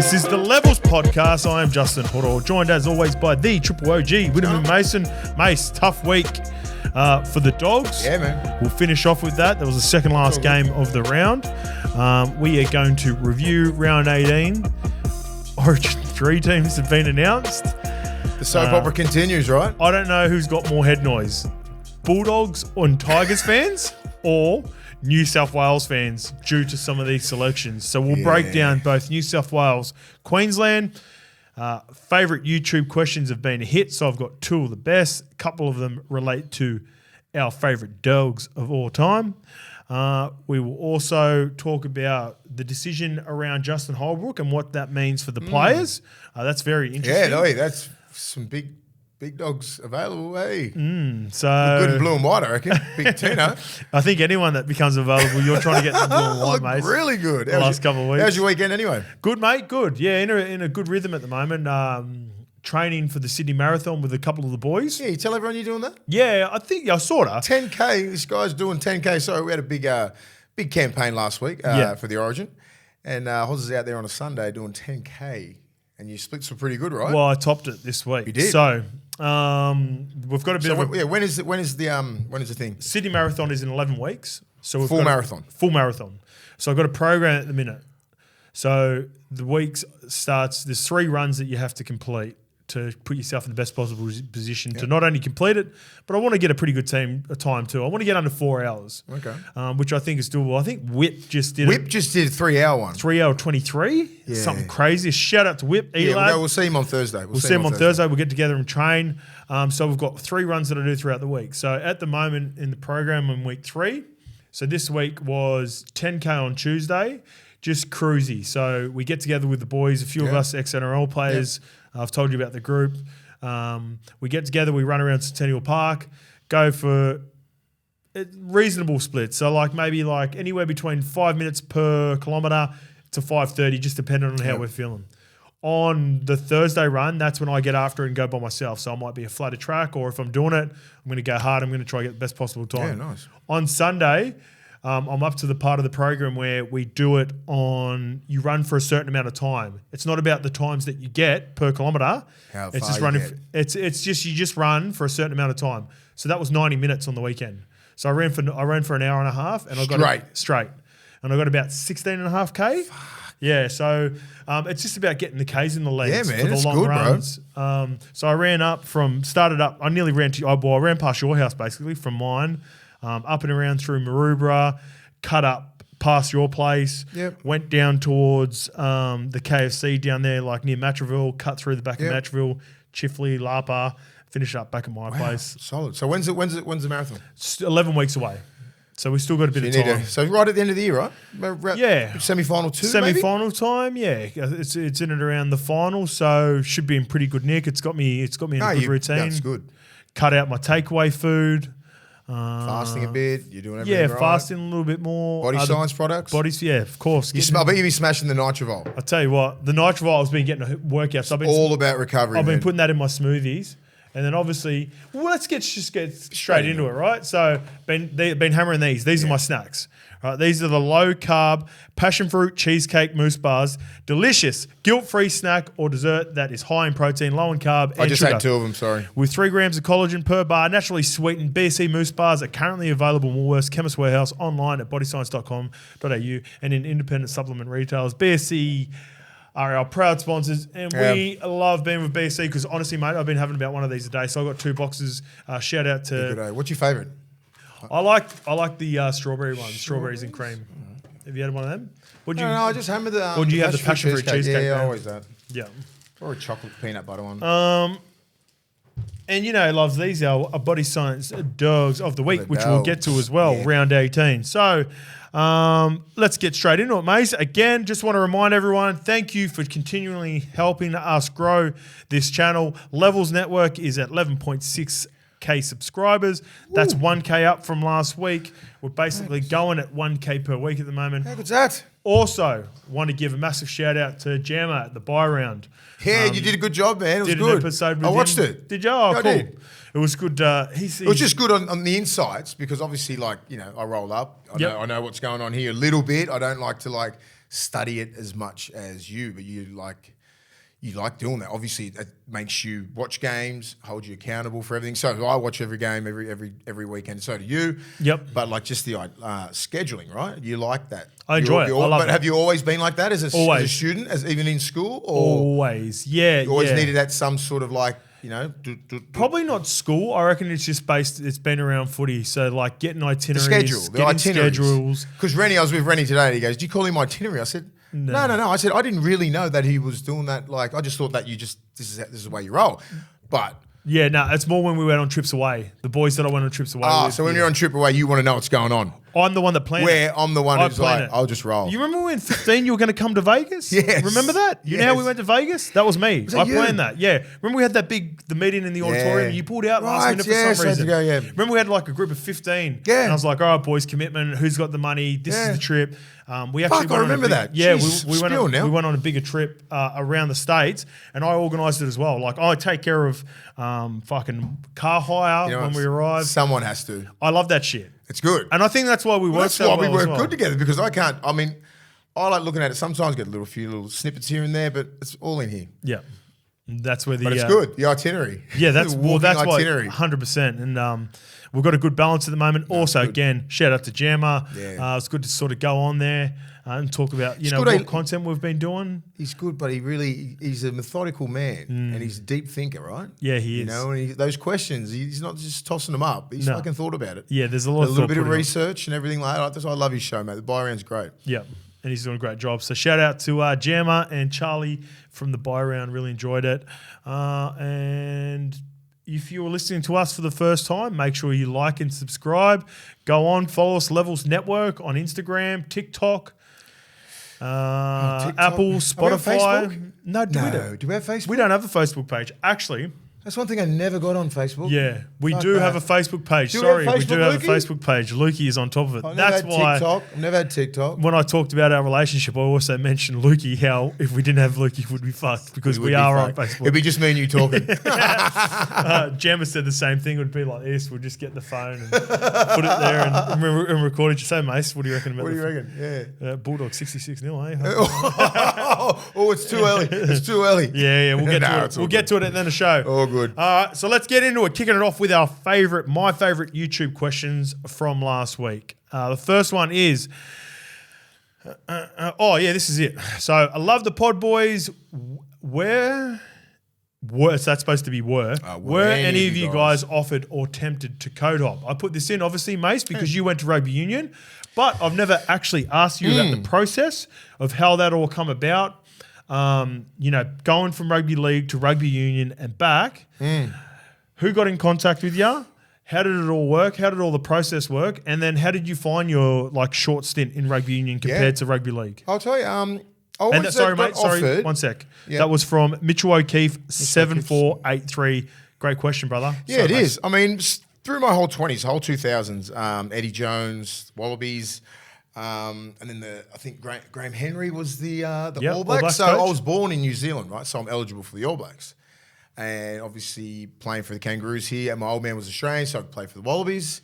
This is the Levels Podcast. I am Justin Horo, joined as always by the Triple OG, Willie Mason. Mace, tough week for the Dogs. Yeah, man. We'll finish off with that. That was the second last game of the round. We are going to review round 18. Origin 3 teams have been announced. The soap opera continues, right? I don't know who's got more head noise, Bulldogs and Tigers fans or New South Wales fans due to some of these selections. So we'll break down both New South Wales, Queensland. Favourite YouTube questions have been a hit, so I've got two of the best. A couple of them relate to our favourite dogs of all time. We will also talk about the decision around Justin Holbrook and what that means for the players. That's very interesting. Yeah, no, that's some big dogs available. Hey, So good in blue and white, I reckon. Big TINO. I think anyone that becomes available, you're trying to get the blue and white, mate. Really good. The last couple of weeks. How's your weekend anyway? Good, mate. Good. Yeah, in a good rhythm at the moment. Training for the Sydney Marathon with a couple of the boys. Yeah, you tell everyone you're doing that? Yeah, I think sort of. 10K. This guy's doing 10K. So we had a big campaign last week for the Origin. And Hoz is out there on a Sunday doing 10K. And you splits were pretty good, right? Well, I topped it this week. You did? So we've got a bit of a... Yeah, when is the thing? Sydney Marathon is in 11 weeks. So we've Full got marathon. Full marathon. So I've got a program at the minute. So the week starts, there's 3 runs that you have to complete to put yourself in the best possible position to not only complete it, but I want to get a pretty good time too. I want to get under 4 hours, which I think is doable. I think Whip just did a 3-hour one. 3 hour 23, something crazy. Shout out to Whip. We'll see him on Thursday. We'll see him on Thursday. We'll get together and train. So we've got 3 runs that I do throughout the week. So at the moment in the program, I'm week 3. So this week was 10K on Tuesday, just cruisy. So we get together with the boys, a few of us ex-NRL players. I've told you about the group. We get together, we run around Centennial Park, go for reasonable splits. So maybe anywhere between 5 minutes per kilometre to 5:30, just depending on how we're feeling. On the Thursday run, that's when I get after it and go by myself. So I might be a flatter track, or if I'm doing it, I'm going to go hard. I'm going to try to get the best possible time. Yeah, nice. On Sunday, I'm up to the part of the program where we do it you run for a certain amount of time. It's not about the times that you get per kilometre. It's just running. It's just you just run for a certain amount of time. So that was 90 minutes on the weekend. So I ran for an hour and a half, and I got straight, and I got about 16.5K. Yeah, so it's just about getting the Ks in the legs for the long runs. So I I nearly ran I ran past your house basically from mine. Up and around through Maroubra, cut up past your place, went down towards the KFC down there, near Matraville, cut through the back of Matraville, Chifley, Lapa, finish up back at my place. Solid. So when's the marathon? It's 11 weeks away. So we still got a bit of time. So right at the end of the year, right? Yeah. Semi-final 2, Semi-final time, yeah. It's in and around the final, so should be in pretty good nick. It's got me in a good routine. That's good. Cut out my takeaway food. Fasting a bit, you're doing everything right. Fasting a little bit more. BodyScience products? Of course. I bet you'll be smashing the Nitrovol. I tell you what, the Nitrovol, I've been getting workouts. All about recovery, I've been putting that in my smoothies. And then obviously, let's get straight into it, right? So been hammering these. These are my snacks. Right, these are the low-carb passion fruit cheesecake mousse bars. Delicious, guilt-free snack or dessert that is high in protein, low in carb, and I just sugar. had 2 of them, sorry. With 3 grams of collagen per bar, naturally sweetened BSE mousse bars are currently available in Woolworths, Chemist Warehouse, online at bodyscience.com.au, and in independent supplement retailers. BSE are our proud sponsors, and we love being with BSE because honestly, mate, I've been having about one of these a day. So I've got 2 boxes. Shout out to... What's your favourite? I like the strawberry one, strawberries and cream. Have you had one of them? No, I just hammered the... or do you have the passion fruit cheesecake? Yeah, always that. Yeah. Or a chocolate peanut butter one. And loves these, our Body Science Dogs of the Week, which we'll get to as well, round 18. So let's get straight into it, Mace. Again, just want to remind everyone, thank you for continually helping us grow this channel. Levels Network is at 11.6K subscribers. That's 1K up from last week. We're basically going at 1K per week at the moment. How good's that? Also, want to give a massive shout out to Jammer at the buy round. Yeah, you did a good job, man. It was did good. An episode with I watched him. it. Did you? Oh, yeah, cool. I did. It was good. It was just good on the insights because obviously, like, you know, I roll up. I know what's going on here a little bit. I don't like to like study it as much as you, but you like doing that. Obviously, it makes you watch games, hold you accountable for everything. So I watch every game every weekend. So do you. Yep. But like just the scheduling, right? You like that. I enjoy it. I love it. But have you always been like that as a student, as even in school? Or always, yeah. You always needed that some sort of like, you know, probably not school. I reckon it's just based. It's been around footy, so like getting itineraries, the itineraries. schedules. Because I was with Rennie today, and he goes, "Do you call him itinerary?" I said, "No." I said, "I didn't really know that he was doing that. Like, I just thought that this is the way you roll." But yeah, no, it's more when we went on trips away. The boys that I went on trips away. with, so when you're on trip away, you want to know what's going on. I'm the one that planned it. I'm the one who's like, I'll just roll. You remember when 15 you were going to come to Vegas? Yes. Remember that? You know how we went to Vegas? That was me. I planned that. Yeah. Remember we had the meeting in the auditorium and you pulled out last minute for some reason. Remember we had like a group of 15. Yeah. And I was like, all right, boys, commitment. Who's got the money? This is the trip. We actually I remember that. Yeah, we went on a bigger trip around the States and I organised it as well. Like I take care of fucking car hire when we arrive. Someone has to. I love that shit. It's good. And I think that's why we work so well. That's why we work good together because I like looking at it. Sometimes get a few little snippets here and there, but it's all in here. Yeah. That's where But it's good. The itinerary. Yeah, that's why itinerary. 100%. And we've got a good balance at the moment. Also, again, shout out to Jammer. Yeah. It's good to sort of go on there and talk about what content we've been doing. He's good, but he's a methodical man and he's a deep thinker, right? Yeah, he is. You know, and those questions, he's not just tossing them up. He's fucking thought about it. Yeah, there's a little bit of research and everything like that. That's why I love his show, mate. The buy round's great. Yeah, and he's doing a great job. So shout out to Jammer and Charlie from the buy round. Really enjoyed it. And if you were listening to us for the first time, make sure you like and subscribe. Go on, follow us, Levels Network on Instagram, TikTok. Apple, Spotify. No, do we have Facebook? We don't have a Facebook page. Actually, that's one thing I never got on Facebook. Yeah, we do have a Facebook page. We do have a Facebook page. Lukey is on top of it. That's why I've never had TikTok. When I talked about our relationship, I also mentioned Lukey, how if we didn't have Lukey, we'd be fucked because we are on Facebook. It'd be just me and you talking. Gemma said the same thing. It would be like this. We'd just get the phone and put it there and record it. You say, Mace, what do you reckon about What do you reckon? Yeah. Bulldogs 66-0, eh? Oh, it's too early. It's too early. Yeah, we'll get to it. We'll get to it at the end of the show. Oh, good. So let's get into it. Kicking it off with my favorite YouTube questions from last week. The first one is, this is it. So I love the pod boys. Were that's supposed to be were any of you guys offered or tempted to co-op? I put this in obviously, Mace, because you went to rugby union, but I've never actually asked you about the process of how that all come about. Going from rugby league to rugby union and back, who got in contact with you? How did it all work? How did all the process work? And then how did you find your short stint in rugby union compared to rugby league? I'll tell you. Sorry, one sec. Yeah. That was from Mitchell O'Keefe, 7483. Great question, brother. Yeah, it is. I mean, through my whole 20s, whole 2000s, Eddie Jones, Wallabies. And then I think Graham Henry was the All Blacks. So I was born in New Zealand, right? So I'm eligible for the All Blacks. And obviously playing for the Kangaroos here. And my old man was Australian, so I could play for the Wallabies.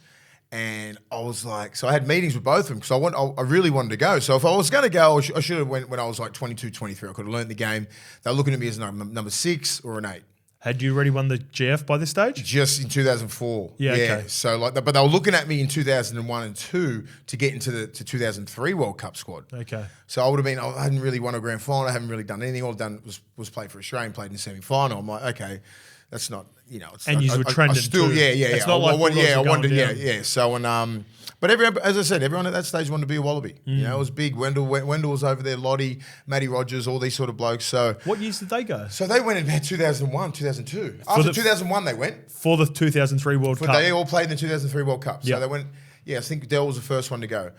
And I was like, so I had meetings with both of them because I really wanted to go. So if I was going to go, I should have went when I was like 22, 23. I could have learned the game. They were looking at me as number 6 or an 8. Had you already won the GF by this stage? Just in 2004. Yeah. Okay. So but they were looking at me in 2001 and 2 to get into the 2003 World Cup squad. Okay. So I would have been. I hadn't really won a grand final. I haven't really done anything. All I've done was play for Australia and played in the semi final. I'm like, okay, that's not. It's and you were trending still, too. Yeah. It's not I wanted. Yeah. So but as I said, everyone at that stage wanted to be a Wallaby. It was big. Wendell was over there. Lottie, Matty Rogers, all these sort of blokes. So what years did they go? So they went in 2001, 2002. After 2001, they went for the 2003 World Cup. They all played in the 2003 World Cup. So they went. Yeah, I think Dell was the first one to go.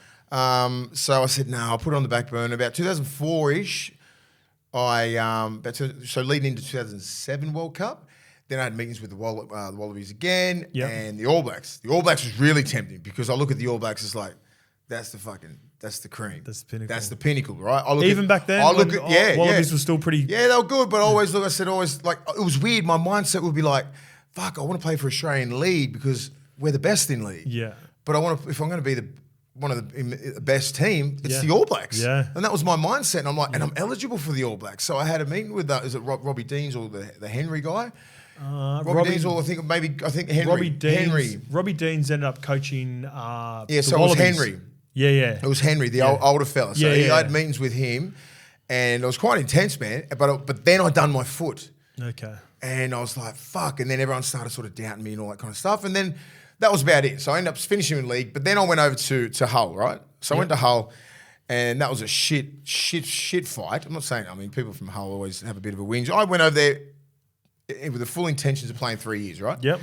So I said, no, I'll put it on the back burner. About 2004-ish, so leading into 2007 World Cup. Then I had meetings with the Wallabies again and the All Blacks. The All Blacks was really tempting because I look at the All Blacks as like, that's the cream. That's the pinnacle, right? Back then, Wallabies were still pretty. Yeah, they were good, but always like, it was weird. My mindset would be like, fuck, I want to play for Australian League because we're the best in league. Yeah. But if I'm going to be one of the best team, it's the All Blacks. Yeah. And that was my mindset. And I'm like, and I'm eligible for the All Blacks. So I had a meeting with, is it Robbie Deans or the Henry guy? Robbie Deans, or I think Henry. Robbie Deans ended up coaching. So Wallabies. it was Henry. Yeah. It was Henry, the older fella. So I had meetings with him, and it was quite intense, man. But then I done my foot. Okay. And I was like, fuck. And then everyone started sort of doubting me and all that kind of stuff. And then that was about it. So I ended up finishing in league. But then I went over to Hull, right? So I went to Hull, and that was a shit fight. I'm not saying, people from Hull always have a bit of a whinge. I went over there with the full intentions of playing 3 years, right? Yep.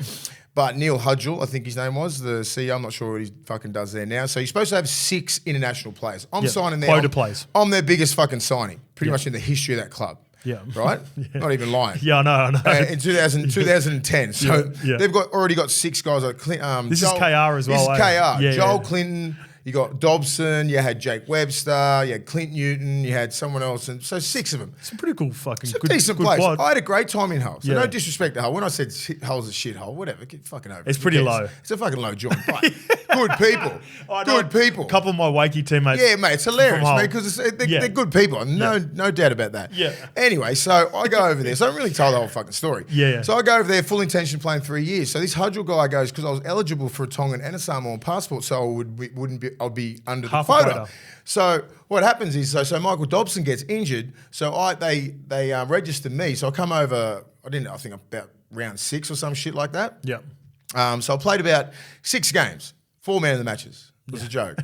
But Neil Hudgell, I think his name was, the CEO, I'm not sure what he fucking does there now. So you're supposed to have 6 international players. I'm signing there. Quota players. I'm their biggest fucking signing, pretty much in the history of that club. Yeah. Right? Not even lying. Yeah, I know. In 2010. So they've already got 6 guys. Like this is KR as well. This is KR. Yeah, Joel Clinton. You got Dobson, you had Jake Webster, you had Clint Newton, you had someone else, and so 6 of them. Some pretty cool fucking Some good, decent good place. quad. I had a great time in Hull. So no disrespect to Hull. When I said Hull's a shithole, whatever, get fucking over it. It's pretty low. It's a fucking low joint, but good people. Good people. A couple of my Wakey teammates. Yeah, mate, it's hilarious, mate, because they're good people. No doubt about that. Yeah. Anyway, so I go over there. So I haven't really told the whole fucking story. Yeah. So I go over there, full intention playing 3 years. So this Hudgell guy goes, because I was eligible for a Tongan and a Samoan passport, so I'd be under the quota. So what happens is, so Michael Dobson gets injured. So they registered me. So I come over. I think about round 6 or some shit like that. Yeah. So I played about 6 games, 4 man of the matches. It was a joke.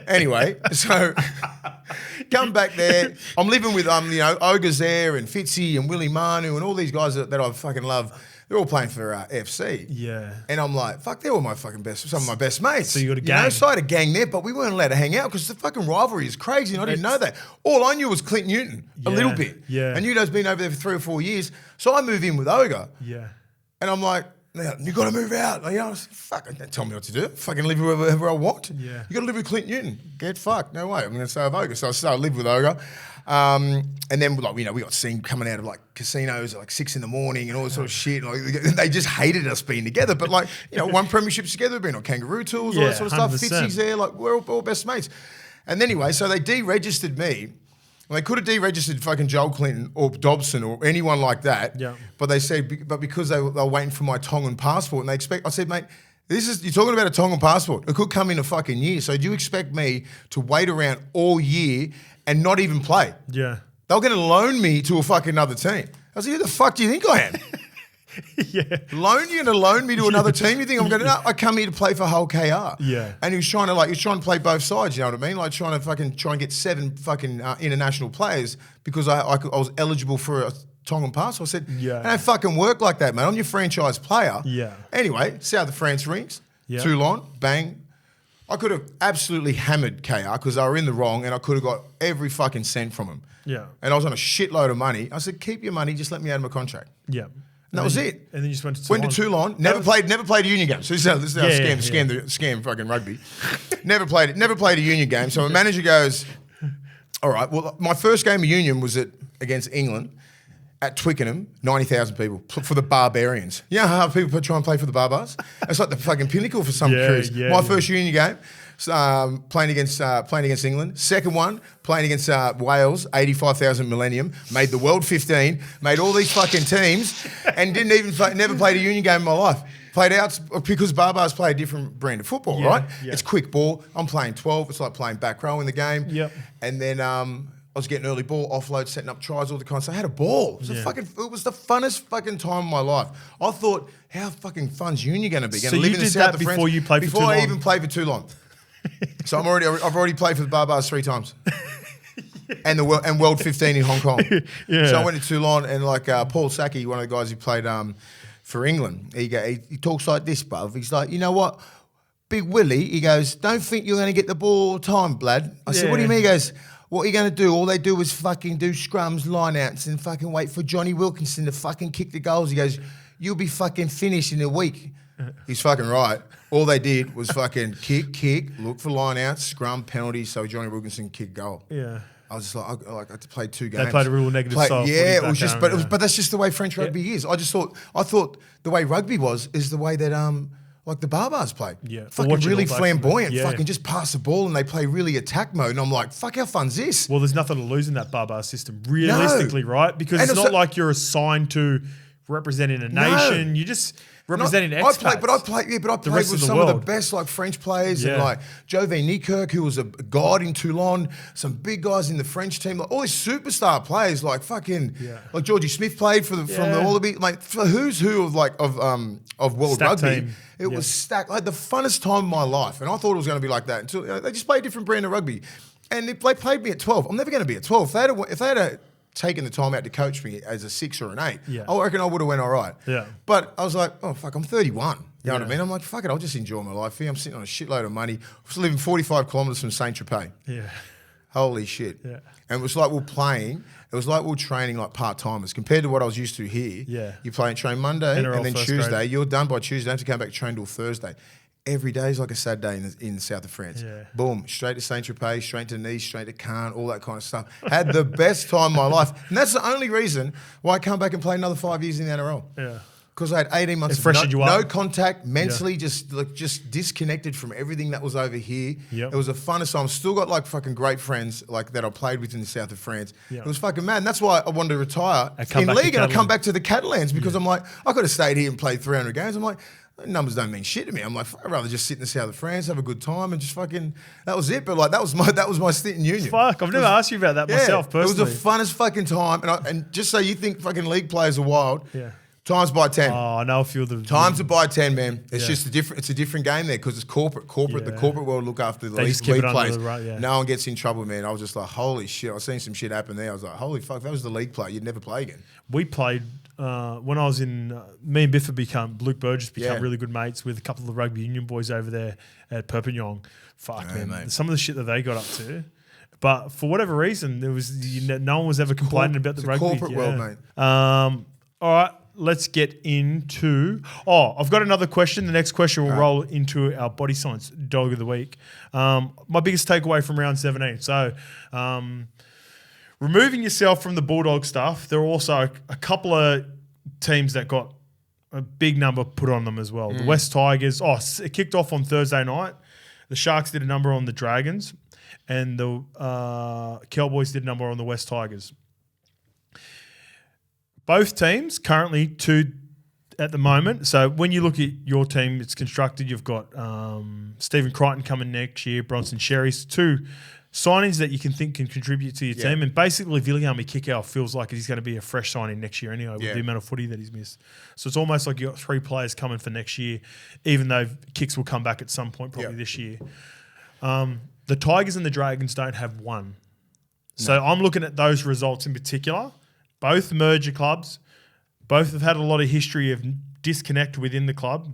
Anyway, so come back there. I'm living with Ogres there and Fitzy and Willie Manu and all these guys that I fucking love. They're all playing for FC. Yeah. And I'm like, fuck, they were some of my best mates. So you got a gang. So I had a gang there, but we weren't allowed to hang out because the fucking rivalry is crazy, and I didn't know that. All I knew was Clint Newton, a little bit. Yeah. And Newto's been over there for 3 or 4 years. So I move in with Ogre. Yeah. And I'm like, you got to move out. Like, I was, fuck, don't tell me what to do. Fucking live wherever I want. Yeah. You got to live with Clint Newton. Get fucked. No way. I'm going to stay with Ogre. So I started live with Ogre. And then we got seen coming out of like casinos at like 6 a.m. and all this sort of shit. Like, they just hated us being together. But like, won premierships together, been on Kangaroo tours, all that sort of stuff. 100%. Fitzy's there, like we're all best mates. And anyway, so they deregistered me. Well, they could have deregistered fucking Joel Clinton or Dobson or anyone like that. Yeah. But they said, but because they were waiting for my Tongan passport, and I said, mate, you're talking about a Tongan passport. It could come in a fucking year. So do you expect me to wait around all year and not even play? Yeah. They're going to loan me to a fucking other team. I said, who the fuck do you think I am? Yeah. You're going to loan me to another team? You think I'm going to? No, I come here to play for Hull KR. Yeah. And he was trying to play both sides. You know what I mean? Like trying to get 7 fucking international players because I was eligible for a Tongan passport. I said, it don't fucking work like that, man. I'm your franchise player. Yeah. Anyway, South of France rings. Yeah. Toulon, bang. I could have absolutely hammered KR because they were in the wrong, and I could have got every fucking cent from them. Yeah. And I was on a shitload of money. I said, keep your money, just let me out of my contract. Yeah. And that was it. And then you just went to Toulon. Went to Toulon. Never played a union game. So this is how scam fucking rugby. never played a union game. So my manager goes, all right, well, my first game of union was against England at Twickenham, 90,000 people for the Barbarians. You know how people try and play for the Barbars? It's like the fucking pinnacle for some cruise. My first union game, playing against England. Second one, playing against Wales, 85,000 Millennium. Made the World 15, made all these fucking teams, and never played a union game in my life. Played out because Barbars play a different brand of football, right? Yeah. It's quick ball. I'm playing 12. It's like playing back row in the game. Yep. And then I was getting early ball, offload, setting up tries, all the kind of stuff. I had a ball. It was the funnest fucking time of my life. I thought, how fucking fun's union going to be? So you did that before you played for Toulon? Before I even played for Toulon. So I've already played for the Barbars 3 times. And World 15 in Hong Kong. Yeah. So I went to Toulon and like Paul Sacchi, one of the guys who played for England, he talks like this, bruv. He's like, you know what? Big Willie, he goes, don't think you're going to get the ball all the time, blood. I said, what do you mean? He goes, what are you going to do? All they do is fucking do scrums, line-outs, and fucking wait for Johnny Wilkinson to fucking kick the goals. He goes, you'll be fucking finished in a week. He's fucking right. All they did was fucking kick, look for line-outs, scrum, penalties, so Johnny Wilkinson kick goal. Yeah. I was just like, I had to play 2 games. They played a real negative style. Yeah, it was just, but that's just the way French rugby is. I thought the way rugby is the way that like the Barbars play. Yeah, fucking really flamboyant. Fucking just pass the ball and they play really attack mode. And I'm like, fuck, how fun's this? Well, there's nothing to lose in that Barbar system, realistically, right? Because it's not like you're assigned to representing a nation. You just representing expats. But I played with some of the best like French players and like Jovin Nikirk, who was a god in Toulon, some big guys in the French team, like all these superstar players, like fucking like Georgie Smith played from the Wallaby, like for who's who of world Stacked rugby. Team. It was stacked. I had the funnest time of my life, and I thought it was going to be like that until they just play a different brand of rugby. And if they played me at 12, I'm never going to be at 12. If they had taken the time out to coach me as a 6 or an 8, I reckon I would have went all right. Yeah. But I was like, oh, fuck, I'm 31. You know what I mean? I'm like, fuck it, I'll just enjoy my life here. I'm sitting on a shitload of money. I was living 45 kilometres from Saint-Tropez. Yeah. Holy shit. Yeah. And it was like we were playing, it was like we were training like part-timers compared to what I was used to here. Yeah. You play and train Monday NRL and then Tuesday. grade. You're done by Tuesday. You don't have to come back to train till Thursday. Every day is like a Saturday in the south of France. Yeah. Boom, straight to Saint-Tropez, straight to Nice, straight to Cannes, all that kind of stuff. Had the best time of my life. And that's the only reason why I come back and play another 5 years in the NRL. Yeah. Because I had 18 months of no contact, mentally just disconnected from everything that was over here. Yep. It was a funnest time. Still got like fucking great friends like that I played with in the south of France. It was fucking mad. And that's why I wanted to retire in league and I come back to the Catalans because I'm like, I could have stayed here and played 300 games. I'm like, numbers don't mean shit to me. I'm like, I'd rather just sit in the south of France, have a good time, and just fucking. That was it. But like, that was my stint in Union. Fuck, I've never asked you about that myself personally. It was the funnest fucking time, and just so you think fucking league players are wild. Yeah. Times by 10. Oh, I know a few of the times are by 10, man. It's just it's a different game there because it's corporate. The corporate world look after the league players. No one gets in trouble, man. I was just like, holy shit. I was seeing some shit happen there. I was like, holy fuck, that was the league player. You'd never play again. We played when I was in. Me and Biff had Luke Burgess become really good mates with a couple of the rugby union boys over there at Perpignan. Fuck, man. Mate. Some of the shit that they got up to. But for whatever reason, there was no one was ever complaining about the rugby. Corporate world, mate. All right. Let's get into... I've got another question. The next question will roll into our body science dog of the week. My biggest takeaway from round 17. So, removing yourself from the Bulldog stuff, there are also a couple of teams that got a big number put on them as well. The West Tigers... it kicked off on Thursday night. The Sharks did a number on the Dragons and the Cowboys did a number on the West Tigers. Both teams currently 2 at the moment. So when you look at your team, it's constructed. You've got Stephen Crichton coming next year, Bronson Sherry's 2 signings that you can think can contribute to your team. And basically, Viliami Kickout feels like he's going to be a fresh signing next year anyway with the amount of footy that he's missed. So it's almost like you've got 3 players coming for next year, even though Kicks will come back at some point probably this year. The Tigers and the Dragons don't have one. No. So I'm looking at those results in particular. Both merger clubs, both have had a lot of history of disconnect within the club.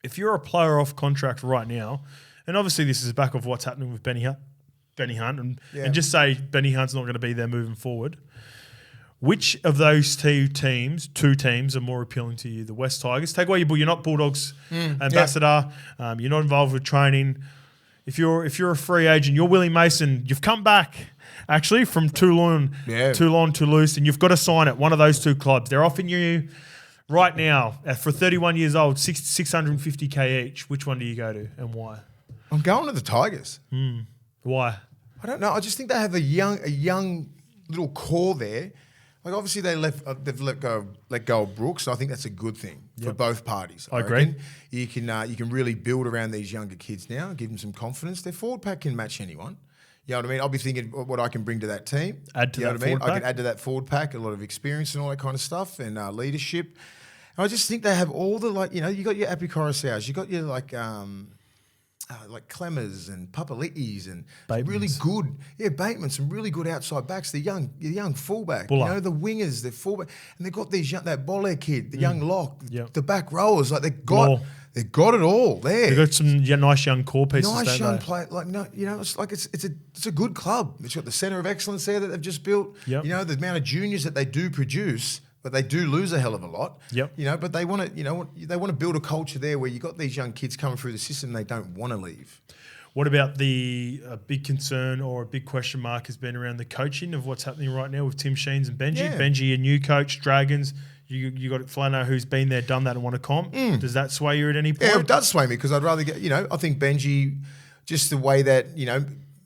If you're a player off contract right now, and obviously this is back of what's happening with Benny Hunt, and just say Benny Hunt's not going to be there moving forward, which of those two teams are more appealing to you? The West Tigers? Take away you're not Bulldogs ambassador, you're not involved with training. If you're a free agent, you're Willie Mason, you've come back actually from Toulon, Toulouse, and you've got to sign at one of those 2 clubs. They're offering you right now for 31 years old, $650K each. Which one do you go to and why? I'm going to the Tigers. Why? I don't know. I just think they have a young little core there. Like obviously they've let go of Brooks, so I think that's a good thing for both parties. I agree. You can really build around these younger kids now, give them some confidence. Their forward pack can match anyone. You know what I mean? I'll be thinking what I can bring to that team. Add to that forward pack. I can add to that forward pack a lot of experience and all that kind of stuff and leadership. And I just think they have all the you got your Api Coruscaws, you got your like Clemmers and Papalitis and really good, Bateman, some really good outside backs. The young fullback, Buller. The wingers, the fullback, and they've got these that Bolle kid, the young lock, the back rowers. Like they've got it all there. They've got some nice young core pieces. Nice young play, it's like it's a good club. It's got the centre of excellence there that they've just built. Yep. The amount of juniors that they do produce. But they do lose a hell of a lot. Yep. But they want to build a culture there where you got these young kids coming through the system, they don't want to leave. What about the big concern or a big question mark has been around the coaching of what's happening right now with Tim Sheens and Benji? Yeah. Benji, a new coach, Dragons. You got Flano who's been there, done that, and won a comp. Does that sway you at any point? Yeah, it does sway me because I'd rather get, I think Benji, just the way that,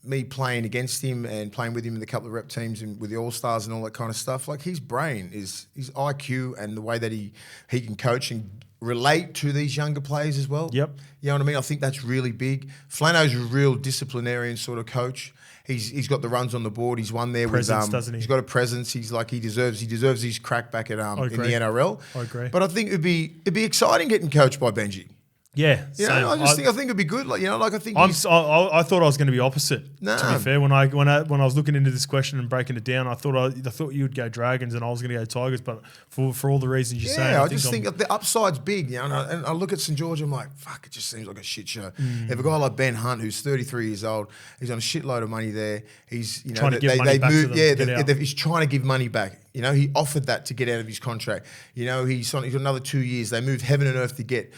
me playing against him and playing with him in the couple of rep teams and with the All-Stars and all that kind of stuff, like his brain his IQ and the way that he can coach and relate to these younger players as well. Yep. You know what I mean? I think that's really big. Flano's a real disciplinarian sort of coach. He's got the runs on the board. He's won there presence, with doesn't he? He's got a presence. He's like he deserves his crack back at in the NRL. I agree. But I think it'd be exciting getting coached by Benji. Yeah, I think it'd be good. I think I thought I was going to be opposite. No. To be fair, when I was looking into this question and breaking it down, I thought you would go Dragons and I was going to go Tigers. But for all the reasons you say, I just think the upside's big. And I look at St George, I'm like, fuck, it just seems like a shit show. They have a guy like Ben Hunt who's 33 years old. He's on a shitload of money there. He's trying to give money back to them. He's trying to give money back. He offered that to get out of his contract. He's got another 2 years. They moved heaven and earth to get,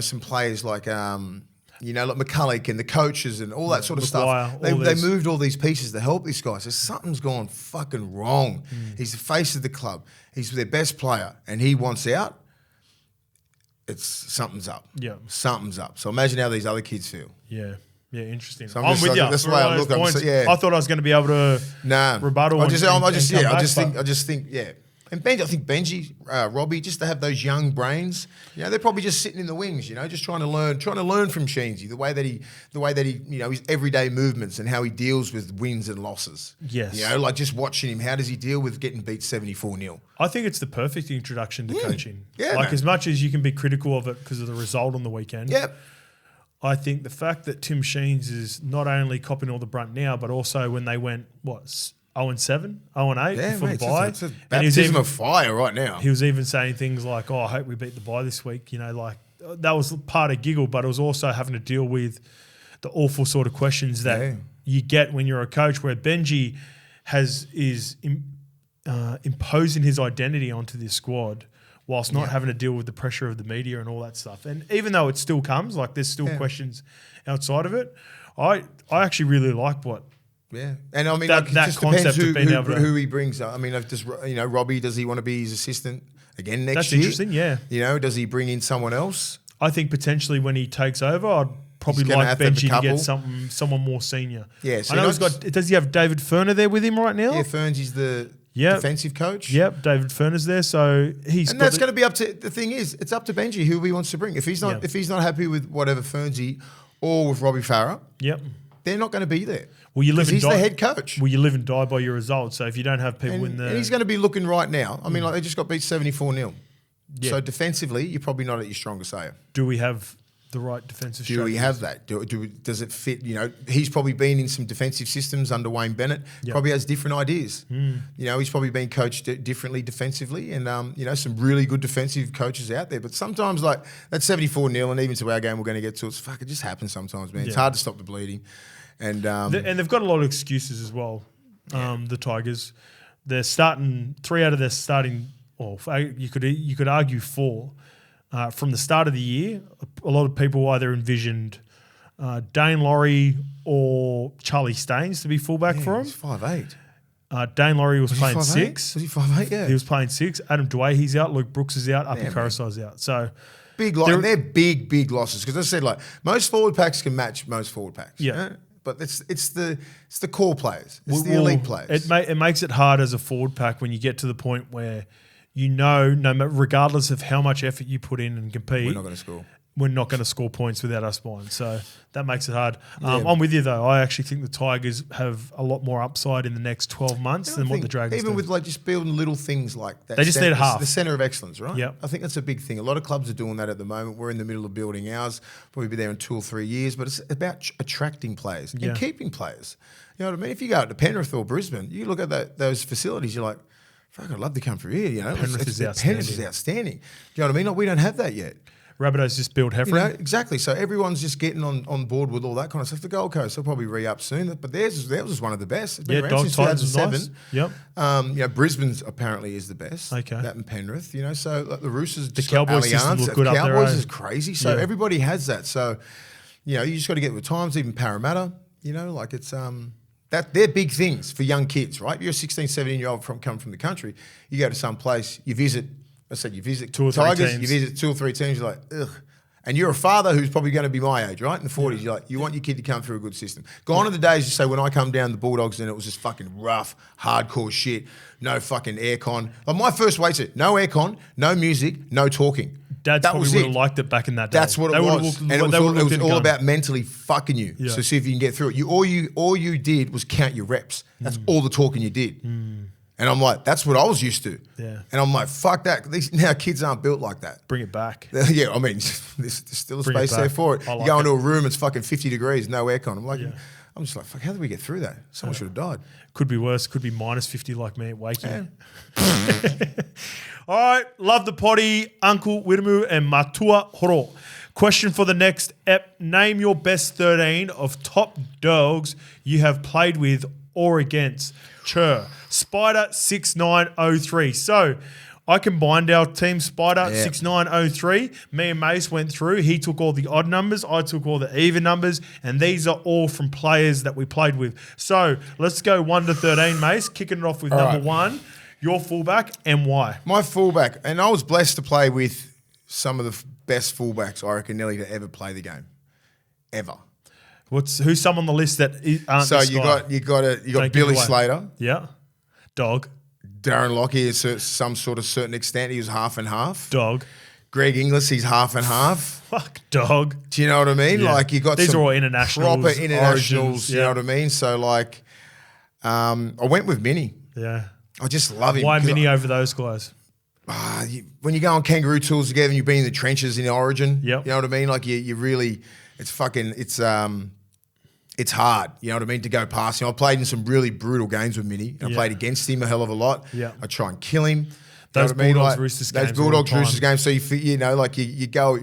some players like, like McCulloch and the coaches and all that sort of stuff. They moved all these pieces to help this guy. So something's gone fucking wrong. He's the face of the club. He's their best player and he wants out. Something's up. Yeah. Something's up. So imagine how these other kids feel. Yeah. Yeah, interesting. So I'm with you. That's the way I look. I thought I was going to be able to rebuttal. I just think. And I think Benji, Robbie, just to have those young brains, they're probably just sitting in the wings, just trying to learn from Sheensy, the way that he, his everyday movements and how he deals with wins and losses. Yes. Like just watching him, how does he deal with getting beat 74-0? I think it's the perfect introduction to coaching. Yeah, as much as you can be critical of it because of the result on the weekend. Yep. I think the fact that Tim Sheens is not only copping all the brunt now, but also when they went, 0-7, 0-8 before the bye. It's a baptism of fire right now. He was even saying things like, I hope we beat the bye this week. That was part of giggle, but it was also having to deal with the awful sort of questions that you get when you're a coach, where Benji is imposing his identity onto this squad whilst not having to deal with the pressure of the media and all that stuff. And even though it still comes, there's still questions outside of it, I actually really like what... Yeah, and I mean, that it just concept depends of being able to... who he brings up. I mean, Robbie, does he want to be his assistant again next year? That's interesting, yeah. Does he bring in someone else? I think potentially when he takes over, I'd probably like Benji to get someone more senior. Yeah, so I know does he have David Ferner there with him right now? Yeah, Ferns is the defensive coach. Yep, David Ferner's there, so that's going to be up to... The thing is, it's up to Benji who he wants to bring. If he's not happy with whatever Fernsey or with Robbie Farah, they're not going to be there. Well, he's the head coach. Well, you live and die by your results. So if you don't have people in the... And he's going to be looking right now. I mean, they just got beat 74-0. Yeah. So defensively, you're probably not at your strongest, are you? Do we have the right defensive strategies? Do we have that? Does it fit? He's probably been in some defensive systems under Wayne Bennett. Probably has different ideas. He's probably been coached differently defensively, and some really good defensive coaches out there. But sometimes, that 74-0, and even to our game, we're going to get to it just happens sometimes, man. It's hard to stop the bleeding, and they've got a lot of excuses as well. The Tigers, they're starting 3 out of their starting. Well, you could argue 4. From the start of the year, a lot of people either envisioned Dane Laurie or Charlie Staines to be fullback for him. He's 5'8". Dane Laurie was playing 6. Was he 5'8"? Yeah. He was playing 6. Adam Dwayhe's out. Luke Brooks is out. Api Karasai's out. So big loss. They're big losses because I said most forward packs can match most forward packs. Yeah. But it's the core players. It's the elite players. It makes it hard as a forward pack when you get to the point where regardless of how much effort you put in and compete, we're not going to score. We're not going to score points without us buying. So that makes it hard. I'm with you, though. I actually think the Tigers have a lot more upside in the next 12 months than what the Dragons do. Even with just building little things like that. They just need half. The centre of excellence, right? Yeah. I think that's a big thing. A lot of clubs are doing that at the moment. We're in the middle of building ours. Probably be there in 2 or 3 years. But it's about attracting players and keeping players. You know what I mean? If you go out to Penrith or Brisbane, you look at those facilities, you're like, fuck, I'd love to come through here. Penrith is outstanding. Penrith is outstanding. Do you know what I mean? We don't have that yet. Rabbitohs just built Heffron. Exactly. So everyone's just getting on board with all that kind of stuff. The Gold Coast will probably re-up soon, but theirs was one of the best. It's been around since 2007. Nice. Yep. Brisbane's apparently is the best. Okay. That and Penrith. So the Roosters, the Cowboys system look good up there. Cowboys is crazy. So everybody has that. So you know, you just got to get with times, even Parramatta, you know, like it's, they're big things for young kids, right? You're a 16, 17-year-old come from the country, you go to some place, you visit, you visit two or three Tigers, teams. you visit 2 or 3 teams, you're like, ugh. And you're a father who's probably going to be my age, right? In the 40s, you're like, you want your kid to come through a good system. Gone are the days you say, when I come down the Bulldogs, and it was just fucking rough, hardcore shit, no fucking aircon. Like my first weight set, no aircon, no music, no talking. Dads probably would have liked it back in that day. That's what it was. And it was all about mentally fucking you. Yeah. So see if you can get through it. All you did was count your reps. That's all the talking you did. And I'm like, that's what I was used to. Yeah. And I'm like, fuck that. Now kids aren't built like that. Bring it back. Yeah, I mean, there's still a space there for it. You go into a room, it's fucking 50 degrees, no aircon. I'm like, I'm just like, fuck, how did we get through that? Someone should have died. Could be worse. Could be minus 50 like me at Wakey. Yeah. All right. Love the potty, Uncle Wirmu and Matua Horo. Question for the next ep. Name your best 13 of top dogs you have played with or against. Chur. Spider 6903. So I combined our team. Spider 6903. Me and Mace went through. He took all the odd numbers. I took all the even numbers. And these are all from players that we played with. So let's go 1 to 13, Mace. Kicking it off with number 1. Your fullback and why? My fullback. And I was blessed to play with some of the best fullbacks, I reckon, nearly to ever play the game. Ever. Who's some on the list that aren't so this guy? you got Billy Slater. Yeah. Dog. Darren Lockyer is some sort of certain extent. He was half and half. Dog. Greg Inglis, he's half and half. Fuck, dog. Do you know what I mean? Yeah. Like you got these some are all internationals, proper internationals. origins, you know what I mean? So like, I went with Minnie. Yeah. I just love him. Why Minnie over those guys? When you go on kangaroo tours together and you've been in the trenches in Origin, yep. You know what I mean? Like you really, it's hard, you know what I mean, to go past him. I played in some really brutal games with Minnie. I played against him a hell of a lot. Yeah. I try and kill him. Those Bulldogs Roosters games. Those Bulldogs Roosters games. So you know, like you go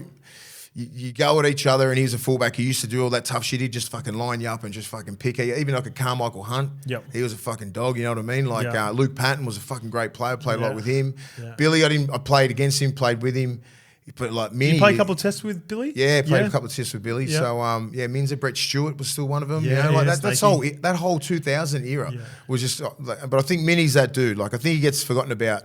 at each other, and he's a fullback who used to do all that tough shit. He'd just fucking line you up and just fucking pick you. Even like a Carmichael Hunt. Yep. He was a fucking dog, you know what I mean? Like Luke Patton was a fucking great player. Played a lot with him. Yeah. Billy, I played against him, played with him. But like Minnie, you play a couple of tests with Billy? Yeah, played a couple of tests with Billy. Yeah. So Minza, Brett Stewart was still one of them. Yeah, you know, like that whole 2000 era was just. But I think Minnie's that dude. Like I think he gets forgotten about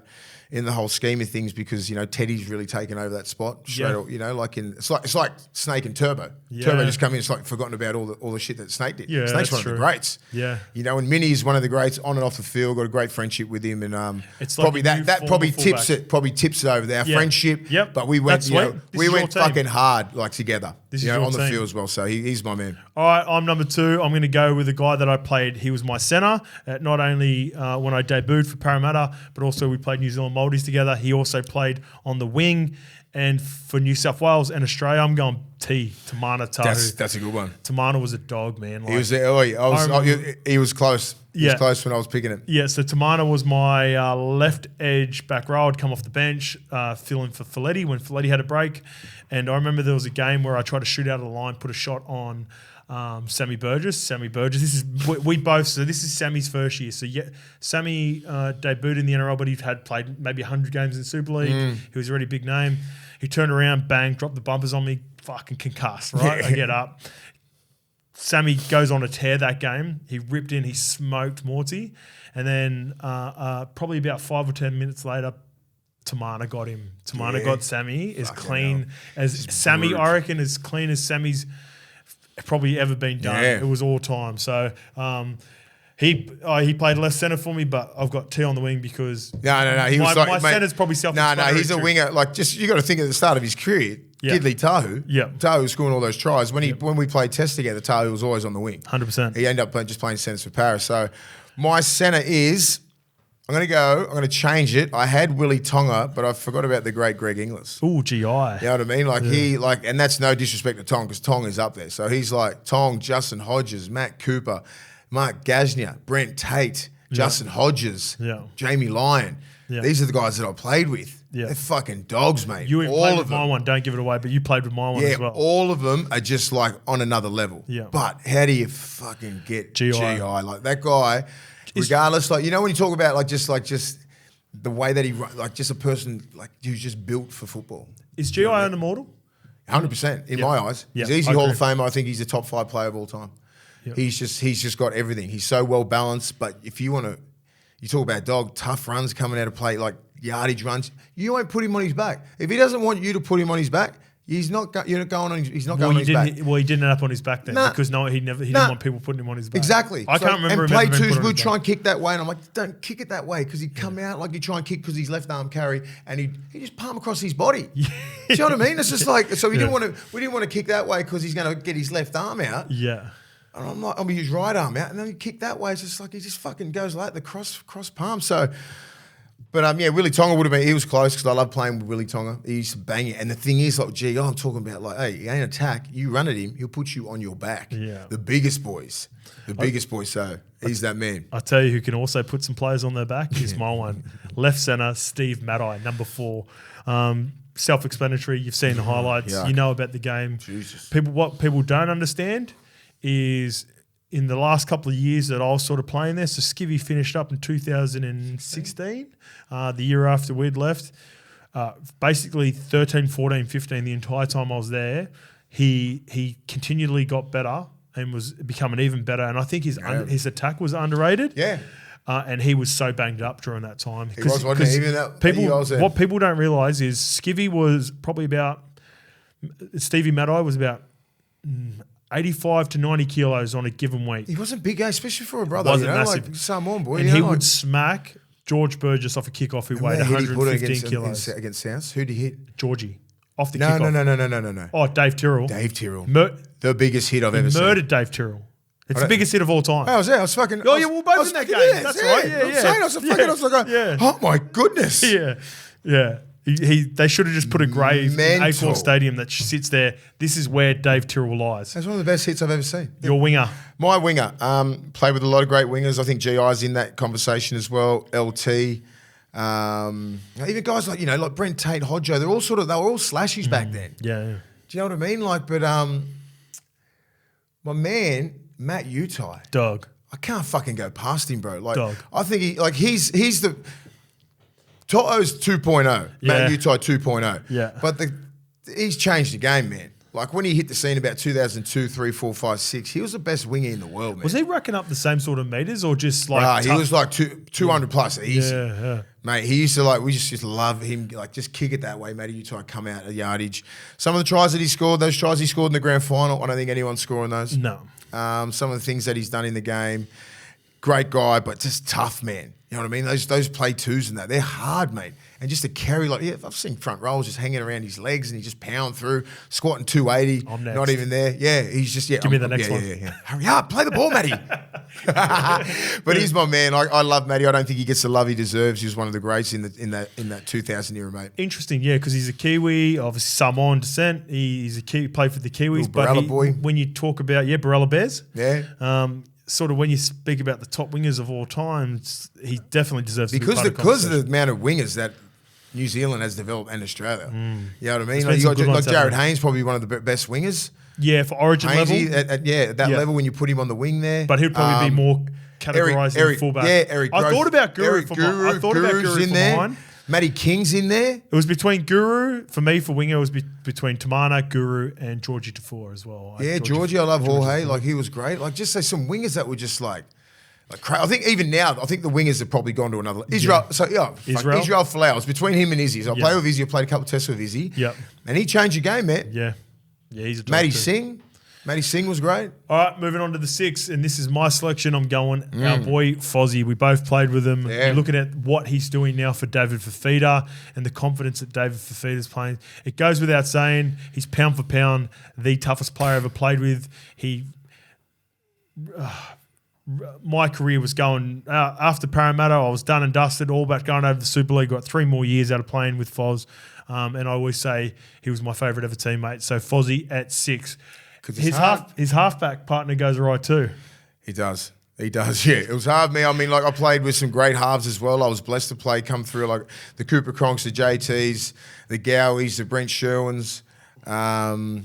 in the whole scheme of things because you know Teddy's really taken over that spot. You know, like it's like Snake and Turbo. Yeah. Turbo just come in. It's like forgotten about all the shit that Snake did. Yeah, Snake's one of the greats. Yeah, you know, and Minnie's one of the greats on and off the field. Got a great friendship with him, and it's probably like that probably tips it over our friendship. Yep. But we went we went fucking team. hard like together. This you know, is on your the team. field as well. So he's my man. All right, I'm number 2. I'm going to go with a guy that I played. He was my centre, not only when I debuted for Parramatta, but also we played New Zealand Māoris together. He also played on the wing. And for New South Wales and Australia, I'm going Tamana Tahu. That's a good one. Tamana was a dog, man. Like, He was he was close. He was close when I was picking it. Yeah, so Tamana was my left edge back row. I'd come off the bench, filling for Freddy when Freddy had a break. And I remember there was a game where I tried to shoot out of the line, put a shot on Sammy Burgess. This is Sammy's first year. So Sammy debuted in the NRL, but he had played maybe 100 games in Super League. He was a really big name. He turned around, bang, dropped the bumpers on me, fucking concussed, right? I get up. Sammy goes on a tear that game. He ripped in, he smoked Morty. And then probably about 5 or 10 minutes later, Tamana got him. Tamana got Sammy as clean as Sammy, I reckon, as clean as Sammy's probably ever been done. Yeah. It was all time. So he played left centre for me, but I've got T on the wing because no. He was my centre's probably self-explanatory. No, he's a winger. Like just you got to think at the start of his career, Gidley Tahu. Yeah, Tahu was scoring all those tries. When we played tests together, Tahu was always on the wing. 100%. He ended up playing centres for Paris. So my centre is. I'm going to change it. I had Willie Tonga, but I forgot about the great Greg Inglis. Ooh, GI. You know what I mean? Like and that's no disrespect to Tong because Tong is up there. So he's like Tong, Justin Hodges, Matt Cooper, Mark Gasnier, Brent Tate, Justin Hodges, Jamie Lyon. Yeah. These are the guys that I played with. Yeah. They're fucking dogs, mate. You played with my one. Don't give it away, but you played with my one as well. All of them are just like on another level. Yeah. But how do you fucking get GI? Like that guy... Regardless, like you know when you talk about like just the way that he like just a person like who's just built for football. Is GI an immortal? 100% in my eyes. He's easy Hall of Famer. I think he's a top 5 player of all time. Yep. He's just got everything. He's so well balanced. But if you want to, you talk about dog, tough runs coming out of play, like yardage runs, you won't put him on his back. If he doesn't want you to put him on his back, he's not going on his back. Well, he didn't end up on his back then because he didn't want people putting him on his back. Exactly. I can't remember. And play twos would try and kick that way, and I'm like, don't kick it that way because he'd come out like you try and kick because he's left arm carry, and he just palm across his body. Do you know what I mean? It's just like we didn't want to kick that way because he's going to get his left arm out. Yeah. And I'm like, his right arm out, and then he kick that way. It's just like he just fucking goes like the cross palm. So. But Willie Tonga would have been. He was close because I love playing with Willie Tonga. He used to bang it, and the thing is, like, I'm talking about, like, hey, he ain't attack. You run at him, he'll put you on your back. Yeah, the biggest boys. So he's that man. I tell you, who can also put some players on their back is my one, left centre Steve Maddai, number 4. Self-explanatory. You've seen the highlights. You know about the game. Jesus. What people don't understand is, in the last couple of years that I was sort of playing there, so Skivvy finished up in 2016, the year after we'd left. Basically 13, 14, 15, the entire time I was there, he continually got better and was becoming even better. And I think his attack was underrated. Yeah. And he was so banged up during that time. He was, wasn't he? Even that, what people don't realise is Skivvy was probably about, Stevie Maddai was about 85 to 90 kilos on a given week. He wasn't big, especially for a brother. Wasn't massive. Like Samoan boy. And he would smack George Burgess off a kickoff who weighed 115 kilos. Against South? Who did he hit? Georgie. Off the kickoff. No. Oh, Dave Tyrrell. The biggest hit I've ever seen. Murdered Dave Tyrrell. It's the biggest hit of all time. I was there. I was fucking... Oh, yeah, we're both in that game. That's right. I was like, oh my goodness. Yeah. They should have just put a grave in A4 Stadium that sits there. This is where Dave Tyrrell lies. That's one of the best hits I've ever seen. Your winger. My winger. Played with a lot of great wingers. I think GI's in that conversation as well. LT. Even guys like, like Brent Tate, Hodjo, they were all slashies back then. Yeah. Do you know what I mean? Like, but my man, Matt Utai. Dog. I can't fucking go past him, bro. Like, Dog. I think he's the... Toto's 2.0, Matt Utai 2.0. Yeah. But he's changed the game, man. Like when he hit the scene about 2002, 3, 4, 5, 6, he was the best winger in the world, man. Was he racking up the same sort of meters or just like... he was like 200 plus, easy. Yeah. Mate, he used to we just love him, like just kick it that way, Matty Utai, come out at yardage. Some of the tries that he scored, those tries he scored in the grand final, I don't think anyone's scoring those. No. Some of the things that he's done in the game, great guy, but just tough, man. You know what I mean? Those play twos and that, they're hard, mate. And just to carry, I've seen front rows just hanging around his legs and he just pound through, squatting 280. I'm next. Not even there. Yeah, he's just, Give me the next one. Yeah. Hurry up, play the ball, Matty. But he's my man. I love Matty. I don't think he gets the love he deserves. He was one of the greats in that 2000 era, mate. Interesting, yeah, because he's a Kiwi, obviously Samoan descent. He's a Kiwi, played for the Kiwis. Barella boy. When you talk about, Barella Bears. Yeah. Sort of when you speak about the top wingers of all time, he definitely deserves to be part because of the amount of wingers that New Zealand has developed and Australia. You know what I mean? You got Jared Haynes, probably one of the best wingers. Yeah, for Origin Hainesy, level. At that level when you put him on the wing there. But he'd probably be more categorised as fullback. Yeah, Eric I thought about Guru Guru's in there. mine. Matty King's in there. It was between Guru, for me, for winger, it was between Tamana, Guru, and Georgie Tafur as well. Georgie, I love Jorge. Like, he was great. Like, just say some wingers that were just like I think even now, the wingers have probably gone to another Israel. Yeah. So Israel Folau. It's between him and Izzy. So I play with Izzy. I played a couple of tests with Izzy. Yeah. And he changed the game, man. Yeah, he's a dog Matty too. Singh. Matty Singh was great. All right, moving on to the 6, and this is my selection. I'm going our boy Fozzie. We both played with him. Yeah. You're looking at what he's doing now for David FIFITA and the confidence that David FIFITA's playing. It goes without saying, he's pound for pound the toughest player I ever played with. My career was going after Parramatta. I was done and dusted, all about going over the Super League. Got 3 more years out of playing with Foz, and I always say he was my favourite ever teammate. So Fozzie at 6. His halfback partner goes right too. He does, yeah. It was hard, man. I mean, I played with some great halves as well. I was blessed to come through, like the Cooper Cronks, the JTs, the Gowies, the Brent Sherwins. I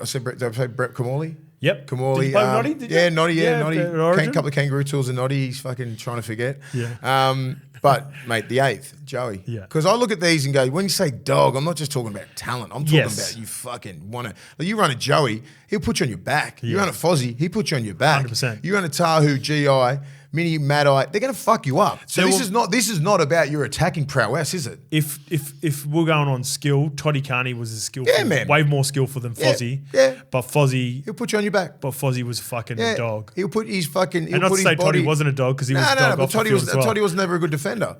said, did I say Brett Kamali? Yep. Kamali. Did you play with Noddy? Did you? Yeah, Noddy. Yeah, Noddy. A couple of kangaroo tools and Noddy. He's fucking trying to forget. Yeah. But, mate, the 8th, Joey. Yeah. Because I look at these and go, when you say dog, I'm not just talking about talent. I'm talking about you fucking want to. Like you run a Joey, he'll put you on your back. You run a Fozzie, he puts you on your back. 100%. You run a Tahu, GI, Mini, Mad-Eye, they're going to fuck you up. So this is not about your attacking prowess, is it? If we're going on skill, Toddy Carney was a skillful, man. way more skillful than Fozzie. Yeah. But Fozzie, he'll put you on your back. But Fozzie was fucking a dog. He'll put his fucking. He'll and not put to say his body. Toddy wasn't a dog because he was a dog off the field as well. Toddy was never a good defender.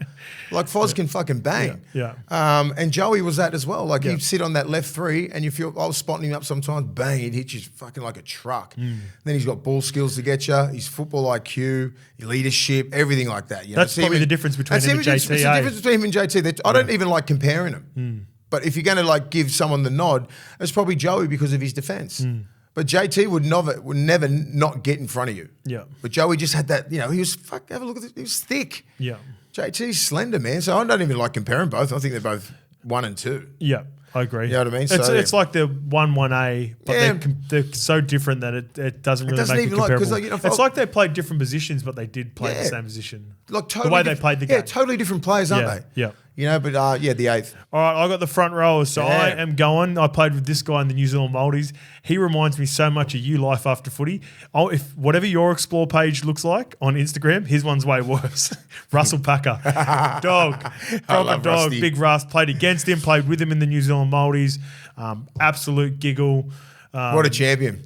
Like Foz can fucking bang. Yeah. And Joey was that as well. Like he'd sit on that left 3 and you feel I was spotting him up sometimes, bang, he'd hit you fucking like a truck. Then he's got ball skills to get you, his football IQ, your leadership, everything like that. You know? That's probably the difference between him and JT. It's the difference between him and JT. I don't even like comparing them. But if you're going to like give someone the nod, it's probably Joey because of his defense. But JT would never not get in front of you. Yeah. But Joey just had that, he was, have a look at this, he was thick. Yeah. JT's slender, man. So I don't even like comparing both. I think they're both 1 and 2. Yeah, I agree. You know what I mean? It's like they're 1A, but they're so different that it doesn't really make it comparable. It's like they played different positions, but they did play the same position. Like totally the way they played the game. Yeah, totally different players, aren't they? Yeah. But the 8th. All right, I got the front row, so I am going. I played with this guy in the New Zealand Māoris. He reminds me so much of you, life after footy. If whatever your explore page looks like on Instagram, his one's way worse. Russell Packer, dog, proper dog, Rusty. Big Russ. Played against him, played with him in the New Zealand Māoris. Absolute giggle. What a champion!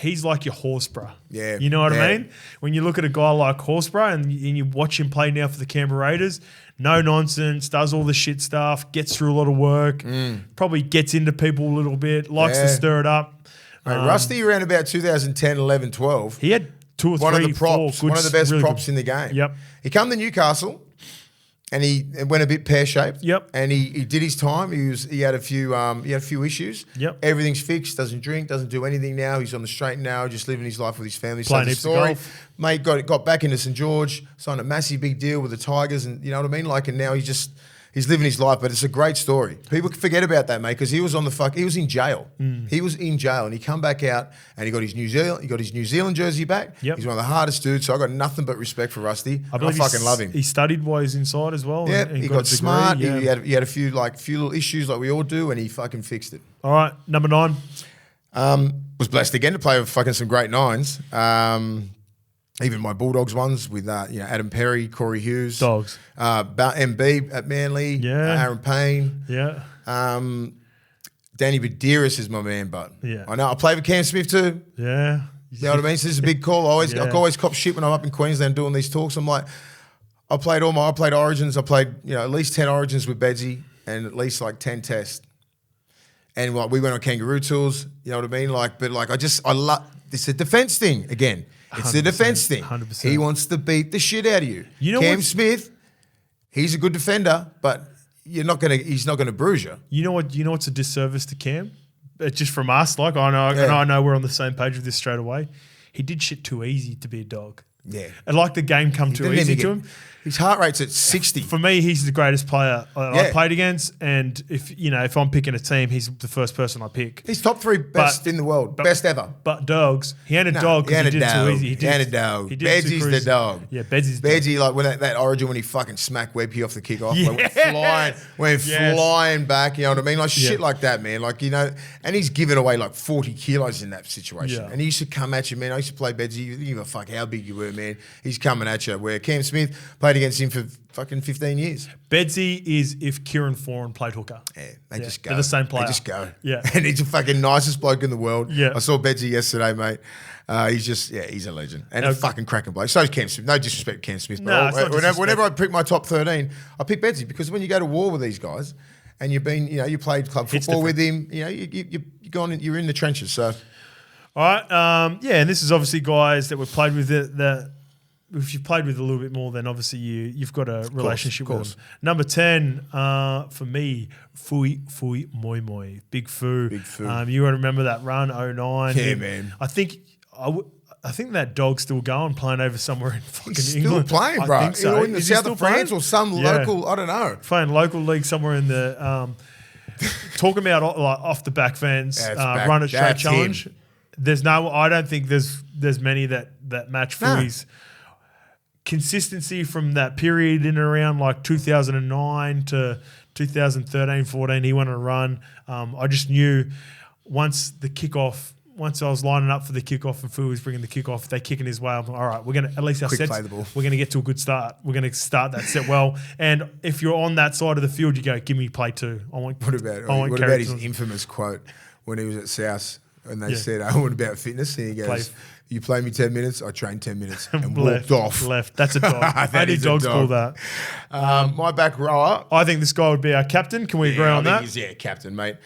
He's like your HORSBURGH. Yeah. You know what I mean? When you look at a guy like HORSBURGH and you watch him play now for the Canberra Raiders, no nonsense, does all the shit stuff, gets through a lot of work, probably gets into people a little bit, likes to stir it up. Mate, Rusty around about 2010, 11, 12. He had 2 or 3, one of the props, 4 one of the best really props good. in the game. Yep. He come to Newcastle. And he went a bit pear-shaped. Yep. And he did his time. He had a few issues. Yep. Everything's fixed. Doesn't drink. Doesn't do anything now. He's on the straight and narrow, just living his life with his family. Playing so the heaps of story, golf. mate, got back into St George, signed a massive big deal with the Tigers, and you know what I mean. Like, and now he's living his life. But it's a great story. People forget about that, mate, because he was he was in jail. He was in jail, and he come back out, and he got his New Zealand jersey back. Yep. He's one of the hardest dudes. So I got nothing but respect for Rusty. I fucking love him. He studied while he's inside as well. Yeah, and he got smart. Yeah. He had a few little issues like we all do, and he fucking fixed it. All right, number 9. Was blessed again to play with fucking some great 9s. Even my Bulldogs ones with Adam Perry, Corey Hughes, Dogs, MB at Manly, Aaron Payne, Danny Badiris is my man, but I know I played with Cam Smith too. Yeah, you know what I mean. So this is a big call. I always cop shit when I'm up in Queensland doing these talks. I'm like, I played Origins. I played at least 10 Origins with Bedsy and at least like 10 Tests. And like we went on kangaroo tours. You know what I mean? I love. It's a defense thing again. It's the defense thing. 100%. He wants to beat the shit out of you. Cam Smith, he's a good defender, but he's not gonna bruise you. You know what's a disservice to Cam? Just from us, like I know we're on the same page with this straight away. He did shit too easy to be a dog. Yeah. And like the game come too easy to him. His heart rate's at 60. For me, he's the greatest player I played against, and if I'm picking a team, he's the first person I pick. He's top 3 best in the world, best ever. But dogs, he ain't a dog because he did it too easy. He ain't a dog. Bedsy's the dog. Yeah, Bedsy's Bedsy, like when that Origin when he fucking smacked Webke off the kickoff, went flying back. You know what I mean? Like shit like that, man. Like and he's given away like 40 kilos in that situation. Yeah. And he used to come at you, man. I used to play Bedsy. You didn't give a fuck how big you were, man. He's coming at you. Where Cam Smith played against him for fucking 15 years. Bedsy is if Kieran Foran played hooker. Yeah, they just go. They're the same player. They just go. Yeah. And he's the fucking nicest bloke in the world. Yeah. I saw Bedsy yesterday, mate. He's a legend. And a fucking cracking bloke. So is Cam Smith. No disrespect to Cam Smith. But whenever I pick my top 13, I pick Bedsy because when you go to war with these guys and you played club football with him, you're in the trenches. So. All right. And this is obviously guys that we've played with if you've played with a little bit more, then obviously you've got a relationship with them. Number 10 for me, Fui Moi Moi, Big Foo. Big Foo. You got to remember that run 09. Yeah, man. I think that dog's still going, playing over somewhere in fucking He's England. still playing, bro. I think so. In the south of France or some local, I don't know. Playing local league somewhere in the talking about like off the back fans, run it straight challenge. I don't think there's many that match Fully's consistency from that period in and around like 2009 to 2013, 14. He went on a run. I just knew once I was lining up for the kickoff and Phil was bringing the kickoff, they kicking his way. I'm like, all right, we're gonna at least our sets. We're gonna get to a good start. We're gonna start that set well. And if you're on that side of the field, you go, give me play 2. What about his infamous quote when he was at South and they said, "I want about fitness," and he goes, "You play me 10 minutes, I train 10 minutes," and walked off. Left. That's a dog. Only dogs call that. My back rower. I think this guy would be our captain. Can we agree on that? He's captain, mate.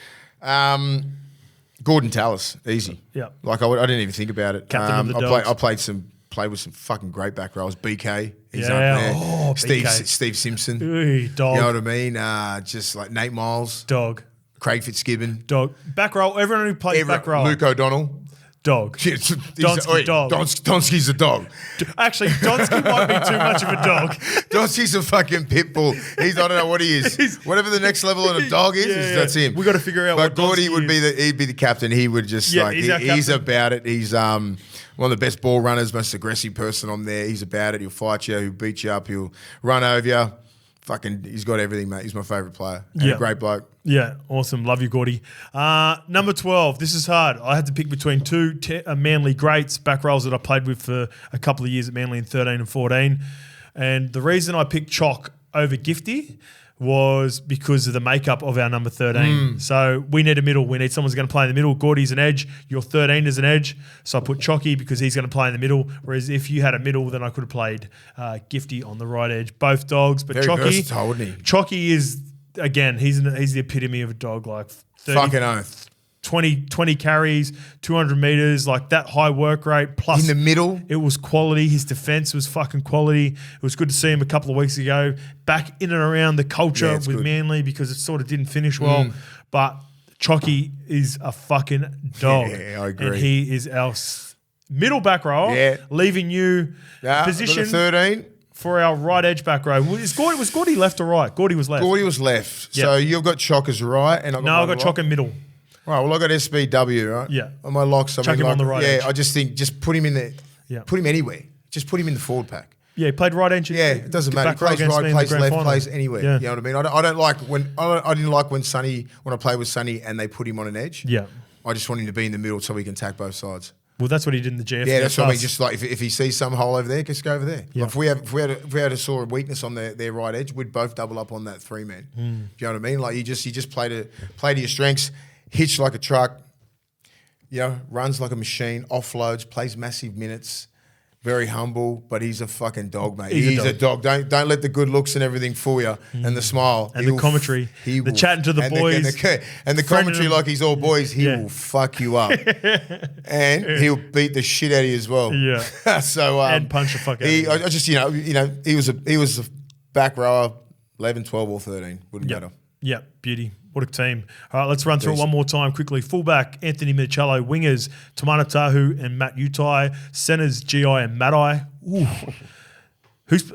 Gordon Tallis, easy. Yeah. Like I didn't even think about it. Captain of the Dogs. I played with some fucking great back rowers. BK, he's up Yeah. there. Oh, BK. Steve Simpson. Ooh, dog. You know what I mean? Just like Nate Miles. Dog. Craig Fitzgibbon. Dog. Back row. Everyone who plays back row. Luke O'Donnell. Dog. Donsky, dog. Donsky's a dog. Actually, Donsky might be too much of a dog. Donsky's a fucking pit bull. I don't know what he is. Whatever the next level of a dog is, that's him. We got to figure out. But Gordy would be he'd be the captain. He would just he's about it. He's one of the best ball runners, most aggressive person on there. He's about it. He'll fight you. He'll beat you up. He'll run over you. Fucking, he's got everything, mate. He's my favourite player. And a great bloke. Yeah, awesome. Love you, Gordy. Number 12. This is hard. I had to pick between two Manly greats, back rows that I played with for a couple of years at Manly in 13 and 14. And the reason I picked Chalk over Gifty was because of the makeup of our number 13. So we need a middle. We need someone who's going to play in the middle. Gordy's an edge. Your 13 is an edge. So I put Chalky because he's going to play in the middle. Whereas if you had a middle, then I could have played Gifty on the right edge. Both dogs, but very Chalky. Versatile, wouldn't he? Chalky is, again, he's the epitome of a dog. Like 30, fucking oath. 20 carries, 200 meters, like that high work rate. Plus, in the middle, it was quality. His defense was fucking quality. It was good to see him a couple of weeks ago back in and around the culture with good. Manly because it sort of didn't finish well. But Chalky is a fucking dog. Yeah, I agree. And he is our middle back row, leaving you position 13. For our right edge back row. Was Gordy left or right? Gordy was left. Gordy was left. Yep. So you've got Chalk as right. And I've got Chalk in middle. Right, well, I got SBW, right? Yeah. On my locks, Chuck him on the right edge. I just think just put him in there. Yeah. Put him anywhere. Just put him in the forward pack. Yeah, he played right edge. Yeah, it doesn't matter. He plays right, plays left, plays anywhere. Yeah. You know what I mean? I don't like when I didn't like when I played with Sonny and they put him on an edge. Yeah. I just want him to be in the middle so he can attack both sides. Well, that's what he did in the GF. Yeah, that's what I mean. Just like if he sees some hole over there, just go over there. Yeah. Like if we had a saw a weakness on their right edge, we'd both double up on that 3-man. Do you know what I mean? Like you just play to your strengths, hitch like a truck. You know, runs like a machine, offloads, plays massive minutes, very humble, but he's a fucking dog, mate. He's a dog. Don't let the good looks and everything fool you, and the smile. And the commentary, the chatting to the boys. And the commentary like he's all boys, he will fuck you up. And he'll beat the shit out of you as well. Yeah. So and punch the fuck out of you. I just, he was a back rower, 11, 12 or 13. Wouldn't matter. Yeah, beauty. What a team. All right, let's run through it one more time quickly. Fullback, Anthony Michello. Wingers, Tamana Tahu and Matt Utai. Centers, GI and Matai.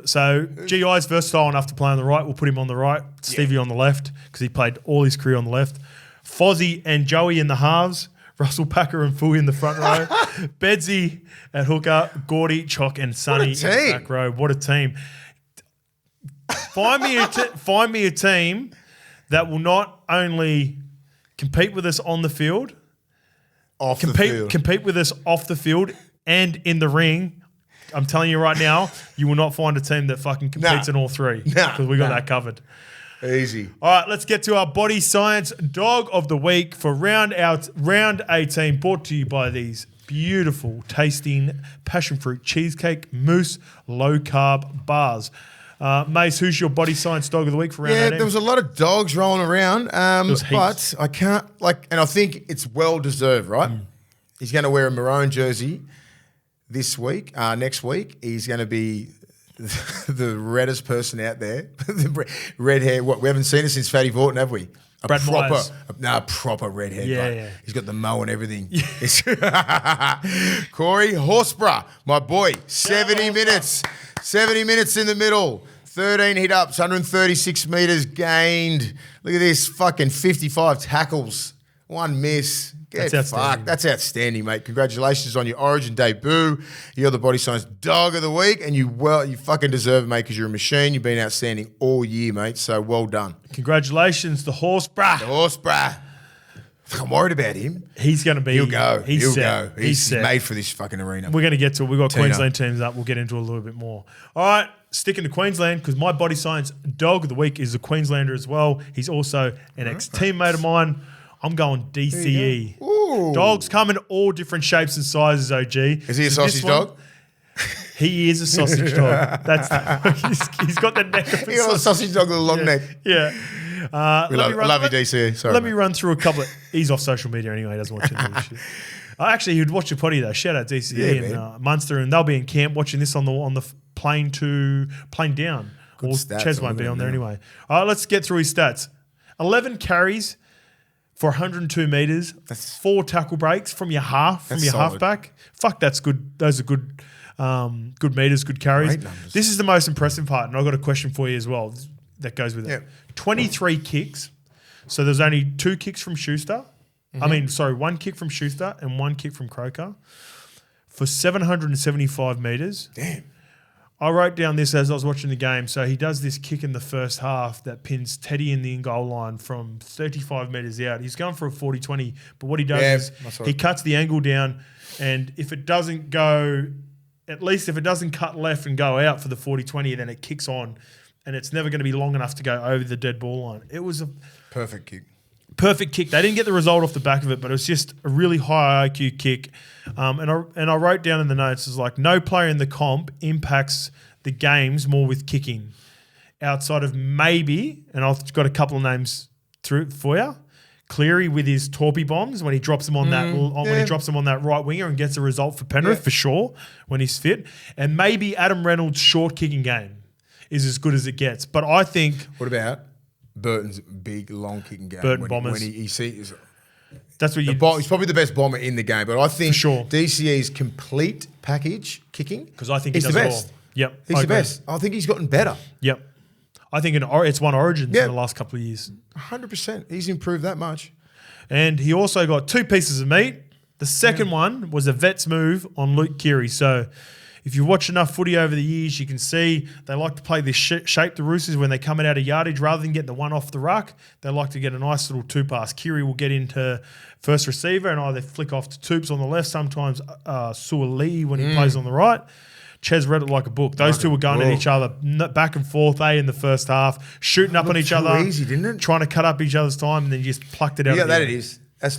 So GI's versatile enough to play on the right. We'll put him on the right. Stevie on the left because he played all his career on the left. Fozzie and Joey in the halves. Russell Packer and Fui in the front row. Bedsy at hooker. Gordy, Chalk and Sonny in the back row. What a team. Find me a team that will not only compete with us on the field, compete with us off the field and in the ring. I'm telling you right now, you will not find a team that fucking competes in all three because we got that covered. Easy. All right, let's get to our Body Science Dog of the Week for round 18, brought to you by these beautiful, tasting passion fruit cheesecake mousse low carb bars. Mace, who's your Body Science Dog of the Week for round 18? There was a lot of dogs rolling around, but I can't and I think it's well deserved, right? He's going to wear a maroon jersey this week. Next week, he's going to be the reddest person out there. Red hair. What, we haven't seen it since Fatty Vorton, have we? Brad Myers. Proper redhead. Yeah. He's got the mow and everything. Corey HORSBURGH, my boy, 70 minutes. 70 minutes in the middle, 13 hit-ups, 136 metres gained. Look at this, fucking 55 tackles, 1 miss. Get fucked. That's outstanding, mate. Congratulations on your Origin debut. You're the Body Science Dog of the Week, and you fucking deserve it, mate, because you're a machine. You've been outstanding all year, mate, so well done. Congratulations, the HORSBURGH. The HORSBURGH. I'm worried about him. He's going to be... He'll go. He'll go. He's made for this fucking arena. We're going to get to it. We've got TINO. Queensland teams up. We'll get into it a little bit more. All right, sticking to Queensland, because my Body Science Dog of the Week is a Queenslander as well. He's also an ex-teammate of mine. I'm going DCE. Dogs come in all different shapes and sizes, OG. Is he a sausage dog? He is a sausage dog. He's got the neck of a sausage dog with a long neck. Yeah. I love you, DC. Sorry. Let me run through a couple of... He's off social media anyway. He doesn't watch any of this shit. Actually, he would watch your potty though. Shout out DCE and Munster, and they'll be in camp watching this on the plane down. Good stats. Ches won't be on there anyway. All right, let's get through his stats. 11 carries for 102 metres. That's 4 tackle breaks from your halfback. Fuck, that's good. Those are good meters, good carries. This is the most impressive part, and I've got a question for you as well that goes with it. 23 kicks. So there's only 2 kicks from Schuster. Mm-hmm. 1 kick from Schuster and 1 kick from Croker for 775 metres. Damn. I wrote down this as I was watching the game. So he does this kick in the first half that pins Teddy in the in-goal line from 35 metres out. He's going for a 40-20, but what he does is he cuts the angle down, and if it doesn't go, at least if it doesn't cut left and go out for the 40-20, then it kicks on, and it's never going to be long enough to go over the dead ball line. It was a perfect kick. Perfect kick. They didn't get the result off the back of it, but it was just a really high IQ kick. And I wrote down in the notes, it's like no player in the comp impacts the games more with kicking outside of maybe, and I've got a couple of names through for you. Cleary with his torpy bombs when he drops them on when he drops them on that right winger and gets a result for Penrith for sure when he's fit. And maybe Adam Reynolds' short kicking game is as good as it gets. But I think what about Burton's big long kicking game? Burton bombers. When he sees that's what he's probably the best bomber in the game. But I think DCE's complete package kicking, because I think he's the best. Yep, he's the best. I think he's gotten better. Yep, I think it's won Origins in the last couple of years. 100%. He's improved that much. And he also got 2 pieces of meat. The second one was a vet's move on Luke Keary. So if you watch enough footy over the years, you can see they like to play this shape, the Roosters, when they're coming out of yardage. Rather than getting the one off the ruck, they like to get a nice little 2-pass. Keary will get into first receiver and either flick off to Toops on the left, sometimes Suoli when he plays on the right. Ches read it like a book. Those two were going at each other back and forth, in the first half, shooting up on each other. Easy, didn't it? Trying to cut up each other's time, and then just plucked it out. Yeah, that it is. That's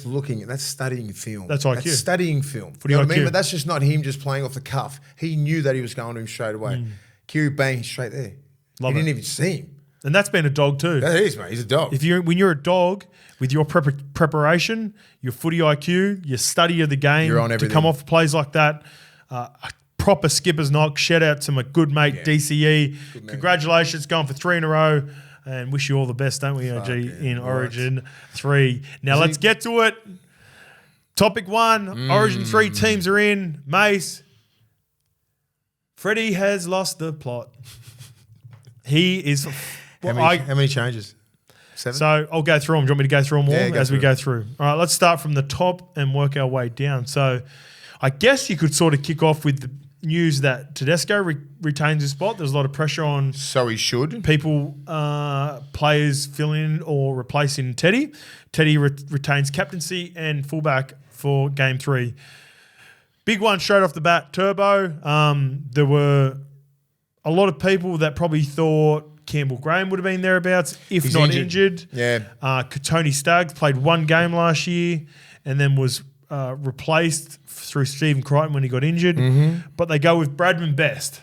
studying film. That's IQ. That's studying film. You know what I mean? But that's just not him just playing off the cuff. He knew that he was going to him straight away. Keary bang straight there. He didn't even see him. And that's been a dog too. That is, mate. He's a dog. When you're a dog with your preparation, your footy IQ, your study of the game, you're on everything. To come off plays like that, a proper skipper's knock. Shout out to my good mate DCE. Congratulations, going for 3 in a row. And wish you all the best, don't we, OG, in Origin 3. Now let's get to it. Topic 1, Origin 3 teams are in. Mace, Freddy has lost the plot. He is... How many changes? 7? So I'll go through them. Do you want me to go through them all as we go through? All right, let's start from the top and work our way down. So I guess you could sort of kick off with the news that Tedesco retains his spot. There's a lot of pressure on. So he should. People, players filling in or replacing Teddy. Teddy retains captaincy and fullback for game 3. Big one straight off the bat, Turbo. There were a lot of people that probably thought Campbell Graham would have been thereabouts if he's not injured. Yeah. Tony Staggs played 1 game last year and then was replaced through Stephen Crichton when he got injured. But they go with Bradman Best.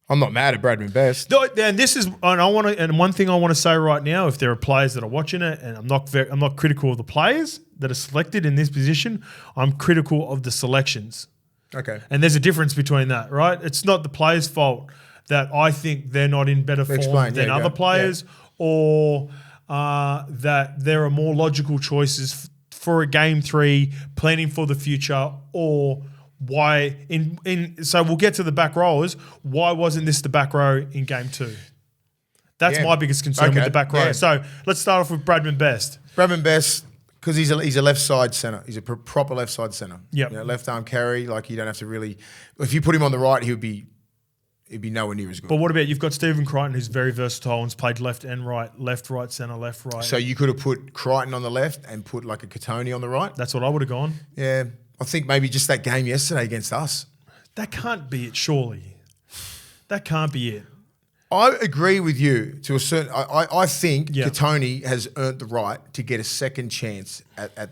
I'm not mad at Bradman Best. No, and this is, and one thing I want to say right now, if there are players that are watching it, and I'm not critical of the players that are selected in this position, I'm critical of the selections. Okay. And there's a difference between that, right? It's not the players' fault that I think they're not in better form than other players, or that there are more logical choices for a game 3, planning for the future, or why so we'll get to the back rowers. Why wasn't this the back row in game 2? That's my biggest concern with the back row. So let's start off with Bradman Best. Bradman Best, because he's a left side centre. He's a proper left side centre. Yep. Left arm carry. Like you don't have to really. If you put him on the right, he'd be nowhere near as good. But what about you've got Stephen Crichton, who's very versatile and's played left and right, right, centre, left, right. So you could have put Crichton on the left and put like a Katoni on the right. That's what I would have gone. Yeah, I think maybe just that game yesterday against us. That can't be it, surely. That can't be it. I agree with you to a certain. I think Katoni has earned the right to get a second chance at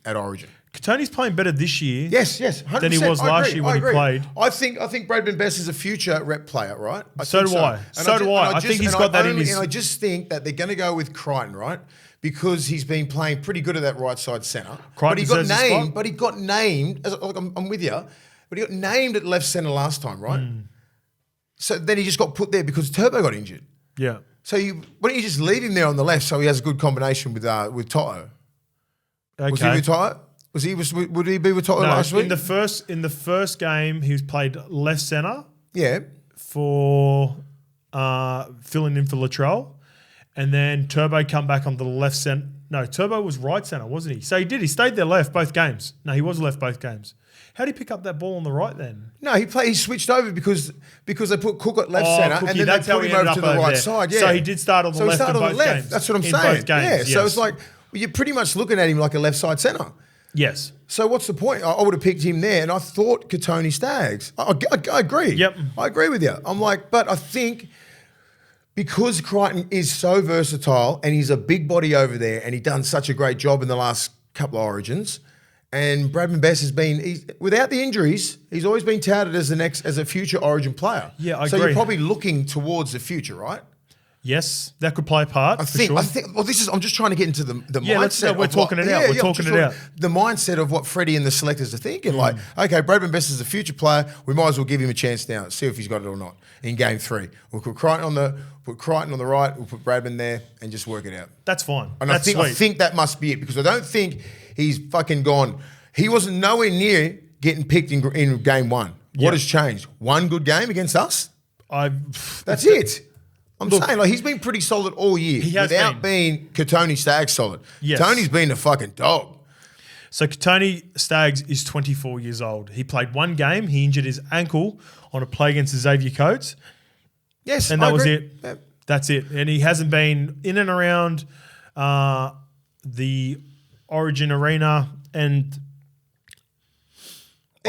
Origin. Katoni's playing better this year, 100%, than he was last year when he played. I think Bradman Best is a future rep player, right? So do I. I think he's got that in his. And I just think that they're going to go with Crichton, right? Because he's been playing pretty good at that right side centre. But he got named. I'm with you. But he got named at left centre last time, right? So then he just got put there because Turbo got injured. Yeah. So why don't you just leave him there on the left so he has a good combination with Toto? Okay. Was he with Toto? Would he be with Toto last week? In the first game, he was played left centre. Yeah. For filling in for Latrell, and then Turbo come back on the left centre. No, Turbo was right centre, wasn't he? So he did. He stayed there left both games. No, he was left both games. How did he pick up that ball on the right then? No, he switched over because they put Cook at left centre and then they put him over to the right side. Yeah. So he did start on the left in both games. That's what I'm saying. Both games, yeah. yes. So it's like you're pretty much looking at him like a left side centre. Yes. So what's the point? I would have picked him there, and I thought Katoni Staggs. I agree. Yep. I agree with you. I'm like, but I think because Crichton is so versatile and he's a big body over there, and he's done such a great job in the last couple of Origins. And Bradman Best has been, without the injuries, he's always been touted as a future Origin player. Yeah, I agree. So you're probably looking towards the future, right? Yes, that could play a part. I think. Well, I'm just trying to get into the mindset. We're talking it out. We're talking it out. The mindset of what Freddy and the selectors are thinking. Like, okay, Bradman Best is a future player. We might as well give him a chance now. See if he's got it or not in game 3. We'll put Crichton on the right. We'll put Bradman there and just work it out. That's fine. And I think that must be it because I don't think he's fucking gone. He wasn't nowhere near getting picked in game 1. What has changed? One good game against us? That's it. I'm saying, like, he's been pretty solid all year without being Katoni Staggs solid. Yes. Tony's been a fucking dog. So Katoni Staggs is 24 years old. He played one game. He injured his ankle on a play against the Xavier Coates. Yes, and that was it. Yep. That's it. And he hasn't been in and around the Origin arena, and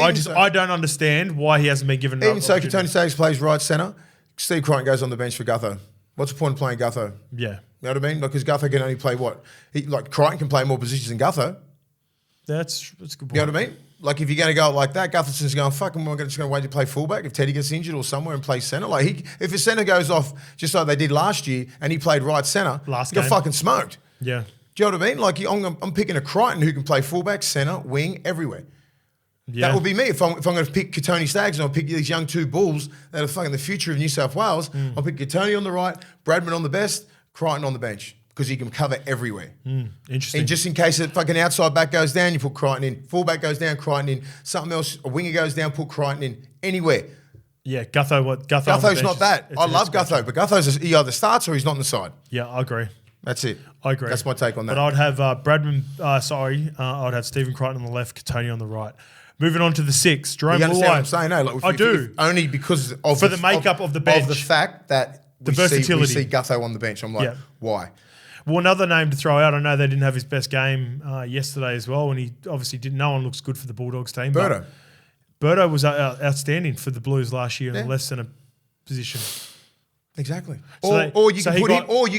I don't understand why he hasn't been given. Even so, Katoni Staggs plays right centre. Steve Crichton goes on the bench for Gutho. What's the point of playing Gutho? Yeah. You know what I mean? Because Gutho can only play what? Crichton can play more positions than Gutho. That's a good point. You know what I mean? Like, if you're going to go like that, Gutherson's going, fuck, am I just going to wait to play fullback if Teddy gets injured or somewhere and play centre? Like, if his centre goes off just like they did last year and he played right centre, he got fucking smoked. Yeah. Do you know what I mean? Like, I'm picking a Crichton who can play fullback, centre, wing, everywhere. Yeah. That would be me. If I'm going to pick Katoni Staggs and I'll pick these young 2 bulls that are fucking the future of New South Wales, I'll pick Katoni on the right, Bradman on the best, Crichton on the bench because he can cover everywhere. Interesting. And just in case a fucking outside back goes down, you put Crichton in. Fullback goes down, Crichton in. Something else, a winger goes down, put Crichton in. Anywhere. Yeah, Gutho's not that. I love Gutho, but he either starts or he's not on the side. Yeah, I agree. That's it. I agree. That's my take on that. But I'd have Bradman, I'd have Stephen Crichton on the left, Katoni on the right. Moving on to the 6, Jerome You understand what I'm saying? No, like, I do. Only because of the makeup of the bench. Of the fact that the versatility. We see Gutho on the bench. I'm like, why? Well, another name to throw out, I know they didn't have his best game yesterday as well, and he obviously didn't. No one looks good for the Bulldogs team. Birdo was outstanding for the Blues last year in the left centre position. Exactly. So or you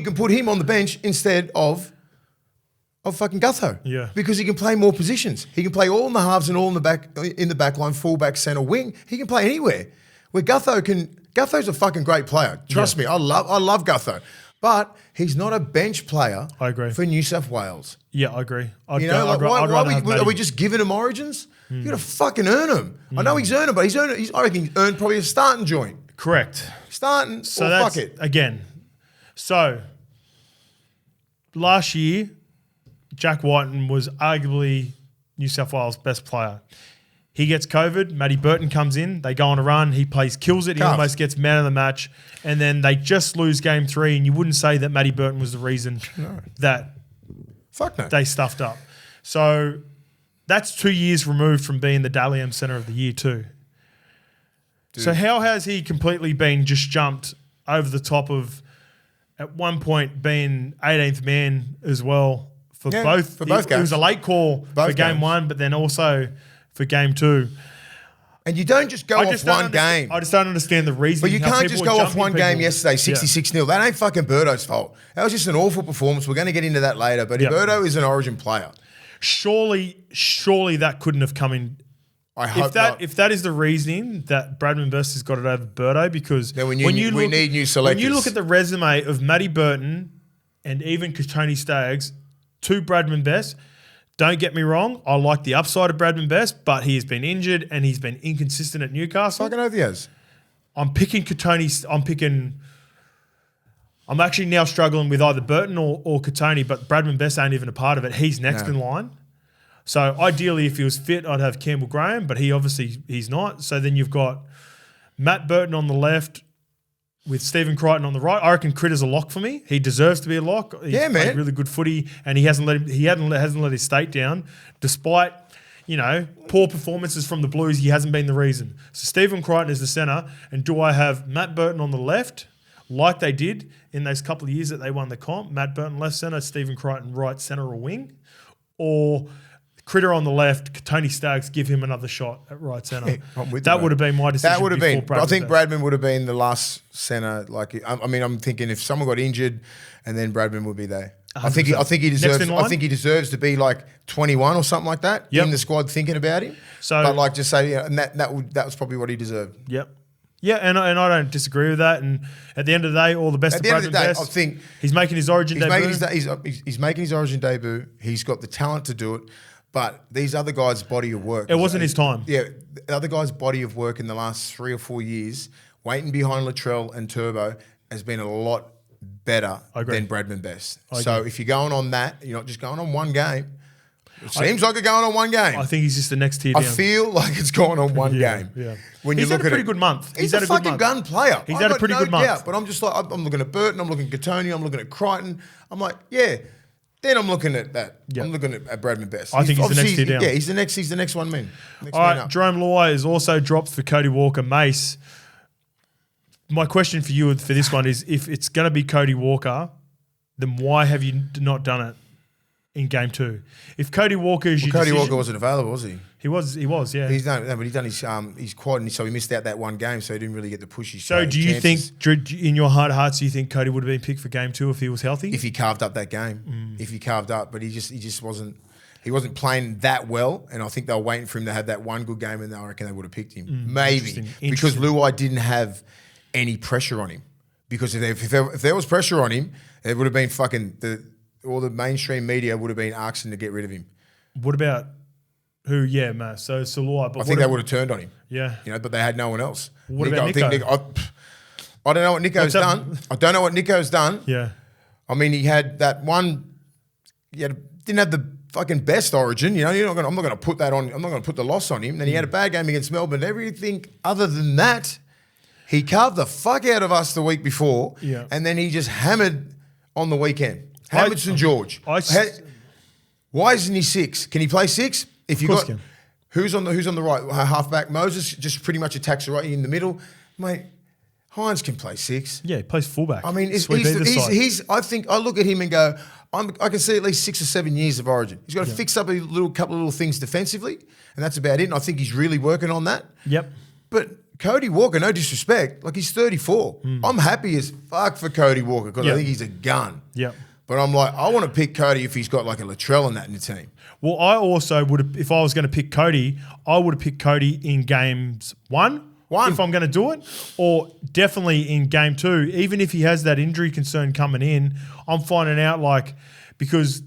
can put him on the bench instead of fucking Gutho. Yeah. Because he can play more positions. He can play all in the halves and all in the back line, fullback, centre, wing. He can play anywhere. Where Gutho's a fucking great player. Trust me, I love Gutho. But he's not a bench player. I agree. For New South Wales. Yeah, I agree. Are we just giving him Origins? You got to fucking earn them. I know he's earned them, but I reckon he's earned probably a starting joint. Correct. Starting, so fuck it. Again. So, last year, Jack Whiten was arguably New South Wales' best player. He gets COVID. Matty Burton comes in. They go on a run. He kills it. He almost gets man of the match. And then they just lose game 3. And you wouldn't say that Matty Burton was the reason that they stuffed up. So that's 2 years removed from being the Dally M Centre of the Year too. Dude. So how has he completely been just jumped over the top of, at one point, being 18th man as well for both games? It was a late call for game 1, but then also for game 2. And you don't just go off one game. I just don't understand the reason. But you can't just go off one game yesterday, 66-0. That ain't fucking Birdo's fault. That was just an awful performance. We're going to get into that later. But Birdo is an Origin player. Surely that couldn't have come in. I hope not. If that is the reasoning that Bradman Best has got it over Birdo, because we need new selectors. When you look at the resume of Matty Burton and even Tony Staggs to Bradman Best, don't get me wrong, I like the upside of Bradman Best, but he has been injured and he's been inconsistent at Newcastle. Fucking oath he has. I'm actually now struggling with either Burton or Katoni, but Bradman Best ain't even a part of it. He's next in line. So ideally, if he was fit, I'd have Campbell Graham, but he's not. So then you've got Matt Burton on the left with Stephen Crichton on the right. I reckon Critter's a lock for me. He deserves to be a lock. He's played really good footy, and he hasn't let his state down, despite poor performances from the Blues. He hasn't been the reason. So Stephen Crichton is the centre, and do I have Matt Burton on the left, like they did in those couple of years that they won the comp? Matt Burton left centre, Stephen Crichton right centre or wing, or Critter on the left, Tony Staggs, give him another shot at right centre. That would have been my decision. That would have been. I think Bradman would have been the last centre. I'm thinking if someone got injured, and then Bradman would be there. 100%. I think he deserves. I think he deserves to be like 21 or something like that in the squad. Thinking about him, but just say, and that was probably what he deserved. Yep. Yeah, and I don't disagree with that. And at the end of the day, all the best to Bradman Best. I think he's making his Origin debut. He's making his Origin debut. He's got the talent to do it. But these other guys' body of work. It wasn't his time. Yeah, the other guys' body of work in the last 3 or 4 years, waiting behind Latrell and Turbo, has been a lot better than Bradman Best. So if you're going on that, you're not just going on one game. It seems like you're going on one game. I think he's just the next tier down. I feel like it's going on one game. Yeah. When you look at a pretty good month. He's a fucking gun player. He's had a pretty good month. But I'm just like, I'm looking at Burton, I'm looking at Katoni, I'm looking at Crichton. I'm like, then I'm looking at that. Yep. I'm looking at Bradman Best. I think he's the next tier down. Yeah, he's the next one man. All right, Jerome Luai is also dropped for Cody Walker. Mace, my question for you for this one is, if it's going to be Cody Walker, then why have you not done it in game 2? If Cody Walker is your decision, Cody Walker wasn't available, was he? He was, yeah. He's done his quad, so he missed out that one game, so he didn't really get the push. So do you think, in your heart of hearts, do you think Cody would have been picked for game 2 if he was healthy? If he carved up that game, if he carved up, but he just wasn't. He wasn't playing that well, and I think they were waiting for him to have that one good game, and I reckon they would have picked him. Maybe because Luai didn't have any pressure on him. Because if there was pressure on him, it would have been all the mainstream media would have been asking to get rid of him. What about who? Yeah, man. So Luai. I think they would have turned on him. Yeah. But they had no one else. What about Nico? I don't know what Nico's done. I don't know what Nico's done. Yeah. I mean, he had that one. Didn't have the fucking best Origin. I'm not going to put that on. I'm not going to put the loss on him. Then he had a bad game against Melbourne. Everything other than that, he carved the fuck out of us the week before. Yeah. And then he just hammered on the weekend. Hammered St George. Why isn't he 6? Can he play 6? If you got who's on the right halfback? Moses just pretty much attacks right in the middle, mate. Hines can play 6. Yeah, he plays fullback. I mean, he's. I think I look at him and go, I can see at least 6 or 7 years of Origin. He's got to fix up a couple of little things defensively, and that's about it. And I think he's really working on that. Yep. But Cody Walker, no disrespect, he's 34. I'm happy as fuck for Cody Walker because I think he's a gun. Yep. But I'm like, I want to pick Cody if he's got a Latrell in that in the team. Well, I also would have, if I was going to pick Cody, I would have picked Cody in games 1. If I'm going to do it, or definitely in game 2, even if he has that injury concern coming in, I'm finding out because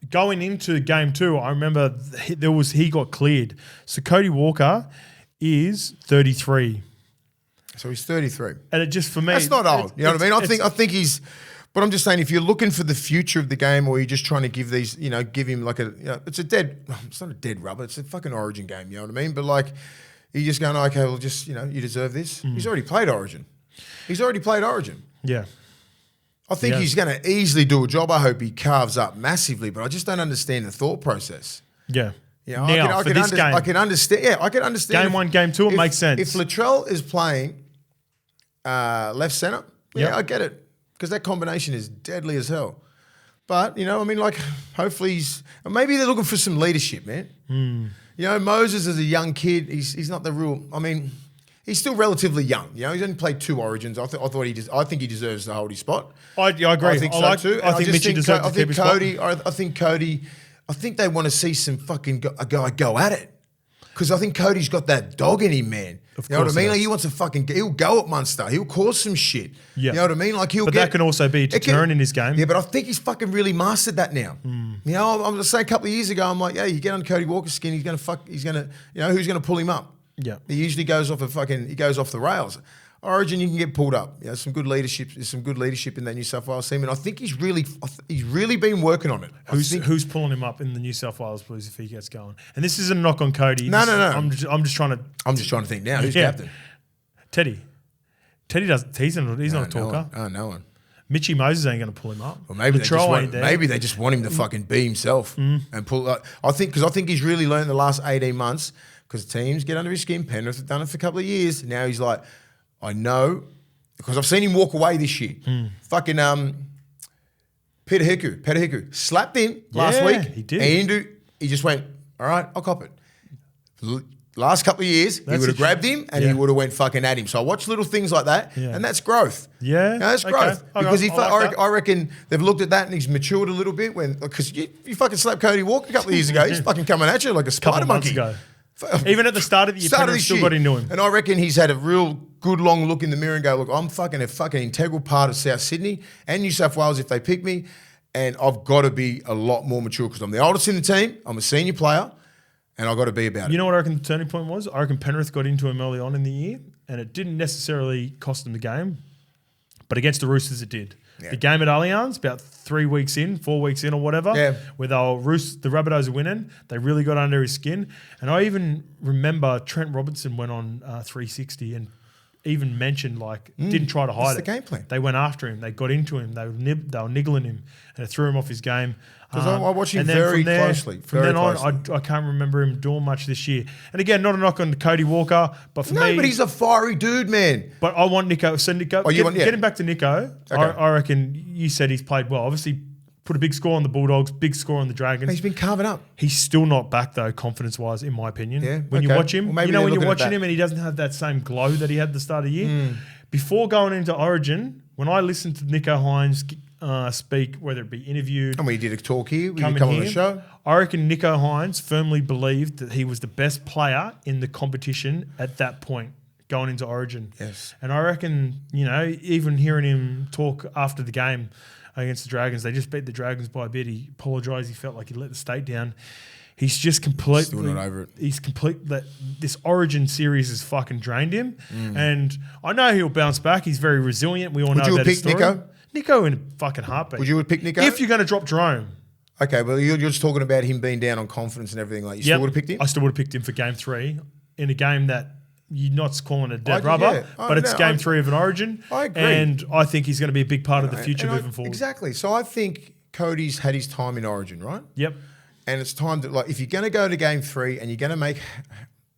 going into game 2, I remember he got cleared. So Cody Walker is 33. So he's 33. And it just, for me, that's not old. You know what I mean? I think he's But I'm just saying, if you're looking for the future of the game, or you're just trying to give these, give him like it's not a dead rubber. It's a fucking Origin game. You know what I mean? But like, you're just going, okay, well, just you deserve this. He's already played Origin. Yeah. I think he's going to easily do a job. I hope he carves up massively, but I just don't understand the thought process. Yeah. Now, I can understand. Yeah, I can understand. Game 1, Game 2, it makes sense. If Latrell is playing left centre, I get it. Because that combination is deadly as hell. But, hopefully maybe they're looking for some leadership, man. Moses is a young kid. He's not the real, he's still relatively young. He's only played 2 Origins. I think he deserves to hold his spot. I agree. I think so too. I think Mitchie deserves to keep his spot. I think they want to see some fucking guy go at it. Because I think Cody's got that dog in him, man. You know what I mean? Like he wants to he'll go at Munster. He'll cause some shit. Yeah. You know what I mean? Like but that can also be a deterrent in his game. Yeah, but I think he's fucking really mastered that now. I'm just saying a couple of years ago, I'm like, you get on Cody Walker's skin, who's going to pull him up? Yeah. He usually goes off the rails. Origin, you can get pulled up. There's some good leadership in that New South Wales team, and I think he's really been working on it. Who's pulling him up in the New South Wales Blues if he gets going? And this isn't a knock on Cody. No. I'm just trying to think now. Who's captain? Teddy doesn't. He's not a talker. No one. Mitchie Moses ain't going to pull him up. Well, maybe they just want him to fucking be himself and pull. I think he's really learned the last 18 months because teams get under his skin. Penrith have done it for a couple of years. Now he's like, I know, because I've seen him walk away this year. Fucking Peter Hiku slapped him last week. He did. And he just went, all right, I'll cop it. Last couple of years, he would have grabbed him and he would have went fucking at him. So I watch little things like that, and that's growth. Yeah, that's growth. Because I reckon they've looked at that and he's matured a little bit. Because you fucking slapped Cody Walker a couple of years ago, he's fucking coming at you like a spider monkey. Ago. Even at the start of the year, Penrith still got into him. And I reckon he's had a real good long look in the mirror and go, look, I'm fucking a fucking integral part of South Sydney and New South Wales if they pick me, and I've got to be a lot more mature because I'm the oldest in the team, I'm a senior player, and I've got to be about it. You know what I reckon the turning point was? I reckon Penrith got into him early on in the year, and it didn't necessarily cost them the game, but against the Roosters it did. Yeah. The game at Allianz, about 4 weeks in or whatever, where the Rabbitohs are winning, they really got under his skin. And I even remember Trent Robinson went on 360 and even mentioned, didn't try to hide it. That's the game plan. They went after him. They got into him. They were niggling him, and it threw him off his game. Because I watch him very closely. From then on, I can't remember him doing much this year. And again, not a knock on Cody Walker, but for me... No, but he's a fiery dude, man. But I want Nico. So Nico, getting back to Nico, okay. I reckon you said he's played well. Obviously, put a big score on the Bulldogs, big score on the Dragons. He's been carving up. He's still not back, though, confidence-wise, in my opinion. Yeah, when you watch him, when you're watching him and he doesn't have that same glow that he had at the start of the year. Before going into Origin, when I listened to Nico Hines speak, whether it be interviewed... And we did a talk here. We come on the show. I reckon Nico Hines firmly believed that he was the best player in the competition at that point, going into Origin. Yes. And I reckon, even hearing him talk after the game against the Dragons, they just beat the Dragons by a bit. He apologised. He felt like he let the state down. He's just completely... Still not over it. He's this Origin series has fucking drained him. And I know he'll bounce back. He's very resilient. We all know that his story. Nico? Nico in a fucking heartbeat. Would you have picked Nico? If you're going to drop Jerome. Okay, well, you're just talking about him being down on confidence and everything. You still would have picked him? I still would have picked him for Game 3 in a game that you're not calling a dead rubber, but it's Game 3 of an Origin. I agree. And I think he's going to be a big part of the future moving forward. Exactly. So I think Cody's had his time in Origin, right? Yep. And it's time to, if you're going to go to Game 3 and you're going to make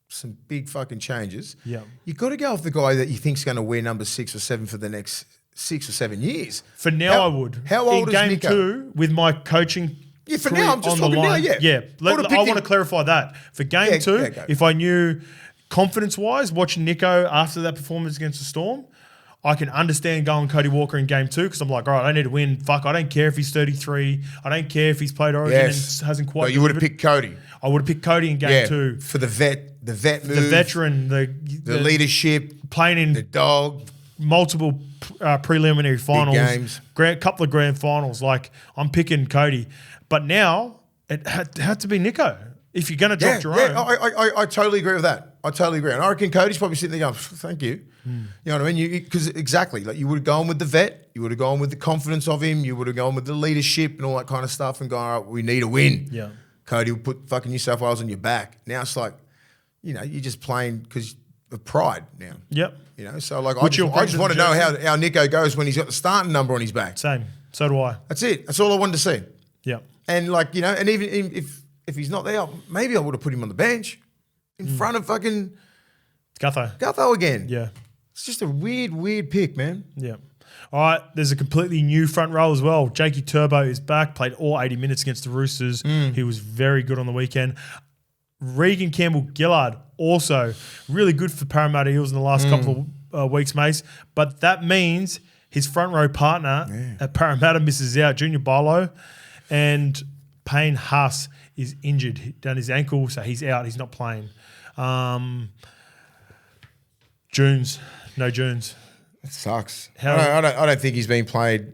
some big fucking changes, you've got to go off the guy that you think's going to wear number 6 or 7 for the next 6 or 7 years. For now, I would. How old is Nico? In Game 2, with my coaching... Yeah, for now, I'm just talking now, Yeah, I want to clarify that. For Game 2, if I knew confidence-wise, watching Nico after that performance against the Storm, I can understand going Cody Walker in Game 2 because I'm like, all right, I need to win. Fuck, I don't care if he's 33. I don't care if he's played Origin and hasn't quite... But you would have picked Cody. I would have picked Cody in Game 2. For the vet move. The veteran. The leadership. Playing in... The dog. Multiple preliminary finals. Big games. Couple of grand finals. I'm picking Cody. But now, it had to be Nico. If you're going to drop Jerome. Yeah, I totally agree with that. I totally agree. And I reckon Cody's probably sitting there going, thank you. You know what I mean? Because exactly, like you would have gone with the vet, you would have gone with the confidence of him, you would have gone with the leadership and all that kind of stuff and gone, all right, we need a win. Yeah. Cody would put fucking New South Wales on your back. Now it's like, you're just playing because of pride now. Yep. So like I just want to know how Nico goes when he's got the starting number on his back. Same. So do I. That's it. That's all I wanted to see. Yeah. And like, and even if he's not there, maybe I would have put him on the bench in front of fucking Gutho again. Yeah. It's just a weird pick, man. Yeah. All right, there's a completely new front row as well. Jakey Turbo is back, played all 80 minutes against the Roosters. He was very good on the weekend. Regan Campbell-Gillard, also really good for Parramatta Eels in the last couple of weeks, Mace. But that means his front row partner at Parramatta misses out, Junior Barlow, and Payne Haas is injured down his ankle, so he's out. He's not playing. Junes, no Junes. It sucks. I don't think he's been played.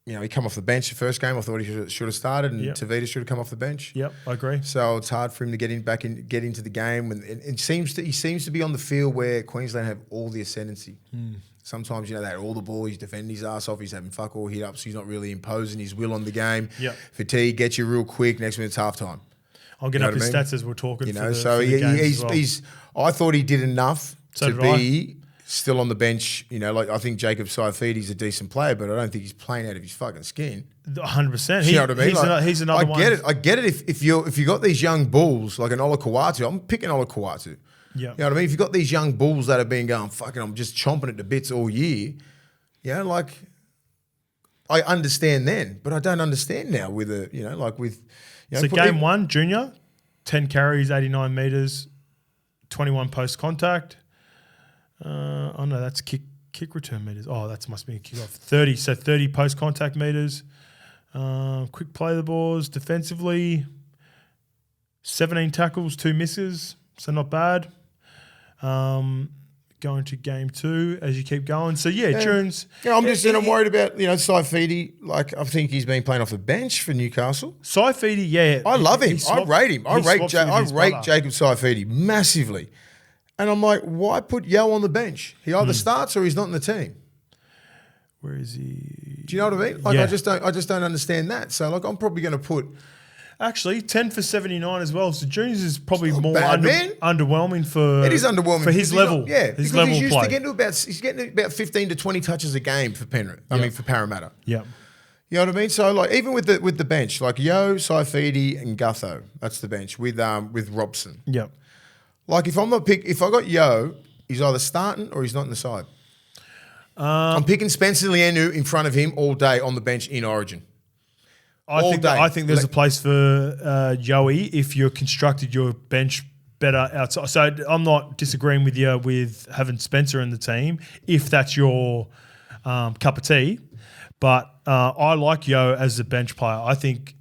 He come off the bench the first game. I thought he should have started, and Tavita should have come off the bench. Yep, I agree. So it's hard for him to get into the game. And he seems to be on the field where Queensland have all the ascendancy. Sometimes, they had all the ball, he's defending his ass off, he's having fuck all hit ups, he's not really imposing his will on the game. Yep. Fatigue gets you real quick, next minute's halftime. I'll get up his stats as we're talking. I thought he did enough to be still on the bench. I think Jacob Saifiti's a decent player, but I don't think he's playing out of his fucking skin. 100%. You know what I mean? He's another one. I get it. If you got these young bulls like an Ola Kawatu, I'm picking Ola Kawatu. Yeah. You know what I mean? If you've got these young bulls that have been going, fucking, I'm just chomping at the bits all year, I understand then, but I don't understand now with So game one, Junior, 10 carries, 89 metres, 21 post contact. No, that's kick return metres. Oh, that must be a kick off. 30, so 30 post contact metres. Quick play the balls, defensively, 17 tackles, 2 misses, so not bad. Going to game 2 as you keep going. So Junes. I'm worried about Saifiti. Like I think he's been playing off the bench for Newcastle. Saifiti, I love him. I rate him. I rate Jacob Saifiti massively. And I'm like, why put Yo on the bench? He either starts or he's not in the team. Where is he? Do you know what I mean? Like I just don't understand that. So like I'm probably going to put. Actually, 10 for 79 as well. So Jones is probably more underwhelming for. It is underwhelming for his level. His level he's used to getting he's getting about 15 to 20 touches a game for Penrith. I mean for Parramatta. Yeah. You know what I mean? So like even with the bench, like Yo, Saifiti, and Gutho, that's the bench with Robson. Yeah. Like if I got Yo, he's either starting or he's not in the side. I'm picking Spencer Lienu in front of him all day on the bench in Origin. I think there's a place for Joey if you're constructed your bench better outside. So I'm not disagreeing with you with having Spencer in the team if that's your cup of tea. But I like Yo as a bench player. I think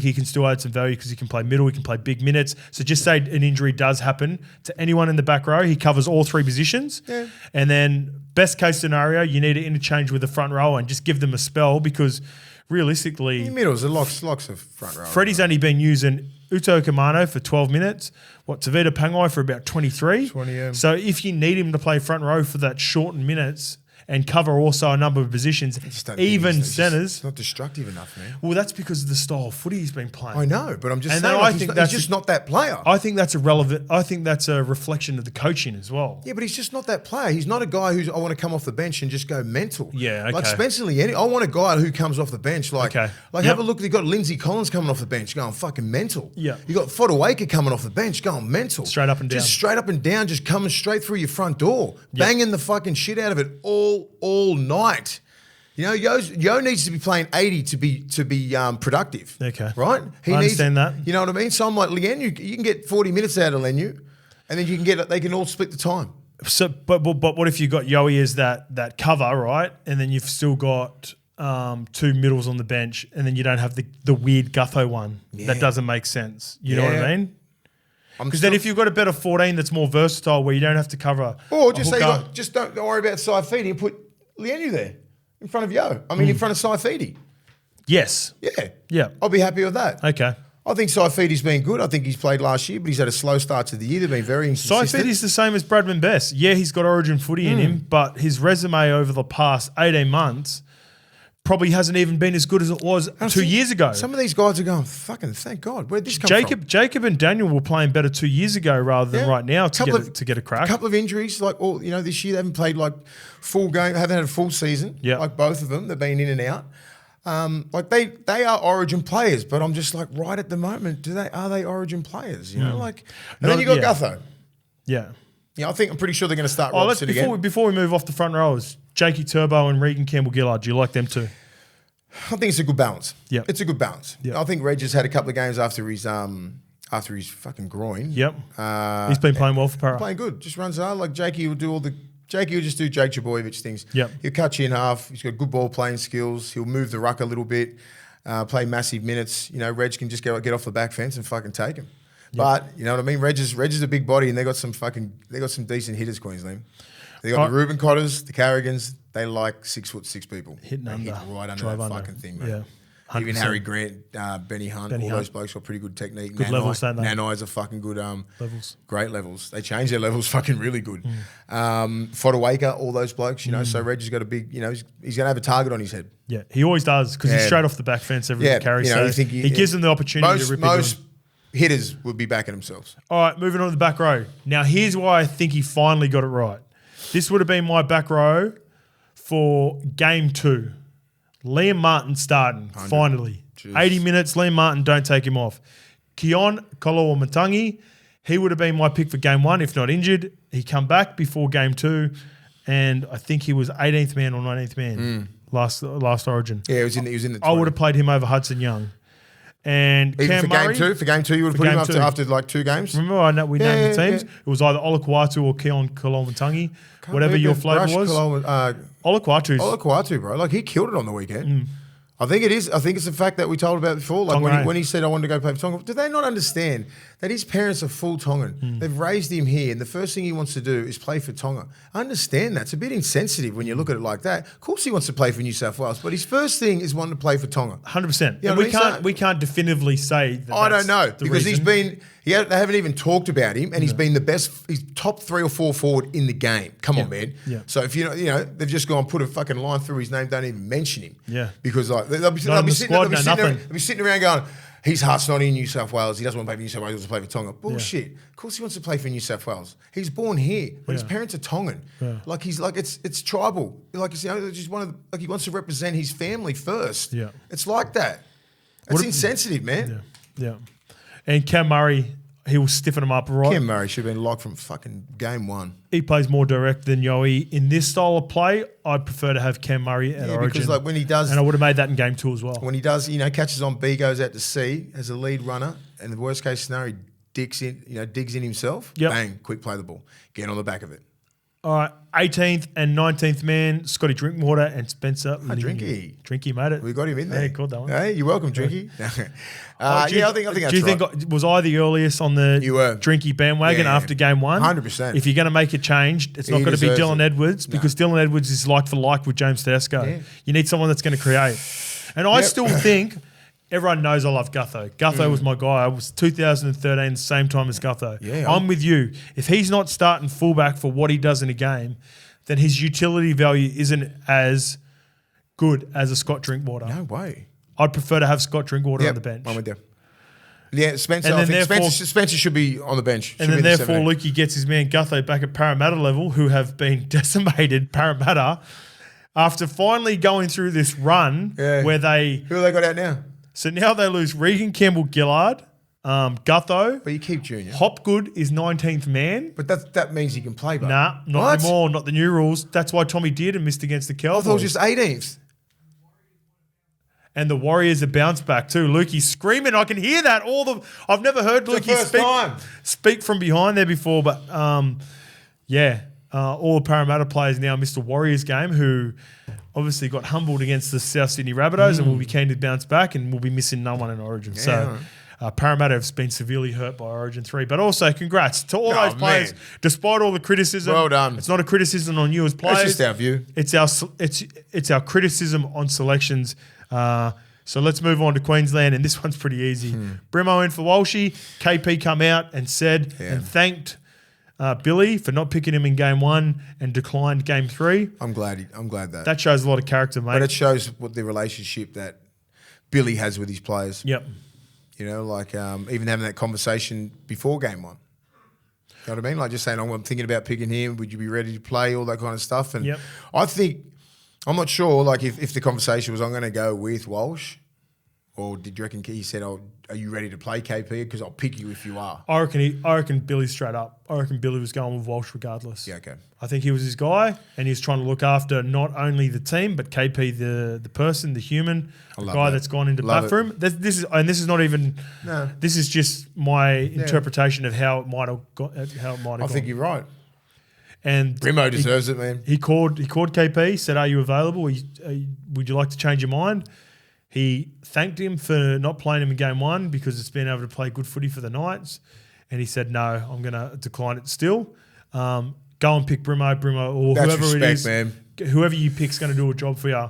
he can still add some value because he can play middle, he can play big minutes. So just say an injury does happen to anyone in the back row, he covers all 3 positions. Yeah. And then best case scenario, you need to interchange with the front row and just give them a spell because realistically, in middles, lots of front row. Freddie's only been using Uto Kamano for 12 minutes. Tavita Pangai for about 23. 20, yeah. So if you need him to play front row for that shortened minutes and cover also a number of positions, even centres. It's not destructive enough, man. Well, that's because of the style of footy he's been playing. I know, but I'm just saying he's just not that player. I think that's a reflection of the coaching as well. Yeah, but he's just not that player. He's not a guy I want to come off the bench and just go mental. Yeah, okay. Like Spencer Lienu, I want a guy who comes off the bench have a look. You got Lindsay Collins coming off the bench going fucking mental. Yeah. You got Fodawaker coming off the bench going mental. Straight up and down. Just straight up and down, just coming straight through your front door, banging the fucking shit out of it all night. Yo needs to be playing 80 to be productive. Okay. Right? I understand that. You know what I mean? So I'm like, Lienu, you can get 40 minutes out of Lienu, and then they can all split the time. So, but what if you got Yowie as that cover, right? And then you've still got 2 middles on the bench, and then you don't have the weird Gutho one. Yeah. That doesn't make sense. You know what I mean? Because then if you've got a better 14 that's more versatile where you don't have to cover or just just don't worry about Saifiti and put Lienu there in front of Yo. I mean, in front of Saifiti. Yes. Yeah. Yeah. I'll be happy with that. Okay. I think Saifiti's been good. I think he's played last year, but he's had a slow start to the year. They've been very inconsistent. Saifiti's the same as Bradman Best. Yeah, he's got Origin footy in him, but his resume over the past 18 months probably hasn't even been as good as it was 2 years ago. Some of these guys are going, fucking thank God. Where'd this come from? Jacob and Daniel were playing better 2 years ago rather than right now to get a crack. A couple of injuries, like this year they haven't played like full game, haven't had a full season. Yeah. Like both of them, they've been in and out. Like they are Origin players, but I'm just like right at the moment, are they Origin players? You know, like, and then you got Gutho. Yeah. Yeah, I'm pretty sure they're going to start Robson again. Before we move off the front rowers, Jakey Turbo and Regan Campbell-Gillard, do you like them too? I think it's a good balance. Yeah, it's a good balance. Yep. I think Reg has had a couple of games after his fucking groin. Yep. He's been playing well for Para. Playing good. Just runs hard. Like Jakey will just do Jake Chaboyevich things. Yep. He'll cut you in half. He's got good ball playing skills. He'll move the ruck a little bit, play massive minutes. You know, Reg can just get off the back fence and fucking take him. Yep. But you know what I mean? Reg is a big body, and they got some decent hitters, Queensland. They got the Reuben Cotters, the Carrigans. They like 6'6" people. Hit right under that fucking thing, mate. Yeah. 100%. Even Harry Grant, Benny Hunt, those blokes got pretty good technique. Good levels, don't they? Nanai's are fucking good. Levels. Great levels. They change their levels fucking really good. Fodawaker, all those blokes, you know. So Reggie's got a big, you know, he's going to have a target on his head. Yeah, he always does because he's straight off the back fence every carry. You know, so he gives them the opportunity to rip most hitters would be backing themselves. All right, moving on to the back row. Now, here's why I think he finally got it right. This would have been my back row for game 2. Liam Martin starting, finally. Jeez. 80 minutes, Liam Martin, don't take him off. Keon Koloamatangi, he would have been my pick for game 1 if not injured. He come back before game 2, and I think he was 18th man or 19th man last Origin. Yeah, he was in the 20. I would have played him over Hudson Young. And even Cam for Murray, game two, you would have put him after like 2 games. Remember, we named the teams. Yeah. It was either Olakwatu or Keon Koloamatangi, whatever your flavour was. Olakwatu, bro. Like, he killed it on the weekend. I think it is. I think it's the fact that we told about before. Like when he said, I wanted to go play for Tonga. Do they not understand that his parents are full Tongan? They've raised him here, and the first thing he wants to do is play for Tonga. I understand that. It's a bit insensitive when you look at it like that. Of course he wants to play for New South Wales, but his first thing is wanting to play for Tonga. 100%. And we can't definitively say that. I don't know, because they haven't even talked about him, and he's been the best. He's top 3 or 4 forward in the game. Come on, man. Yeah. So if you know, they've just gone put a fucking line through his name. Don't even mention him. Yeah. Because like they'll be sitting around going, his heart's not in New South Wales. He doesn't want to play for New South Wales. He wants to play for Tonga. Bullshit. Yeah. Of course he wants to play for New South Wales. He's born here, but his parents are Tongan. Yeah. Like it's tribal. Like he wants to represent his family first. Yeah. It's like that. It's insensitive, man. Yeah. And Cam Murray, he was stiffing him up, right? Cam Murray should have been locked from fucking game 1. He plays more direct than Yowie. In this style of play, I'd prefer to have Cam Murray at Origin. Because like when he does... And I would have made that in game 2 as well. When he does, catches on B, goes out to C as a lead runner, and the worst case scenario, digs in himself, bang, quick play the ball. Get on the back of it. All right, 18th and 19th man, Scotty Drinkwater and Spencer Drinky. Drinky made it. We got him in there. Yeah, called that one. Hey, you're welcome, Drinky. I think that's right. Do you think was I the earliest on the Drinky bandwagon after game 1? 100%. If you're going to make a change, it's not going to be Dylan Edwards because Dylan Edwards is like for like with James Tedesco. Yeah. You need someone that's going to create. And I still think... Everyone knows I love Gutho. Gutho was my guy. I was 2013, the same time as Gutho. Yeah, I'm with you. If he's not starting fullback for what he does in a game, then his utility value isn't as good as a Scott Drinkwater. No way. I'd prefer to have Scott Drinkwater on the bench. I'm with you. Yeah, Spencer. I think Spencer should be on the bench. And then therefore, Lukey gets his man Gutho back at Parramatta level, who have been decimated Parramatta after finally going through this run where they... Who have they got out now? So now they lose Regan Campbell-Gillard, Gutho. But you keep Junior. Hopgood is 19th man. But that means he can play, bro. Nah, not anymore. Not the new rules. That's why Tommy Dearden missed against the Cowboys. I thought it was just 18th. And the Warriors are bounced back too. Lukey's screaming. I can hear that. I've never heard Lukey speak from behind there before. But all the Parramatta players now missed the Warriors game, who obviously got humbled against the South Sydney Rabbitohs and will be keen to bounce back and will be missing no one in Origin. So Parramatta have been severely hurt by Origin 3. But also congrats to all those players. Despite all the criticism. Well done. It's not a criticism on you as players. It's just our view. It's our criticism on selections. So let's move on to Queensland, and this one's pretty easy. Brimo in for Walshy. KP come out and said and thanked Billy for not picking him in game 1 and declined game 3. I'm glad that. That shows a lot of character, mate. But it shows what the relationship that Billy has with his players. Yep. You know, like even having that conversation before game 1. You know what I mean? Like just saying, oh, I'm thinking about picking him. Would you be ready to play? All that kind of stuff. And I think, I'm not sure, like if the conversation was, I'm going to go with Walsh, or did you reckon he said, oh, are you ready to play KP? Because I'll pick you if you are. I reckon Billy straight up. I reckon Billy was going with Walsh regardless. Yeah, okay. I think he was his guy, and he was trying to look after not only the team, but KP, the person, the human, the guy that's gone into bat for him. This is not even. No. This is just my interpretation of how it might have gone. I think you're right. And Brimo deserves it, man. He called KP, said, "Are you available? Would you like to change your mind?" He thanked him for not playing him in game 1 because it's been able to play good footy for the Knights. And he said, no, I'm going to decline it still. Go and pick Brimo, or that's whoever respect, it is. Man. Whoever you pick's going to do a job for you.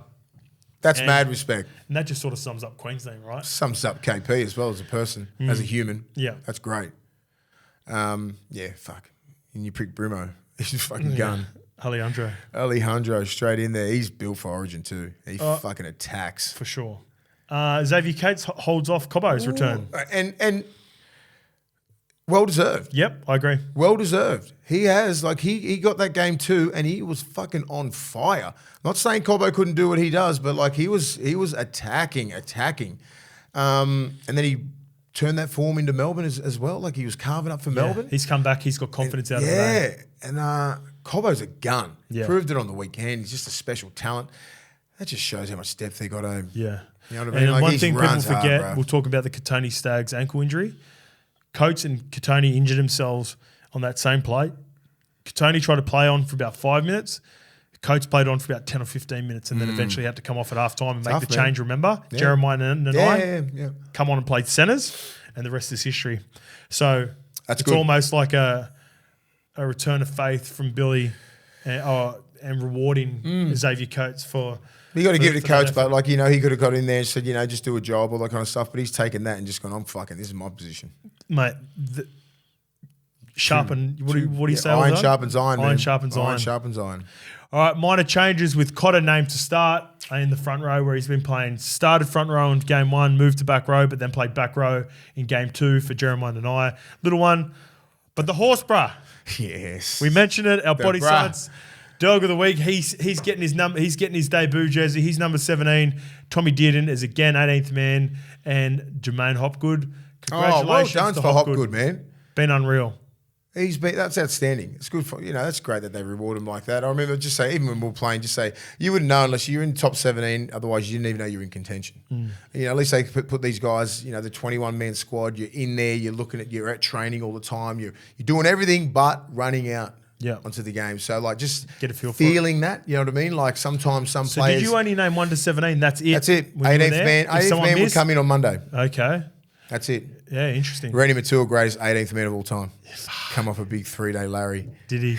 That's mad respect. And that just sort of sums up Queensland, right? Sums up KP as well as a person, as a human. Yeah. That's great. Fuck. And you pick Brimo. He's just fucking gun. Alejandro straight in there. He's built for Origin too. He fucking attacks. For sure. Xavier Cates holds off Cobbo's return. And well deserved. Yep, I agree. Well deserved. He has, like, he got that game too, and he was fucking on fire. Not saying Cobbo couldn't do what he does, but like he was attacking. And then he turned that form into Melbourne as well. Like he was carving up for Melbourne. He's come back. He's got confidence out of the day. Yeah, and Cobbo's a gun. Yeah. Proved it on the weekend. He's just a special talent. That just shows how much depth they got home. Yeah. You know what I mean? And like one thing people forget, hard, we'll talk about the Katoni Staggs ankle injury. Coates and Katoni injured themselves on that same play. Katoni tried to play on for about 5 minutes. Coates played on for about 10 or 15 minutes and then eventually had to come off at halftime and make the change, remember? Yeah. Jeremiah Nanai come on and played centres, and the rest is history. So it's almost like a return of faith from Billy and rewarding Xavier Coates for... You got to give it to Coach, but like, you know, he could have got in there and said, you know, just do a job, all that kind of stuff. But he's taken that and just gone, I'm fucking, this is my position. Mate, sharpen, what do you say? Iron sharpens iron, Iron sharpens iron. Iron sharpens iron. All right, minor changes with Cotter named to start in the front row where he's been playing. Started front row in game 1, moved to back row, but then played back row in game 2 for Jeremiah Nanai. Little one, but the HORSBURGH. Yes. We mentioned it, our body science. Dog of the week, he's getting his debut jersey. He's number 17. Tommy Dearden is again 18th man, and Jermaine Hopgood. Congratulations, well done for Hopgood, man. Been unreal. That's outstanding. It's good for, you know, that's great that they reward him like that. I remember just say, even when we were playing, just say, you wouldn't know unless you're in top 17, otherwise you didn't even know you're in contention. You know, at least they put these guys, you know, the 21-man squad, you're in there, you're at training all the time, you're doing everything but running out. Onto the game. So, like, just get a feel feeling that, you know what I mean? Like, sometimes some players... So, did you only name 1 to 17? That's it? That's it. 18th man would come in on Monday. Okay. That's it. Yeah, interesting. Randy Matua, greatest 18th man of all time. Come off a big 3-day Larry. Did he?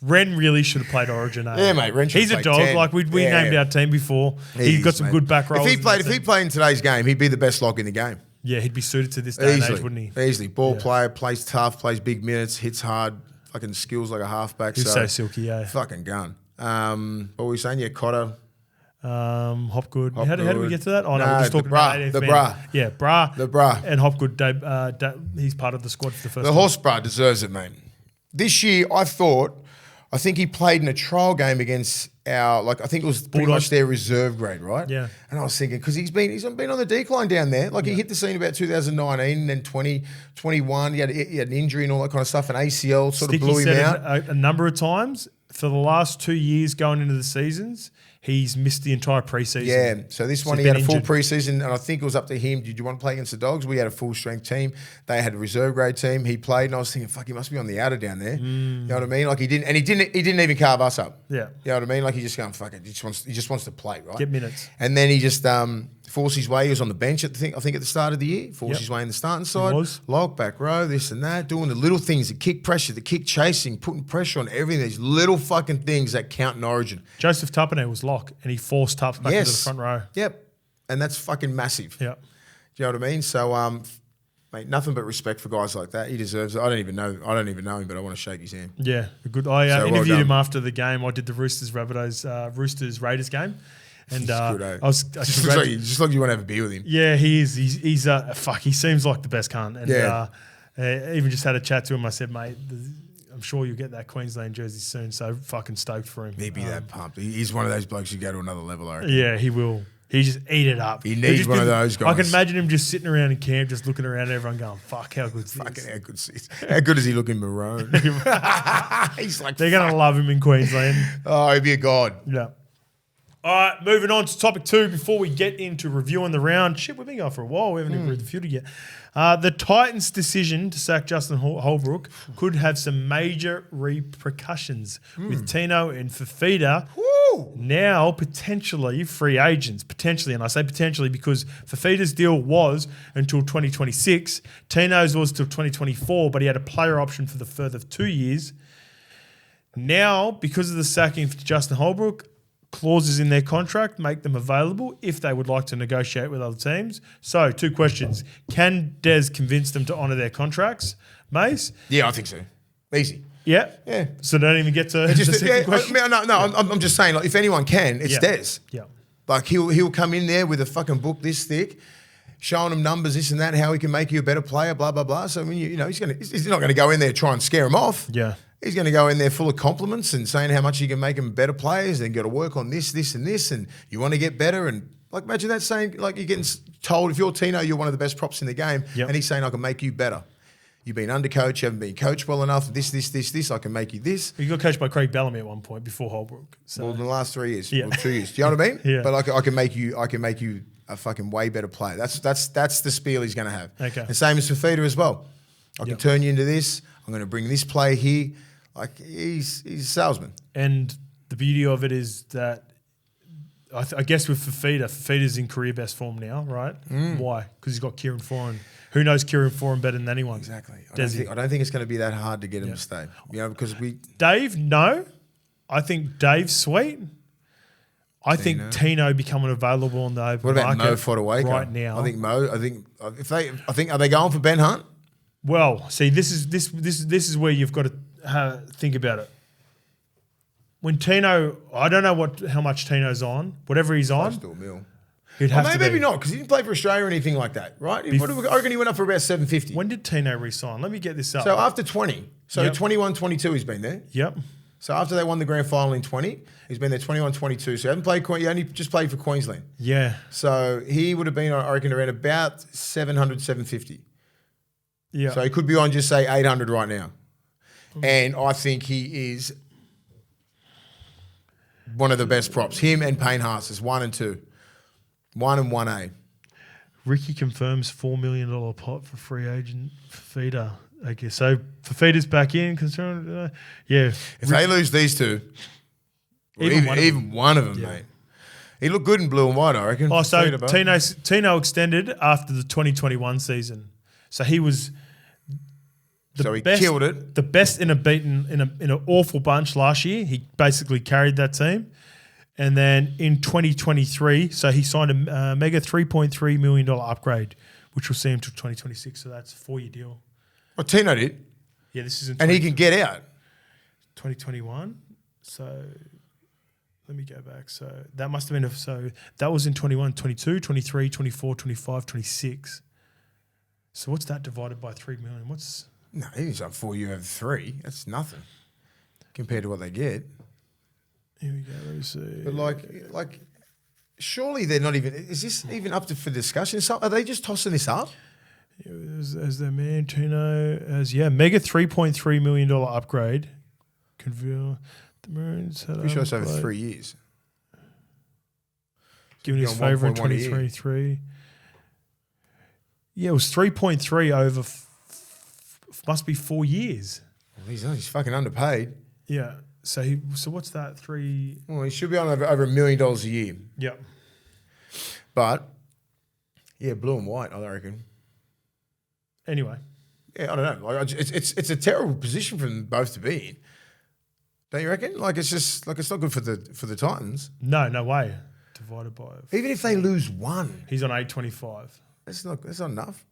Ren really should have played Origin. Yeah, mate. Ren should He's a dog. 10. Like, we named our team before. He's got some good back rolls. If he played in today's game, he'd be the best lock in the game. Yeah, he'd be suited to this day and age, wouldn't he? Easily. Ball player, plays tough, plays big minutes, hits hard, fucking skills like a halfback. He's so silky, yeah. Fucking gun. What were we saying? Yeah, Cotter. Hopgood. How do we get to that? Oh, no, we're just talking about the Bra. Yeah, Bra. The Bra. And Hopgood, he's part of the squad for the first time. The HORSBURGH deserves it, mate. This year, I think he played in a trial game against I think it was pretty much their reserve grade, right? Yeah. And I was thinking, because he's been on the decline down there. Like, he hit the scene about 2019 and then 2021. He had an injury and all that kind of stuff. An ACL sort of blew him out. A number of times for the last 2 years going into the seasons, he's missed the entire preseason. Yeah, so this one he had a full preseason, and I think it was up to him. Did you want to play against the Dogs? We had a full strength team. They had a reserve grade team. He played, and I was thinking, fuck, he must be on the outer down there. You know what I mean? Like, he didn't even carve us up. Yeah, you know what I mean? Like, he just going, fuck it. He just wants to play, right? Get minutes. And then he just forced his way. He was on the bench I think at the start of the year. Forced his way in the starting side. Lock, back row, this and that. Doing the little things, the kick pressure, the kick chasing, putting pressure on everything. These little fucking things that count in Origin. Joseph Tuppernet was lock, and he forced Tups back into the front row. Yep. And that's fucking massive. Yep. Do you know what I mean? So, mate, nothing but respect for guys like that. He deserves it. I don't even know him, but I want to shake his hand. Yeah, good. I interviewed him after the game. I did the Roosters Raiders game, and good, eh? just like you want to have a beer with him. Yeah, he is. He's fuck. He seems like the best cunt. And even just had a chat to him. I said, mate, I'm sure you'll get that Queensland jersey soon. So fucking stoked for him. He'd be that pumped. He's one of those blokes who go to another level, I reckon. Yeah, he will. He just eat it up. He needs one of those guys. I can imagine him just sitting around in camp, just looking around at everyone going, fuck, how good's this? Fucking how good is he looking maroon? He's like, they're going to love him in Queensland. Oh, he'd be a god. Yeah. All right, moving on to topic 2 before we get into reviewing the round. Shit, we've been going for a while. We haven't even read the FIFITA yet. The Titans' decision to sack Justin Holbrook could have some major repercussions with TINO and FIFITA now potentially free agents. Potentially, and I say potentially because FIFITA's deal was until 2026. TINO's was till 2024, but he had a player option for the further 2 years. Now, because of the sacking for Justin Holbrook, clauses in their contract make them available if they would like to negotiate with other teams. So, 2 questions. Can Des convince them to honour their contracts? Mace? Yeah, I think so. Easy. Yeah? Yeah. So don't even get to the second question? I'm just saying, like, if anyone can, it's Des. Yeah. Like, he'll come in there with a fucking book this thick, showing them numbers, this and that, how he can make you a better player, blah, blah, blah. So, I mean, he's not going to go in there and try and scare them off. Yeah. He's going to go in there full of compliments and saying how much you can make them better players and got to work on this, this, and this, and you want to get better. And, like, imagine that saying, like, you're getting told, if you're TINO, you're one of the best props in the game, and he's saying, I can make you better. You've been undercoached, you haven't been coached well enough, this, I can make you this. You got coached by Craig Bellamy at one point before Holbrook. So. Well, in the last 3 years, or 2 years. Do you know what I mean? Yeah. But I can make you a fucking way better player. That's the spiel he's going to have. Okay. The same as FIFITA as well. I can turn you into this. I'm going to bring this player here. Like, he's a salesman. And the beauty of it is that I guess with FIFITA's in career best form now, right? Why? Because he's got Kieran Foran. Who knows Kieran Foran better than anyone? Exactly. I don't think it's going to be that hard to get him to stay. You know, because Dave, no. I think Dave's sweet. I think TINO becoming available on the open market. Mo Fodawaker right now? I think are they going for Ben Hunt? Well, see, this is where you've got to think about it. When TINO, I don't know how much TINO's on. Whatever he's on, still $1 million. Maybe not, because he didn't play for Australia or anything like that, right? I reckon he went up for about $750. When did TINO resign? Let me get this up. So after 20, 21, 22, he's been there. Yep. So after they won the grand final in 20, he's been there 21, 22. So he hasn't played. He only just played for Queensland. Yeah. So he would have been, I reckon, around about 700, 750. Yeah. So he could be on just say 800 right now, and I think he is one of the best props. Him and Payne Haas is 1 and 2, 1 and 1A. Ricky confirms $4 million pot for free agent FIFITA. Okay, so FIFITA's back in. Concerned, yeah. If they lose these two, even one of them, mate. He looked good in blue and white, I reckon. Oh, so TINO extended after the 2021 season. So he was he killed it. The best in an awful bunch last year. He basically carried that team. And then in 2023, so he signed a mega $3.3 million upgrade, which will see him to 2026. So that's a 4-year deal. Well, TINO did. Yeah, this is and he can get out. 2021. So let me go back. So that must have been that was in 21, 22, 23, 24, 25, 26. So what's that divided by 3 million? No, he's up 4 years over 3. That's nothing compared to what they get. Here we go. Let me see. But like, surely they're not even. Is this even up for discussion? So are they just tossing this up? Yeah, as their man TINO mega $3.3 million upgrade. Convert the Maroons. Pretty sure it's over 3 years. Given his favourite 23. Yeah, it was 3.3 over. Must be 4 years. Well, he's fucking underpaid. Yeah. So what's that? 3. Well, he should be on over $1 million a year. Yep. But Yeah, blue and white, I reckon. Anyway. Yeah, I don't know. Like, it's a terrible position for them both to be in. Don't you reckon? Like, it's just like it's not good for the Titans. No way. Divided by even if they lose one, he's on 825. That's not enough.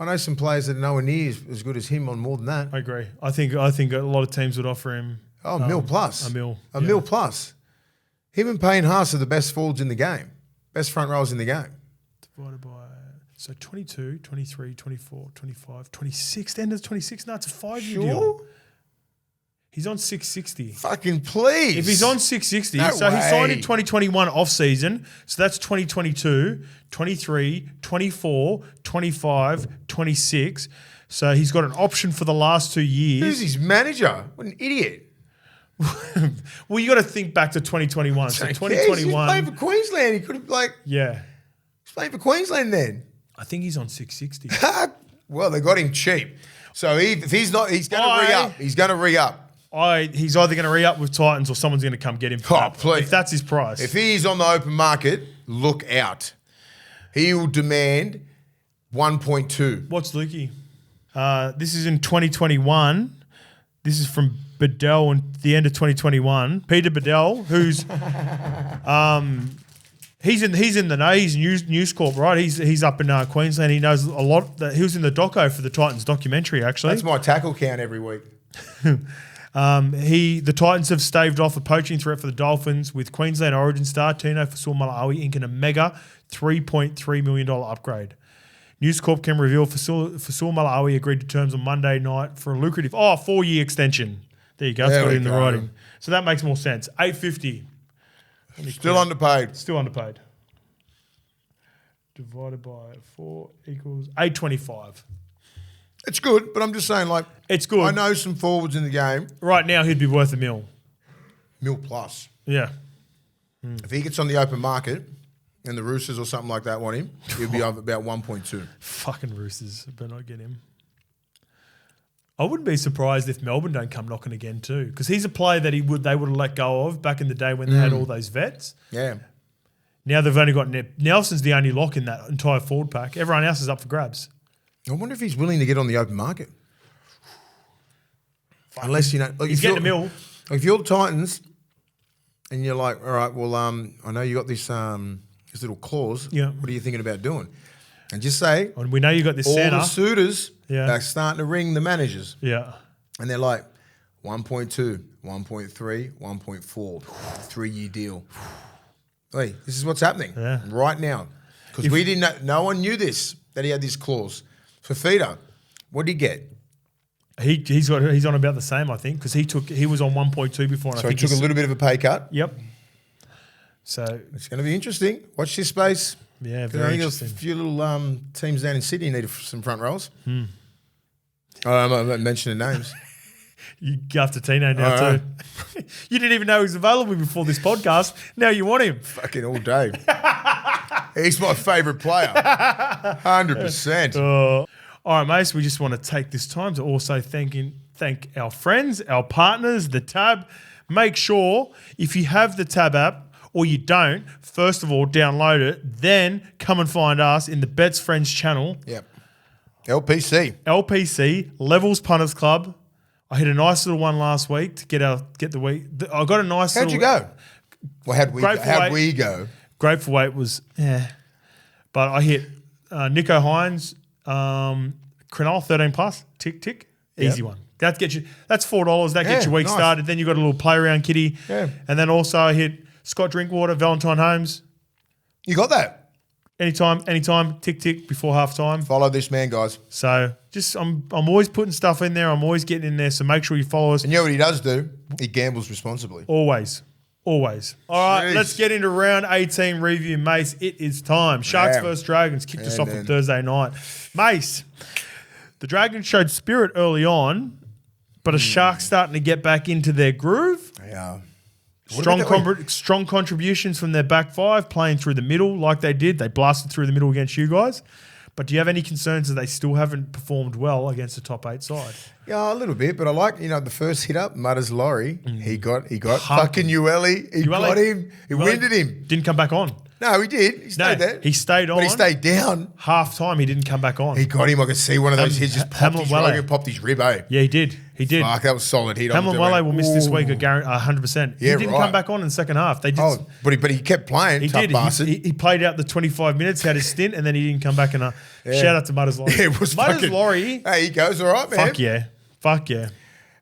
I know some players that are nowhere near as good as him on more than that. I agree. I think a lot of teams would offer him a mil plus. A mil plus. Him and Payne Haas are the best forwards in the game, best front rows in the game. Divided by 22, 23, 24, 25, 26. The end of 26. No, it's a 5-year deal. He's on 660. Fucking please. If he's on 660, he signed in 2021 off season. So that's 2022, 23, 24, 25, 26. So he's got an option for the last 2 years. Who's his manager? What an idiot. Well, you got to think back to 2021. So 2021. He's playing for Queensland. He could have he's playing for Queensland then. I think he's on 660. Well, they got him cheap. So if he's not, he's going to re-up. He's going to re-up. He's either going to re-up with Titans or someone's going to come get him. Please. If that's his price. If he's on the open market, look out. He will demand 1.2. What's Lukey? This is in 2021. This is from Bedell in the end of 2021. Peter Bedell, who's he's in the know. He's News Corp, right? He's up in Queensland. He knows a lot. He was in the doco for the Titans documentary, actually. That's my tackle count every week. The Titans have staved off a poaching threat for the Dolphins with Queensland origin star TINO Malawi inking a mega $3.3 million upgrade. News Corp can reveal Fasul Malawi agreed to terms on Monday night for a lucrative 4-year extension. There you go. It's got it in the writing. So that makes more sense. $850. Still underpaid. Still underpaid. Divided by 4 equals $825. It's good, but I'm just saying, like, it's good. I know some forwards in the game. Right now, he'd be worth $1 million. $1 million plus. Yeah. If he gets on the open market and the Roosters or something like that want him, he'll be up about 1.2. Fucking Roosters better not get him. I wouldn't be surprised if Melbourne don't come knocking again too, because he's a player that they would have let go of back in the day when they had all those vets. Yeah. Now they've only got Nelson's the only lock in that entire forward pack. Everyone else is up for grabs. I wonder if he's willing to get on the open market. Unless, like, he's getting $1 million. Like, if you're the Titans and you're like, all right, well, I know you got this little clause. Yeah. What are you thinking about doing? And just say, and we know you got this all center. the suitors are starting to ring the managers. Yeah. And they're like, 1.2, 1.3, 1.4, 3-year deal. Hey, this is what's happening right now. Because we didn't know, no one knew this, that he had this clause. FIFITA, what did he get? He's on about the same, I think, because he was on 1.2 before. And So I think he took a little bit of a pay cut. Yep. So it's going to be interesting. Watch this space. Yeah, very interesting. A few little teams down in Sydney need some front rows. I'm not mentioning names. You go after TINO now too. You didn't even know he was available before this podcast. Now you want him. Fucking all day. He's my favourite player. 100%. All right, mates, we just want to take this time to also thank our friends, our partners, the Tab. Make sure if you have the Tab app or you don't, first of all, download it, then come and find us in the Bets Friends channel. Yep. LPC, Levels Punters Club. I hit a nice little one last week to get the week. I got a nice How'd you go? Well, how'd we go? Grateful Weight was, but I hit Nico Hines, Cronulla 13 plus, tick, easy one. That gets you. That's $4. That gets your week started. Then you got a little play around kitty, and then also I hit Scott Drinkwater, Valentine Holmes. You got that? Anytime, tick before half time. Follow this man, guys. So just I'm always putting stuff in there. I'm always getting in there. So make sure you follow us. And you know what he does do? He gambles responsibly. Always. All right, let's get into round 18 review, Mace. It is time. Sharks versus Dragons kicked us off on Thursday night. Mace, the Dragons showed spirit early on, but a Sharks starting to get back into their groove. Yeah. Strong contributions from their back five, playing through the middle like they did. They blasted through the middle against you guys. But do you have any concerns that they still haven't performed well against the top 8 side? Yeah, a little bit, but I like, the first hit up, Mutters Laurie, he got fucking Ueli. He got him. He winded him. Didn't come back on. No, he did. He stayed there. He stayed on. But he stayed down. Half time, he didn't come back on. He got him. I could see one of those hits just popped his rib, eh? Yeah, he did. Fuck, that was solid hit. Hamlin Wale will miss this week, 100%. Yeah, he didn't come back on in the second half. They did. But he kept playing. He tough did. Bastard. He played out the 25 minutes, had his stint, and then he didn't come back. And shout out to Mutters Laurie. Yeah, it was Mutters Laurie. Hey, he goes all right, man. Fuck yeah.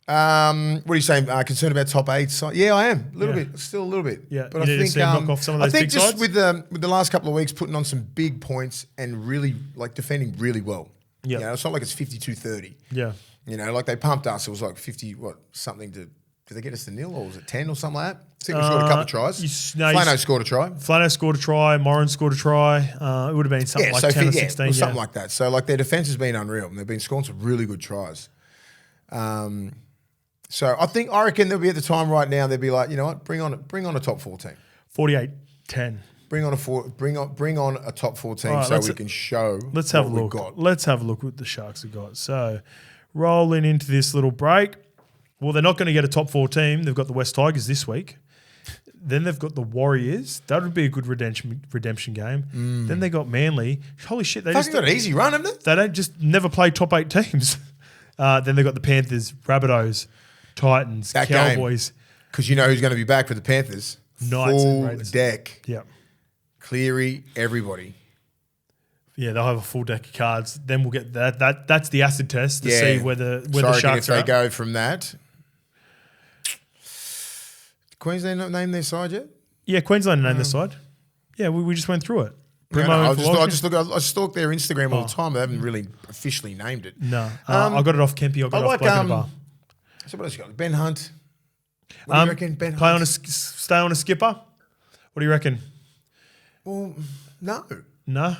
What are you saying? Concerned about top 8 side? Yeah, I am. A little bit. Still a little bit. Yeah. But I think knock off some of those big just sides? with the last couple of weeks putting on some big points and really defending really well. Yeah. It's not like it's 52-30. Yeah. Like they pumped us. It was like 50 something to. Did they get us to 0 or was it 10 or something like that? I think we scored a couple of tries. Flano scored a try. Flano scored a try. Moran scored a try. It would have been something like 10 or 16. Or something like that. So their defense has been unreal and they've been scoring some really good tries. So I reckon they'll be at the time right now. They'll be like, you know what? Bring on a top 4 team. 48-10. Bring on a top 4 team right, we can show. Let's have a look. Let's have a look what the Sharks have got. So rolling into this little break. Well, they're not going to get a top 4 team. They've got the West Tigers this week. Then they've got the Warriors. That would be a good redemption game. Then they got Manly. Holy shit! They just got an easy run, haven't they? They don't just never play top 8 teams. Then they've got the Panthers, Rabbitohs, Titans, Cowboys. Because you know who's going to be back for the Panthers? Knights full and Raiders. Deck. Yeah. Cleary, everybody. Yeah, they'll have a full deck of cards. Then we'll get that. That's the acid test to see where the Sharks are. If they go from that. Queensland not named their side yet? Yeah, Queensland named their side. Yeah, we just went through it. I stalk their Instagram all the time. They haven't really officially named it. No. I got it off Kempy. I got it off Black Bar. So what else you got? Ben Hunt. What do you reckon, Ben Hunt? Stay on a skipper? What do you reckon? Well, no. No?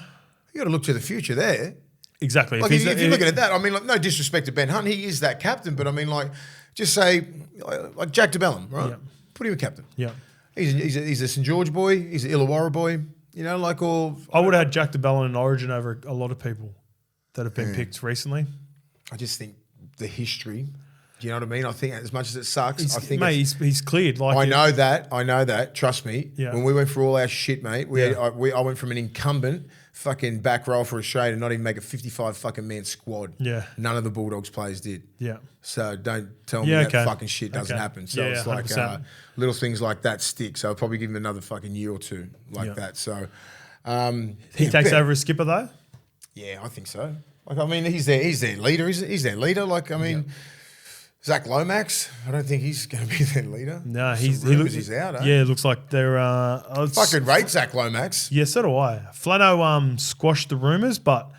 You got to look to the future there. Exactly. Like if you're looking at that, I mean, no disrespect to Ben Hunt. He is that captain, but I mean, just say, like Jack DeBellum, right? Yeah. Put him a captain. Yeah. He's a St. George boy. He's an Illawarra boy. I would have had Jack DeBellum in Origin over a lot of people that have been picked recently. I just think the history. Do you know what I mean? I think as much as it sucks, he's cleared. I know that. Trust me. Yeah. When we went for all our shit, mate, I went from an incumbent fucking back row for Australia to not even make a 55 fucking man squad. Yeah. None of the Bulldogs players did. Yeah. So don't tell me that fucking shit doesn't happen. So it's like little things like that stick. So I'll probably give him another fucking year or two like that. So he takes over as skipper though? Yeah, I think so. He's their leader. He's their leader. Zach Lomax, I don't think he's going to be their leader. No, he's out. Eh? Yeah, it looks like they're. Fucking rate Zach Lomax. Yeah, so do I. Flano squashed the rumours, but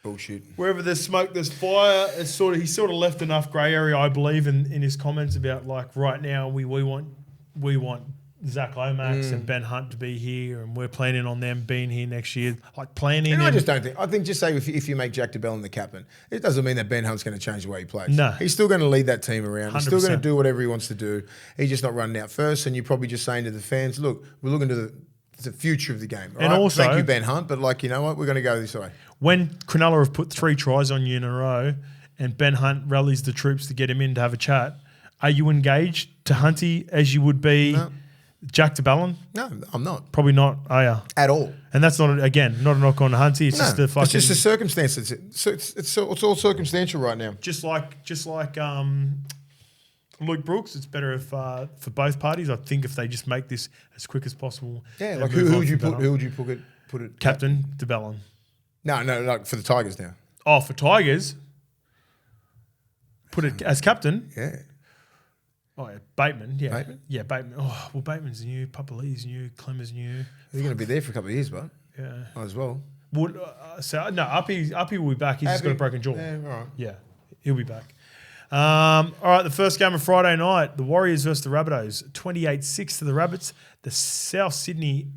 bullshit. Wherever there's smoke, there's fire. He sort of left enough grey area, I believe, in his comments about right now we want Zach Lomax and Ben Hunt to be here, and we're planning on them being here next year. And I just don't think. I think just say if you make Jack DeBellum the captain, it doesn't mean that Ben Hunt's going to change the way he plays. No, he's still going to lead that team around. 100%. He's still going to do whatever he wants to do. He's just not running out first. And you're probably just saying to the fans, "Look, we're looking to the future of the game." And also, thank you, Ben Hunt, but you know what, we're going to go this way. When Cronulla have put 3 tries on you in a row, and Ben Hunt rallies the troops to get him in to have a chat, are you engaged to Hunty as you would be? No. Jack DeBellum? No, I'm not. Probably not, are you? At all. And that's not a knock on Hunty. It's just the fucking... It's just the circumstances. It's all circumstantial right now. Just like Luke Brooks, it's better if for both parties. I think if they just make this as quick as possible. Yeah, who would you put it? Captain DeBellum. No, for the Tigers now. Oh, for Tigers? Put it as captain? Yeah. Oh, yeah, Bateman, yeah. Bateman? Yeah, Bateman. Oh, well, Bateman's new, Papali's new, Clemmer's new. He's going to be there for a couple of years, bud. Yeah. Might as well. Uppy will be back. He's just got a broken jaw. Yeah, all right. Yeah, he'll be back. All right, the first game of Friday night, the Warriors versus the Rabbitohs, 28-6 to the Rabbits. The South Sydney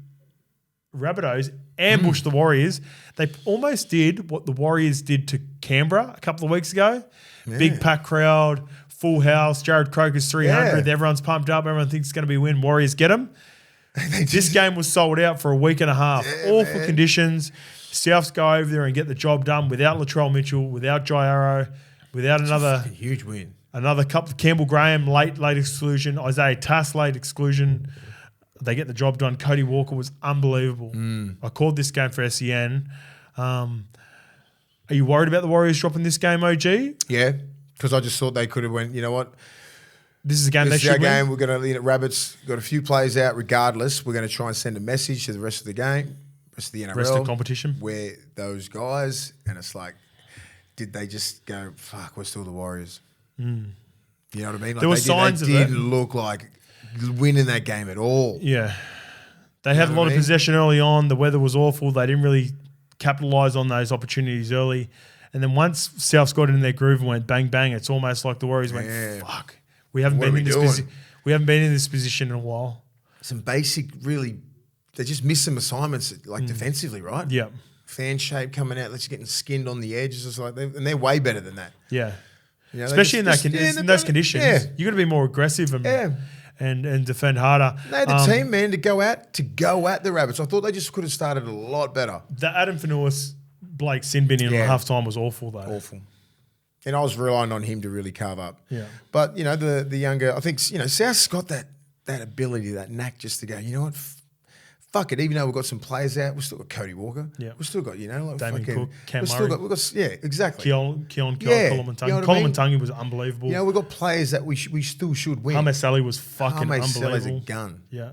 Rabbitohs ambushed the Warriors. They almost did what the Warriors did to Canberra a couple of weeks ago. Yeah. Big pack crowd, full house, Jared Croker's 300. Yeah. Everyone's pumped up. Everyone thinks it's going to be a win. Warriors get them. This game was sold out for a week and a half. Yeah, awful conditions. Souths go over there and get the job done without Latrell Mitchell, without Jai Arrow, without another huge win. Another couple of Campbell Graham late exclusion, Isaiah Tass late exclusion. They get the job done. Cody Walker was unbelievable. I called this game for SEN. Are you worried about the Warriors dropping this game, OG? Yeah, because I just thought they could have went, you know what? This is a game they should win. This is our game. We're going to, Rabbits got a few players out regardless. We're going to try and send a message to the rest of the game, rest of the NRL. Rest of the competition. Where those guys, and it's like, did they just go, fuck, we're still the Warriors? You know what I mean? Like there were signs of it. They didn't look like winning that game at all. Yeah. They had a lot of possession early on. The weather was awful. They didn't really capitalise on those opportunities early. And then once Souths got in their groove and went bang, bang, it's almost like the Warriors went, fuck. We haven't been in this position in a while. Some basic, really, they just missed some assignments, like defensively, right? Yeah. Fan shape coming out, just getting skinned on the edges. It's like and they're way better than that. Yeah. You know, especially in those conditions. Yeah. You got to be more aggressive and defend harder. They had the team, man, to go at the Rabbits. I thought they just could have started a lot better. The Adam Fanoulis, Blake Sinbin in half time was awful, though. Awful. And I was relying on him to really carve up. Yeah. But, the younger, I think, South's got that ability, that knack just to go, you know what, fuck it. Even though we've got some players out, we've still got Cody Walker. Yeah. We've still got, like Damien fucking, Cook, Cam we've Murray. Still got, exactly. Keon Kolomantangi. You know Kolomantangi was unbelievable. We've got players that we still should win. Hamed Sally was fucking unbelievable. Sally's a gun. Yeah.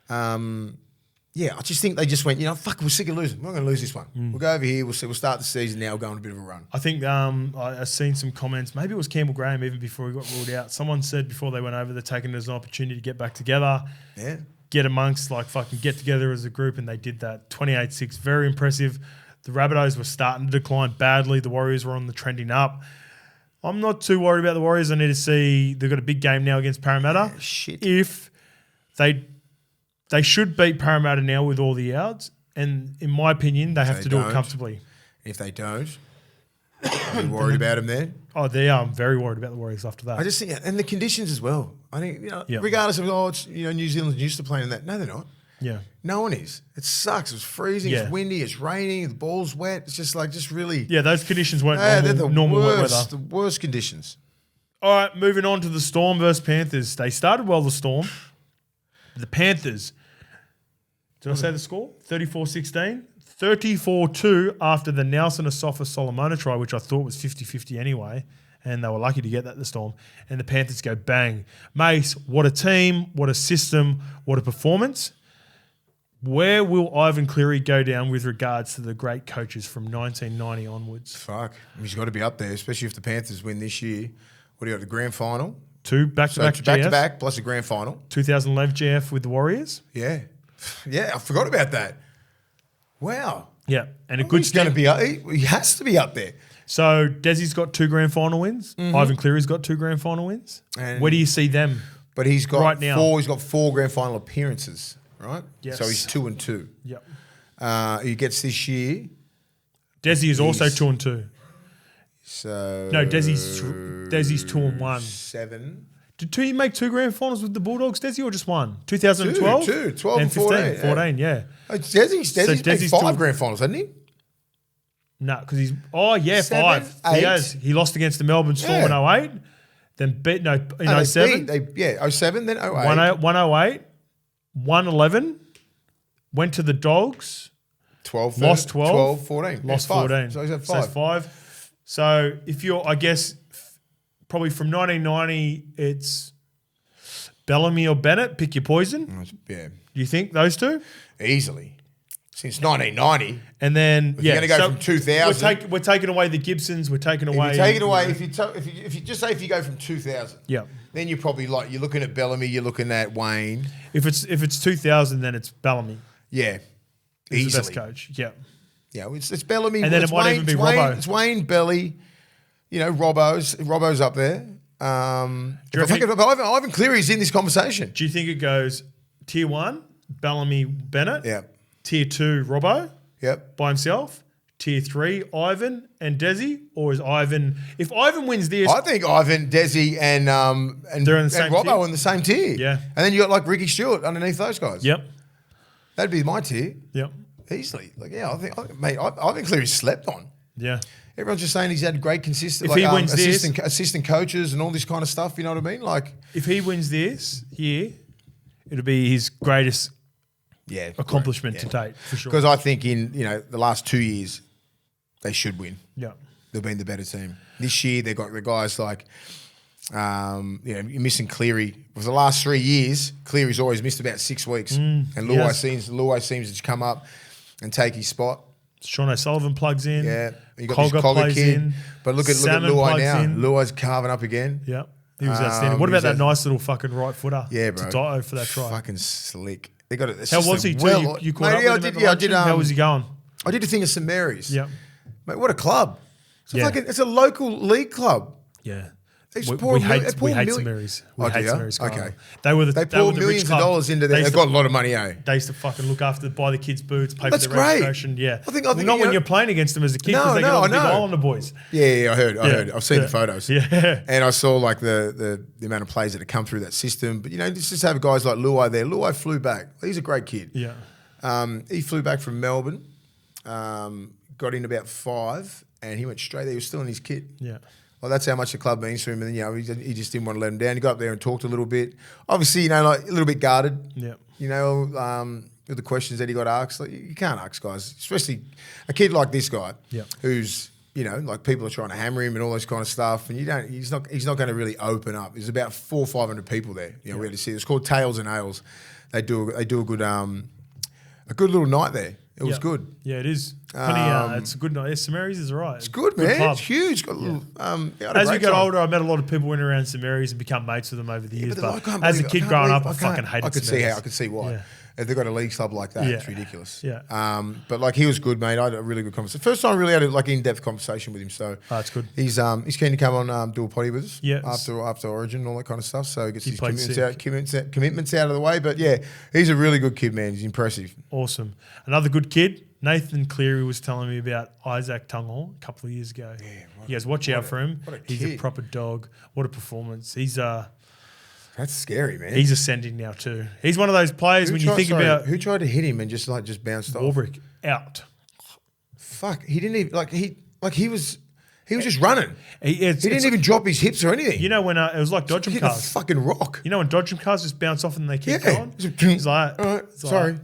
I just think they just went, fuck, we're sick of losing. We're not going to lose this one. We'll go over here. We'll start the season now. We'll go on a bit of a run. I think I've seen some comments. Maybe it was Campbell Graham even before he got ruled out. Someone said before they went over, they're taking it as an opportunity to get back together. Yeah. Get amongst, fucking get together as a group, and they did that. 28-6, very impressive. The Rabbitohs were starting to decline badly. The Warriors were on the trending up. I'm not too worried about the Warriors. I need to see they've got a big game now against Parramatta. Yeah, shit. If they should beat Parramatta now with all the outs, and in my opinion, they have to do it comfortably. If they don't, are you worried about them then? Oh, they are. I'm very worried about the Warriors after that. I just think, and the conditions as well. I think, regardless of, it's, New Zealand's used to playing in that. No, they're not. Yeah. No one is. It sucks. It's freezing. It's windy. It's raining. The ball's wet. It's just really. Yeah, those conditions weren't they're the normal worst, wet weather. The worst conditions. All right, moving on to the Storm versus Panthers. They started well, the Storm. The Panthers. Did I say the score? 34-16? 34-2 after the Nelson Asafa Solomona try, which I thought was 50-50 anyway. And they were lucky to get that, the Storm. And the Panthers go bang. Mace, what a team, what a system, what a performance. Where will Ivan Cleary go down with regards to the great coaches from 1990 onwards? Fuck. He's got to be up there, especially if the Panthers win this year. What do you got, the grand final? Two back-to-back GFs. Back-to-back plus a grand final. 2011 GF with the Warriors. Yeah. Yeah, I forgot about that. Wow. Yeah, and a good he's going to be up. He has to be up there. So Desi's got 2 grand final wins. Ivan Cleary's got 2 grand final wins. And where do you see them? But he's got right now? 4. He's got 4 grand final appearances, right? Yes. So he's 2-2. Yep. He gets this year. Desi is also 2-2. So no, Desi's 2-1. 7. Did he make 2 grand finals with the Bulldogs, Desi, or just 1? 2012? 2, 12 and 14. 14, yeah. Desi's made 5 grand finals, hasn't he? No, because he's... Oh, yeah, 7, 5. 8. He has. He lost against the Melbourne Storm in 08. Then beat... No, in 07. 07, then 08. 108. 111. Went to the Dogs. 12. Lost 12. 12, 14. Lost 14. So he's at 5. So 5. So if you're... I guess... Probably from 1990, it's Bellamy or Bennett. Pick your poison. Yeah. Do you think those two? Easily. Since 1990. And then, you're going to go from 2000. We're taking away the Gibsons. We're taking away... If you just say if you go from 2000, then you're probably you're looking at Bellamy, you're looking at Wayne. If it's 2000, then it's Bellamy. Yeah. Easily. The best coach. Yeah. Yeah, it's Bellamy. And then it might even be Robbo. It's Wayne, Belly... Robbo's up there. Ivan Cleary's in this conversation. Do you think it goes tier 1, Bellamy, Bennett? Yeah. Tier 2, Robbo? Yep. By himself? Tier 3, Ivan and Desi? Or is Ivan... If Ivan wins this... I think Ivan, Desi and Robbo are in the same tier. Yeah. And then you got Ricky Stewart underneath those guys. Yep. That'd be my tier. Yep. easily. Like, yeah, I think Cleary slept on. Yeah. Everyone's just saying he's had great consistent, if he wins assistant coaches and all this kind of stuff. You know what I mean? Like, if he wins this year, it'll be his greatest accomplishment to date for sure. Because I think in the last 2 years, they should win. Yeah, they've been the better team. This year they got the guys like, you're missing Cleary. For the last 3 years, Cleary's always missed about 6 weeks, and Luai seems to come up and take his spot. Sean O'Sullivan plugs in. Yeah, you got this Cogger kid. In. But look at Luai now. Luai's carving up again. Yeah, he was outstanding. What about that nice little fucking right footer? Yeah, bro. To Dotto for that try. Fucking slick. They got it. How was he? You caught up with him? I did. How was he going? I did a thing at St Mary's. Yeah, mate. What a club! It's a local league club. Yeah. We hate St Mary's. We hate St Mary's. Okay. They poured millions of dollars into there. They've got a lot of money, They used to fucking look after, buy the kids' boots, pay for their registration. Yeah. I think not when you're playing against them as a kid because they get all the big Islander boys. Yeah, I heard. I've seen the photos. Yeah. And I saw like the amount of players that have come through that system. But, just have guys like Luai there. Luai flew back. He's a great kid. Yeah. He flew back from Melbourne, got in about 5, and he went straight there. He was still in his kit. Yeah. Well, that's how much the club means to him, and he just didn't want to let him down. He got up there and talked a little bit. Obviously, like a little bit guarded. Yeah. With the questions that he got asked, like, you can't ask guys, especially a kid like this guy, who's like people are trying to hammer him and all this kind of stuff, and he's not going to really open up. There's about 400 or 500 people there. We had to see. It's called Tails and Ales. They do a good little night there. It was good. Yeah, it is. It's a good night. St Mary's is right. It's good, man. It's huge. Got as we got older, I met a lot of people went around St Mary's and become mates with them over the years. But as a kid growing up, I fucking hated St Mary's. I could see why. Yeah. If they've got a league club like that, it's ridiculous. Yeah. But like he was good, mate. I had a really good conversation. First time I really had a in-depth conversation with him. So that's good. He's keen to come on do a potty with us. Yeah. After Origin and all that kind of stuff. So he gets his commitments out of the way. But yeah, he's a really good kid, man. He's impressive. Awesome. Another good kid. Nathan Cleary was telling me about Isaac Tungle a couple of years ago. Yeah, he goes, watch out for him. He's a proper dog. What a performance. That's scary, man. He's ascending now too. He's one of those players about who tried to hit him and just bounced off. Warbrick out. Fuck, he didn't even he was just running. He didn't even drop his hips or anything. You know when it was like dodgem cars. A fucking rock. You know when dodgem cars just bounce off and they keep going. He's like, all right, sorry.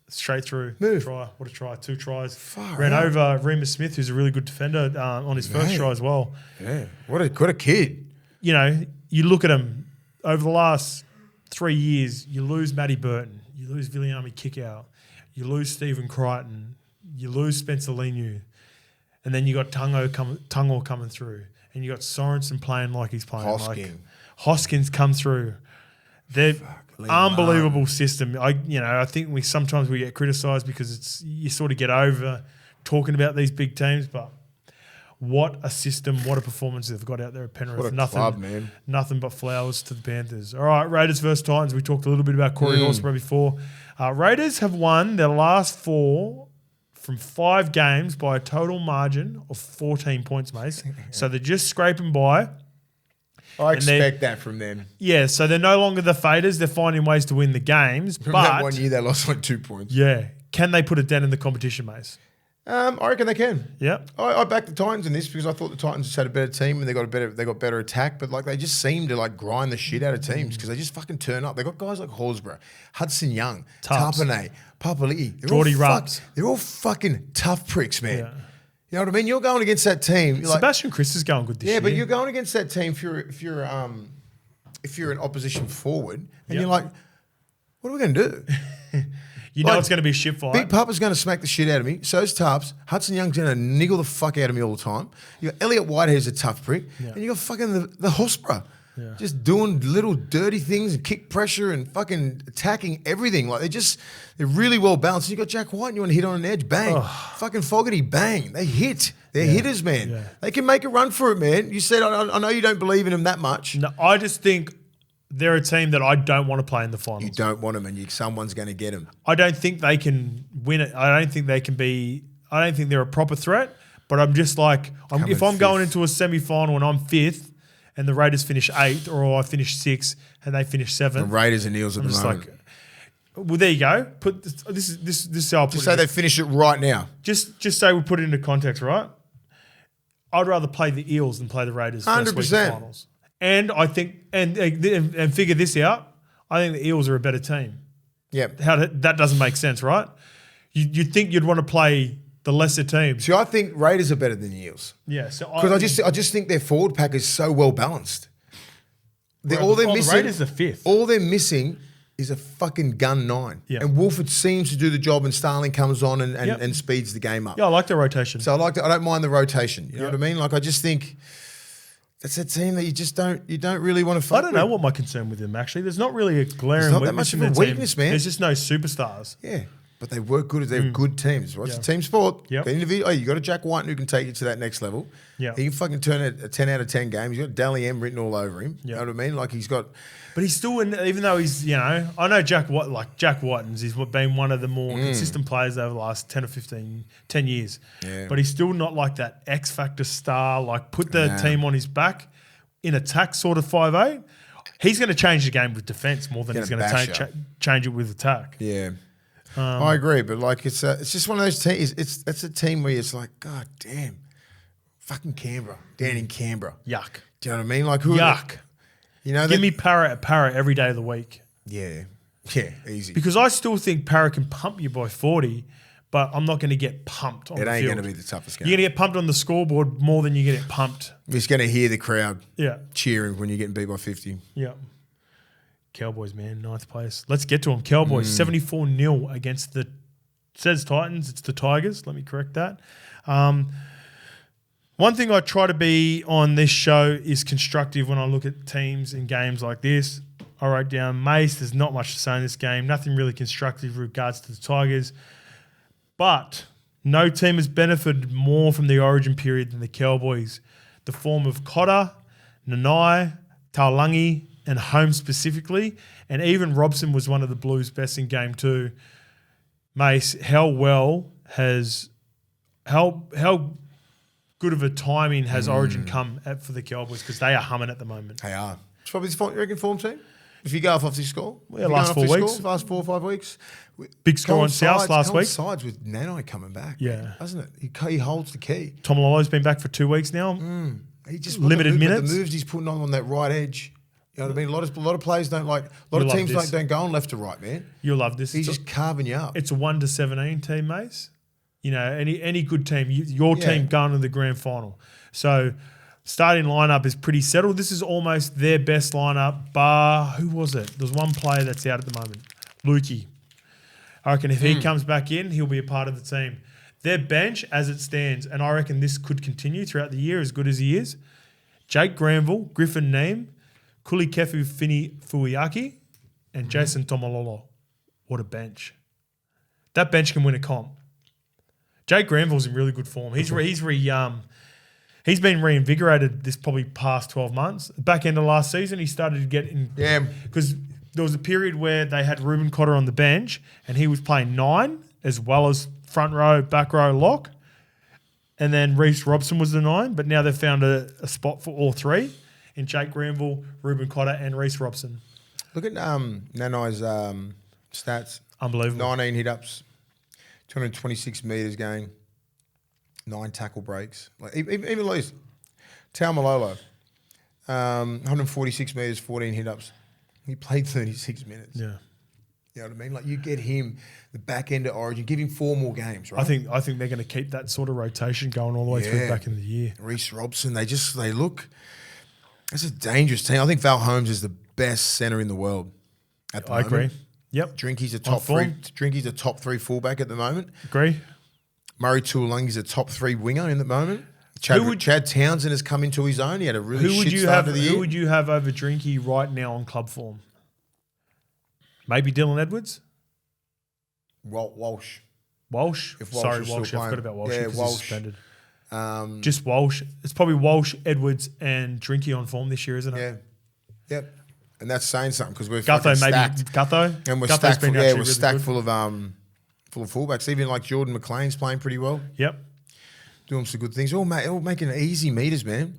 Straight through. Move. Try. What a try. 2 tries. Ran over Remus Smith, who's a really good defender, on his first try as well. Yeah. What a kid. You look at him over the last 3 years, you lose Matty Burton, you lose Viliami Kickout, you lose Stephen Crichton, you lose Spencer Leniu, and then you got Tungle coming through, and you got Sorensen playing like he's playing. Hoskins come through. They're unbelievable system. I think we sometimes get criticised because you sort of get over talking about these big teams, but what a system, what a performance they've got out there at Penrith. What a club, man. Nothing but flowers to the Panthers. All right, Raiders versus Titans. We talked a little bit about Corey Horsburgh before. Raiders have won their last 4 from 5 games by a total margin of 14 points, mate. So they're just scraping by. I expect that from them. Yeah, so they're no longer the faders. They're finding ways to win the games. Remember that 1 year they lost 2 points. Yeah. Can they put it down in the competition, mate? I reckon they can. Yeah. I backed the Titans in this because I thought the Titans just had a better team and they got better attack, but they just seem to grind the shit out of teams because they just fucking turn up. They got guys like HORSBURGH, Hudson Young, Tapane, Papali'i, Geordie Rups. They're all fucking tough pricks, man. Yeah. You know what I mean? You're going against that team. Sebastian Chris is going good this year. Yeah, but you're going against that team if you're an opposition forward and you're like, what are we going to do? It's going to be a shit fight. Big Papa's going to smack the shit out of me. So's Tarps. Hudson Young's going to niggle the fuck out of me all the time. You got Elliot Whitehead's a tough prick. Yeah. And you got fucking the HORSBURGH. Yeah. Just doing little dirty things and kick pressure and fucking attacking everything. They're really well balanced. You got Jack White and you want to hit on an edge, bang. Fucking Fogarty, bang. They hit. They're hitters, man. Yeah. They can make a run for it, man. You said, I know you don't believe in them that much. No, I just think they're a team that I don't want to play in the finals. You don't want them and someone's going to get them. I don't think they can win it. I don't think they're a proper threat, but I'm just if I'm going into a semi-final and I'm 5th, and the Raiders finish 8th, or I finish 6th, and they finish 7th. The Raiders and Eels at the moment. Well, there you go. Put this is how I'll put Just it. say they finish it right now. Just say we put it into context, right? I'd rather play the Eels than play the Raiders first week of finals. And I think and figure this out. I think the Eels are a better team. Yeah. That doesn't make sense, right? You'd think you'd want to play the lesser teams. See, I think Raiders are better than the Eels. Yeah. So because I just think their forward pack is so well balanced. The Raiders are fifth. All they're missing is a fucking gun 9. Yeah. And Wolford seems to do the job, and Starling comes on and speeds the game up. Yeah, I like the rotation. So I don't mind the rotation. You know what I mean? Like, I just think that's a team that you don't really want to fuck with. I don't know what my concern with them, actually. There's not really a glaring There's not weakness that much of a weakness, man. There's just no superstars. Yeah. But they work good. They're good teams. Right? It's a team sport. Yep. Oh, you got a Jack White who can take you to that next level. Yeah. He can fucking turn a 10 out of 10 game. He's got Dally M written all over him. You know what I mean? Like, he's got... But he's still, even though he's, I know Jack Whitens, he's been one of the more consistent players over the last 10 years. Yeah. But he's still not like that X Factor star, like put the team on his back in attack sort of 5'8". He's going to change the game with defence more than he's going to change it with attack. Yeah. I agree, but like it's just one of those teams. That's a team where it's like, God damn, fucking Canberra, down in Canberra. Yuck. Do you know what I mean? Like yuck. Give me Parra every day of the week. Yeah, easy. Because I still think Parra can pump you by 40, but I'm not going to get pumped on the field. It ain't going to be the toughest game. You're going to get pumped on the scoreboard more than you get pumped. You're just going to hear the crowd cheering when you're getting beat by 50. Yeah. Cowboys, man, 9th place. Let's get to them. Cowboys, 74-0 against the, says Titans, it's the Tigers. Let me correct that. One thing I try to be on this show is constructive when I look at teams in games like this. I wrote down Mace, there's not much to say in this game. Nothing really constructive with regards to the Tigers. But no team has benefited more from the origin period than the Cowboys. The form of Cotter, Nanai, Taulangi, and Holmes specifically, and even Robson was one of the Blues' best in game 2. Mace, how good of a timing has Origin come at for the Cowboys, because they are humming at the moment. They are. It's probably the you reckon form team? If you go off this score? Yeah, last 4 weeks. Last 4 or 5 weeks. Big score on South last week. Sides with Nanai coming back. Yeah. Doesn't it? He holds the key. Tomalolo's been back for 2 weeks now. He just limited minutes. The moves he's putting on that right edge. You know what I mean? A lot of players don't like. A lot of teams don't go on left to right, man. You'll love this. He's just carving you up. It's a 1-17 team, Mace. Any good team, your team going to the grand final. So starting lineup is pretty settled. This is almost their best lineup. Bar, who was it? There's one player that's out at the moment, Lukey. I reckon if he comes back in, he'll be a part of the team. Their bench, as it stands, and I reckon this could continue throughout the year as good as he is. Jake Granville, Griffin Neame, Kulikefu Fini Fuiaki, and Jason Tomalolo. What a bench. That bench can win a comp. Jake Granville's in really good form. He's been reinvigorated this probably past 12 months. Back end of last season, he started to get in. Yeah. Because there was a period where they had Ruben Cotter on the bench and he was playing 9 as well as front row, back row lock. And then Reece Robson was the 9, but now they've found a spot for all 3 in Jake Granville, Ruben Cotter and Reece Robson. Look at Nanai's stats. Unbelievable. 19 hit-ups, 226 metres gained, 9 tackle breaks. Like even Lee's. Taumalolo, 146 metres, 14 hit-ups. He played 36 minutes. Yeah. You know what I mean? Like, you get him the back end of Origin, give him 4 more games, right? I think they're going to keep that sort of rotation going all the way through back in the year. Reece Robson, they look. It's a dangerous team. I think Val Holmes is the best centre in the world at the moment. I agree. Yep. Drinky's a top 3. Drinky's a top 3 fullback at the moment. Agree. Murray Tuolangi's a top 3 winger in the moment. Chad Townsend has come into his own. He had a really shit start of the year. Who would you have over Drinky right now on club form? Maybe Dylan Edwards? Walsh. Walsh? Sorry, Walsh. I forgot about Walsh. Yeah, Walsh. Walsh. Suspended. Just Walsh. It's probably Walsh, Edwards, and Drinky on form this year, isn't it? Yeah. Yep. And that's saying something because we're Gutho, stacked. Gutho? And we're stacked. We're stacked full of fullbacks. Even like Jordan McLean's playing pretty well. Yep. Doing some good things. All making easy meters, man.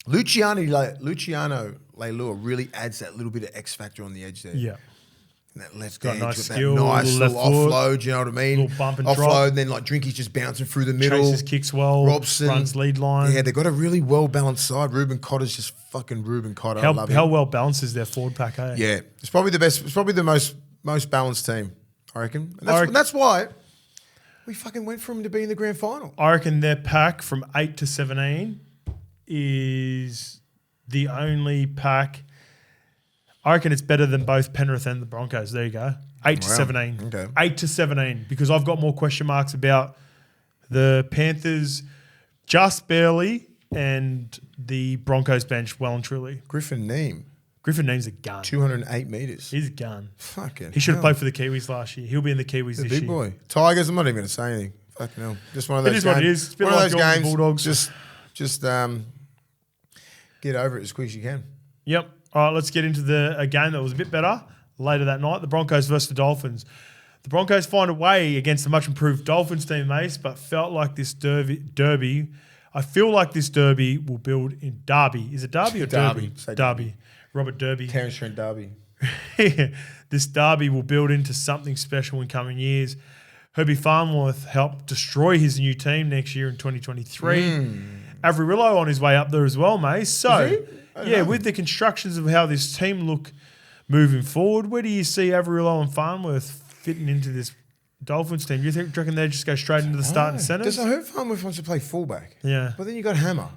Luciano Leilua really adds that little bit of X factor on the edge there. Yeah. That left got edge, nice got skill, that nice little little left offload, you know what I mean? Little bump and offload, drop. and then like Drinky's just bouncing through the middle. Chases kicks well. Robson runs lead line. Yeah, they've got a really well-balanced side. Ruben Cotter's just fucking Ruben Cotter. I love How him. well balanced is their forward pack, eh? Yeah, it's probably the best. It's probably the most balanced team, I reckon. And that's why we fucking went for them to be in the grand final. I reckon their pack from 8 to 17 is the only pack. I reckon it's better than both Penrith and the Broncos. There you go. 8 to 17. Okay. 8 to 17, because I've got more question marks about the Panthers just barely and the Broncos bench well and truly. Griffin Neem's a gun. 208 metres. He's a gun. Fucking He should have hell. played for the Kiwis last year. He'll be in the Kiwis this Big year. boy. Tigers, I'm not even going to say anything. Fucking hell. Just one of those It is games. what it is. It's a bit One of like those Dogs and games. Bulldogs. Just get over it as quick as you can. Yep. All right, let's get into a game that was a bit better later that night. The Broncos versus the Dolphins. The Broncos find a way against a much improved Dolphins team, Mace, but felt like this derby. I feel like this derby will build in Derby. Is it Derby or Derby? Say Derby. Robert Derby. Terence Trent Derby. This derby will build into something special in coming years. Herbie Farnworth helped destroy his new team next year in 2023. Averillo on his way up there as well, mate. So, with the constructions of how this team look moving forward, where do you see Averillo and Farnworth fitting into this Dolphins team? Do you reckon they just go straight into the starting centres? I heard Farnworth wants to play fullback. Yeah. But then you got Hammer.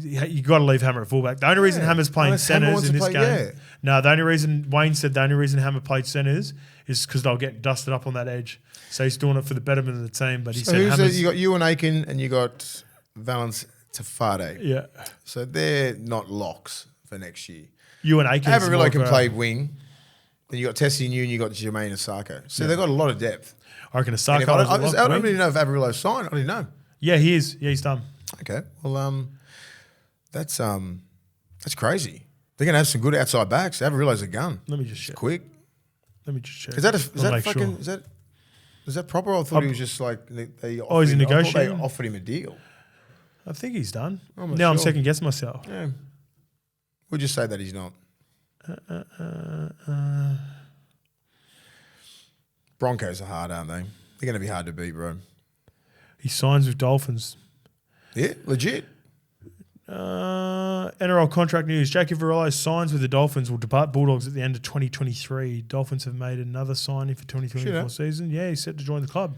You got to leave Hammer at fullback. The only reason Hammer's playing centres in this game. No, the only reason Wayne said the only reason Hammer played centres is because they'll get dusted up on that edge. So he's doing it for the betterment of the team. But he said Hammer's... You got Ewan Aiken and you got Valence Tafade. Yeah. So they're not locks for next year. Ewan Aiken. Averillo can play wing. Then you got Tessie New and you got Jermaine Asako. So they've got a lot of depth. I recken Asako. I don't really know if Averillo's signed. I don't know. Yeah, he is. Yeah, he's done. Okay. Well, that's crazy. They're gonna have some good outside backs. Averillo's a gun. Let me just check. Quick. Let me just check. Is that proper? I thought he was just like they. He's negotiating. They offered him a deal. I think he's done. I'm I'm second guessing myself. Yeah. We'll just say that he's not. Broncos are hard, aren't they? They're going to be hard to beat, bro. He signs with Dolphins. Yeah, legit. NRL contract news. Jackie Verillo signs with the Dolphins, will depart Bulldogs at the end of 2023. Dolphins have made another signing for 2024 season. Yeah, he's set to join the club.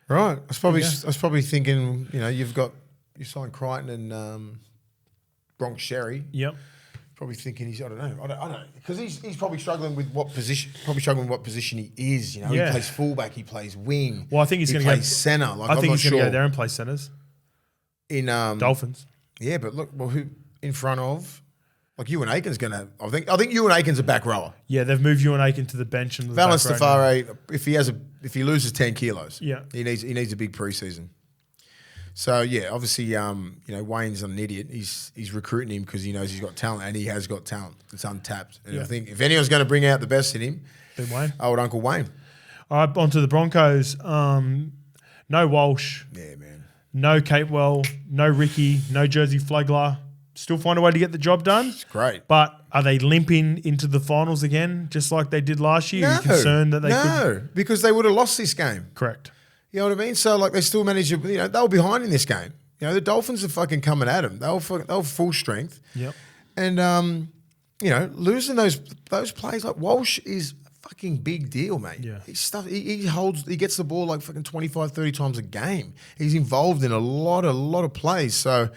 Right. I was probably thinking, you signed Crichton and Bronx Sherry. Yep. Probably thinking I don't know. Because he's probably struggling with what position he is. He plays fullback, he plays wing. Well, I think he's going to play centre. I think he's going to go there and play centres. In Dolphins. Yeah, but look, who in front of? Like Ewan Aiken's going to. I think Ewan Aiken's a back rower. Yeah, they've moved Ewan Aiken to the bench and Valence Tafare. If he loses 10 kilos, yeah, he needs a big preseason. So yeah, obviously, Wayne's an idiot. He's recruiting him because he knows he's got talent, and he has got talent. It's untapped. And I think if anyone's going to bring out the best in him, then Wayne, old Uncle Wayne. All right, on to the Broncos. No Walsh. Yeah, man. No Capewell. No Ricky. No Jersey Flagler. Still find a way to get the job done. It's great. But are they limping into the finals again, just like they did last year? Are you concerned that they could? No, because they would have lost this game. Correct. You know what I mean? So, they still managed to, they were behind in this game. The Dolphins are fucking coming at them. They were full strength. Yep. And, losing those plays, like Walsh is a fucking big deal, mate. Yeah. He gets the ball like fucking 25, 30 times a game. He's involved in a lot of plays. So,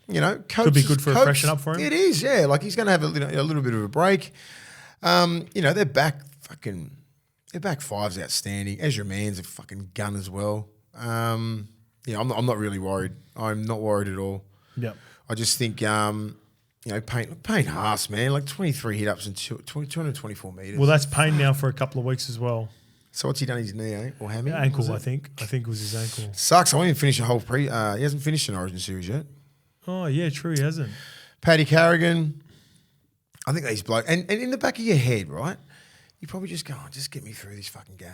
coach could be good for a freshen up for him. It is, yeah. Like he's going to have a little bit of a break. Their back five's outstanding. Ezra Mann's a fucking gun as well. I'm not really worried. I'm not worried at all. Yeah. I just think, Payne Haas, man, like 23 hit-ups and 224 metres. Well, that's Payne now for a couple of weeks as well. So what's he done? His knee, eh? Or hammy? Yeah, ankle, I think. I think it was his ankle. Sucks. I won't even finish a whole he hasn't finished an Origin series yet. Oh, yeah, true, he hasn't. Paddy Carrigan. I think these blokes. And in the back of your head, right? You probably just go, just get me through this fucking game.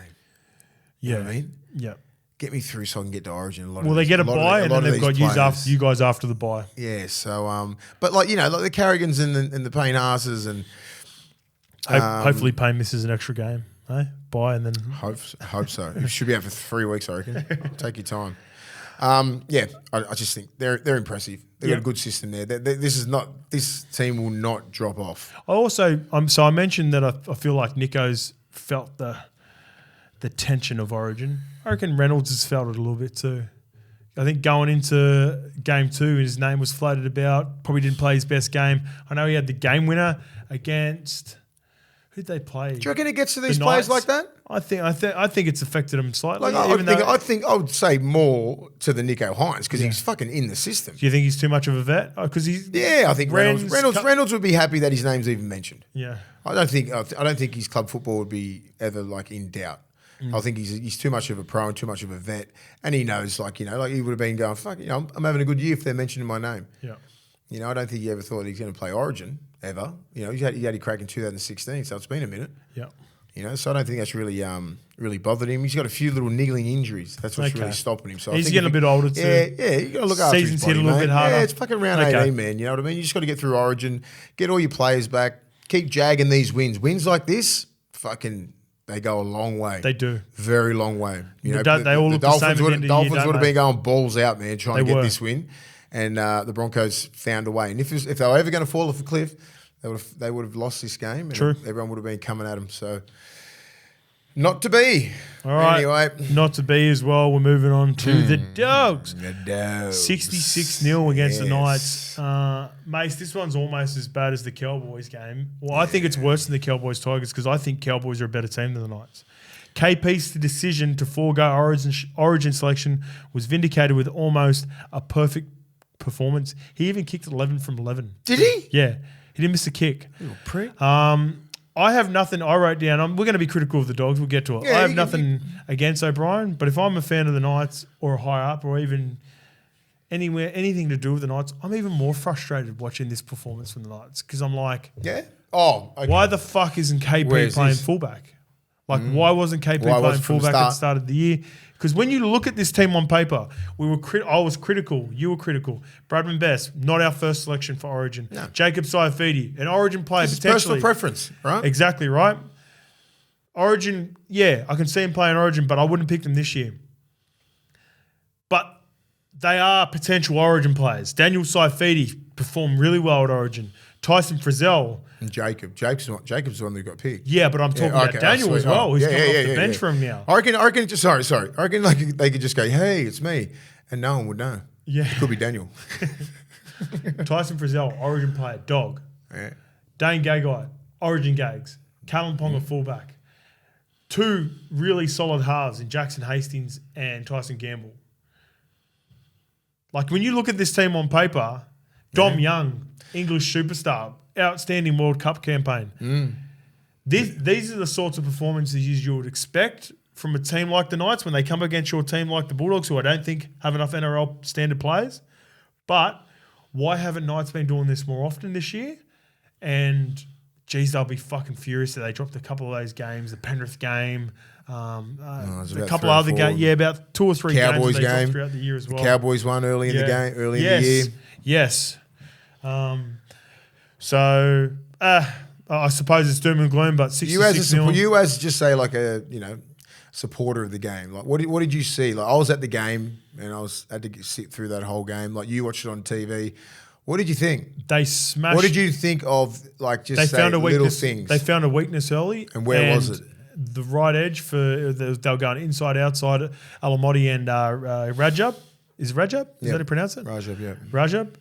You know what I mean? Yeah. Get me through so I can get to Origin. They get a bye and then they've got you guys after the bye. Yeah, so, but like the Carrigans and the Payne Haases and... Hopefully Payne misses an extra game. Buy and then hope so. You should be out for 3 weeks, I reckon. Take your time. I just think they're impressive. They've got a good system there. This team will not drop off. I mentioned that I feel like Nico's felt the tension of Origin. I reckon Reynolds has felt it a little bit too. I think going into game 2, his name was floated about. Probably didn't play his best game. I know he had the game winner against. Who'd they play? Do you reckon it gets to these players like that? I think it's affected him slightly. I think I would say more to the Nico Hines because he's fucking in the system. Do you think he's too much of a vet? Because he's I think Reynolds would be happy that his name's even mentioned. Yeah, I don't think his club football would be ever like in doubt. I think he's too much of a pro and too much of a vet, and he knows like he would have been going fuck. I'm having a good year if they're mentioning my name. Yeah. I don't think he ever thought he's going to play Origin ever. He had a crack in 2016, so it's been a minute. Yeah. So I don't think that's really bothered him. He's got a few little niggling injuries. That's what's really stopping him. So he's getting a bit older too. Yeah, you got to look after his body, season's hit a little bit harder. Yeah, it's fucking round 18, man. You know what I mean? You just got to get through Origin, get all your players back, keep jagging these wins. Wins like this, they go a long way. They do. Very long way. They all look the same at the end of the year, Dolphins would have been going balls out, man, trying to get this win. And the Broncos found a way. And if they were ever going to fall off a cliff, they would have lost this game. And True. Everyone would have been coming at them. So, not to be. All right. Anyway. Not to be as well. We're moving on to the Dogs. The Dogs. 66-0 against the Knights. Mace, this one's almost as bad as the Cowboys game. Well, I think it's worse than the Cowboys-Tigers because I think Cowboys are a better team than the Knights. KP's decision to forego Origin selection was vindicated with almost a perfect performance. He even kicked 11 from 11. Did he? Yeah. He didn't miss a kick. Little prick. I have nothing. I wrote down. We're going to be critical of the Dogs. We'll get to it. I have nothing against O'Brien, but if I'm a fan of the Knights or high up or even anything to do with the Knights, I'm even more frustrated watching this performance from the Knights because I'm like, why the fuck isn't KP playing fullback? Like, why wasn't KP playing fullback at the start of the year? Because when you look at this team on paper, I was critical. You were critical. Bradman Best, not our first selection for Origin. No. Jacob Saifidi, an Origin player potentially. Personal preference, right? Exactly, right? Origin, I can see him playing Origin, but I wouldn't pick them this year. But they are potential Origin players. Daniel Saifidi performed really well at Origin. Tyson Frizzell. And Jacob's the one that got picked. Yeah, but I'm talking about Daniel as well. He's coming off the bench for him now. I reckon. Sorry. I reckon they could just go, "Hey, it's me," and no one would know. Yeah, it could be Daniel. Tyson Frizzell, Origin player, dog. Yeah. Dane Gagai, Origin Gags. Callum Ponga, fullback. 2 really solid halves in Jackson Hastings and Tyson Gamble. Like when you look at this team on paper, Dom Young, English superstar. Outstanding World Cup campaign. These are the sorts of performances you would expect from a team like the Knights when they come against your team like the Bulldogs, who I don't think have enough NRL standard players. But why haven't Knights been doing this more often this year? And geez, they'll be fucking furious that they dropped a couple of those games, the Penrith game, a couple of other games. Yeah, about 2 or 3 Cowboys games they game throughout the year as well. The Cowboys won early in the game, in the year. Yes. So I suppose it's doom and gloom, but 66-0. You as just say like a supporter of the game. Like what did you see? Like I was at the game and had to sit through that whole game. Like you watched it on TV. What did you think? They smashed. What did you think of like just found a little weakness, things? They found a weakness early. And where was it? The right edge they were going inside, outside. Alamotti and Rajab. Is Rajab? Is that how you pronounce it? Rajab, yeah. Rajab.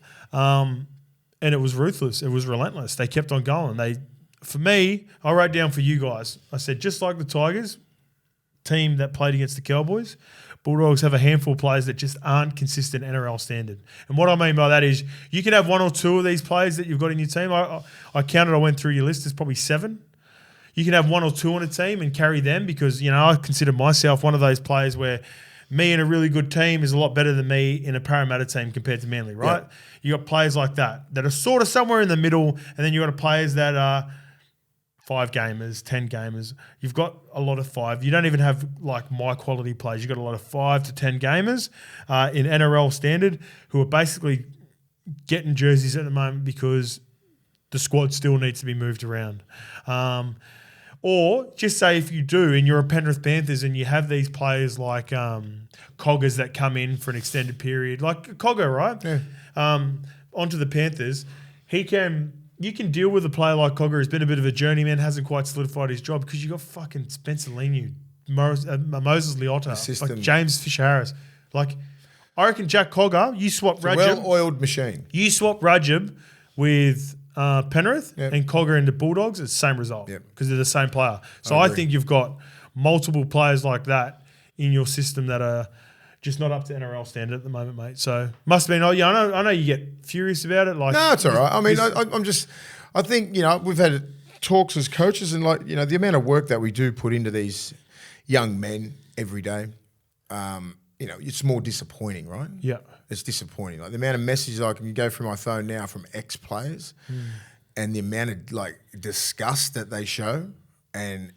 And it was ruthless. It was relentless. They kept on going. For me, I wrote down for you guys. I said, just like the Tigers, team that played against the Cowboys, Bulldogs have a handful of players that just aren't consistent NRL standard. And what I mean by that is you can have 1 or 2 of these players that you've got in your team. I counted, I went through your list. There's probably 7. You can have 1 or 2 on a team and carry them because, I consider myself one of those players where me in a really good team is a lot better than me in a Parramatta team compared to Manly, right? Yeah. You got players like that are sort of somewhere in the middle, and then you got players that are 5 gamers, 10 gamers. You've got a lot of 5. You don't even have like my quality players. You've got a lot of 5 to 10 gamers in NRL standard who are basically getting jerseys at the moment because the squad still needs to be moved around. Or just say if you do and you're a Penrith Panthers and you have these players like Coggers that come in for an extended period, like Cogger, right? Yeah. Onto the Panthers, you can deal with a player like Cogger who's been a bit of a journeyman, hasn't quite solidified his job because you got fucking Spencer Leniu, Moses Leota, like James Fisher-Harris. Like, I reckon Jack Cogger, you swap Rajab. Well-oiled machine. You swap Rajab with Penrith and Cogger into Bulldogs, it's the same result because they're the same player. So I think you've got multiple players like that in your system that are just not up to NRL standard at the moment, mate. So must have been. I know you get furious about it. Like, no, it's all right. I mean, I think we've had talks as coaches, and the amount of work that we do put into these young men every day. It's more disappointing, right? Yeah. It's disappointing. Like the amount of messages I can go through my phone now from ex-players and the amount of disgust that they show and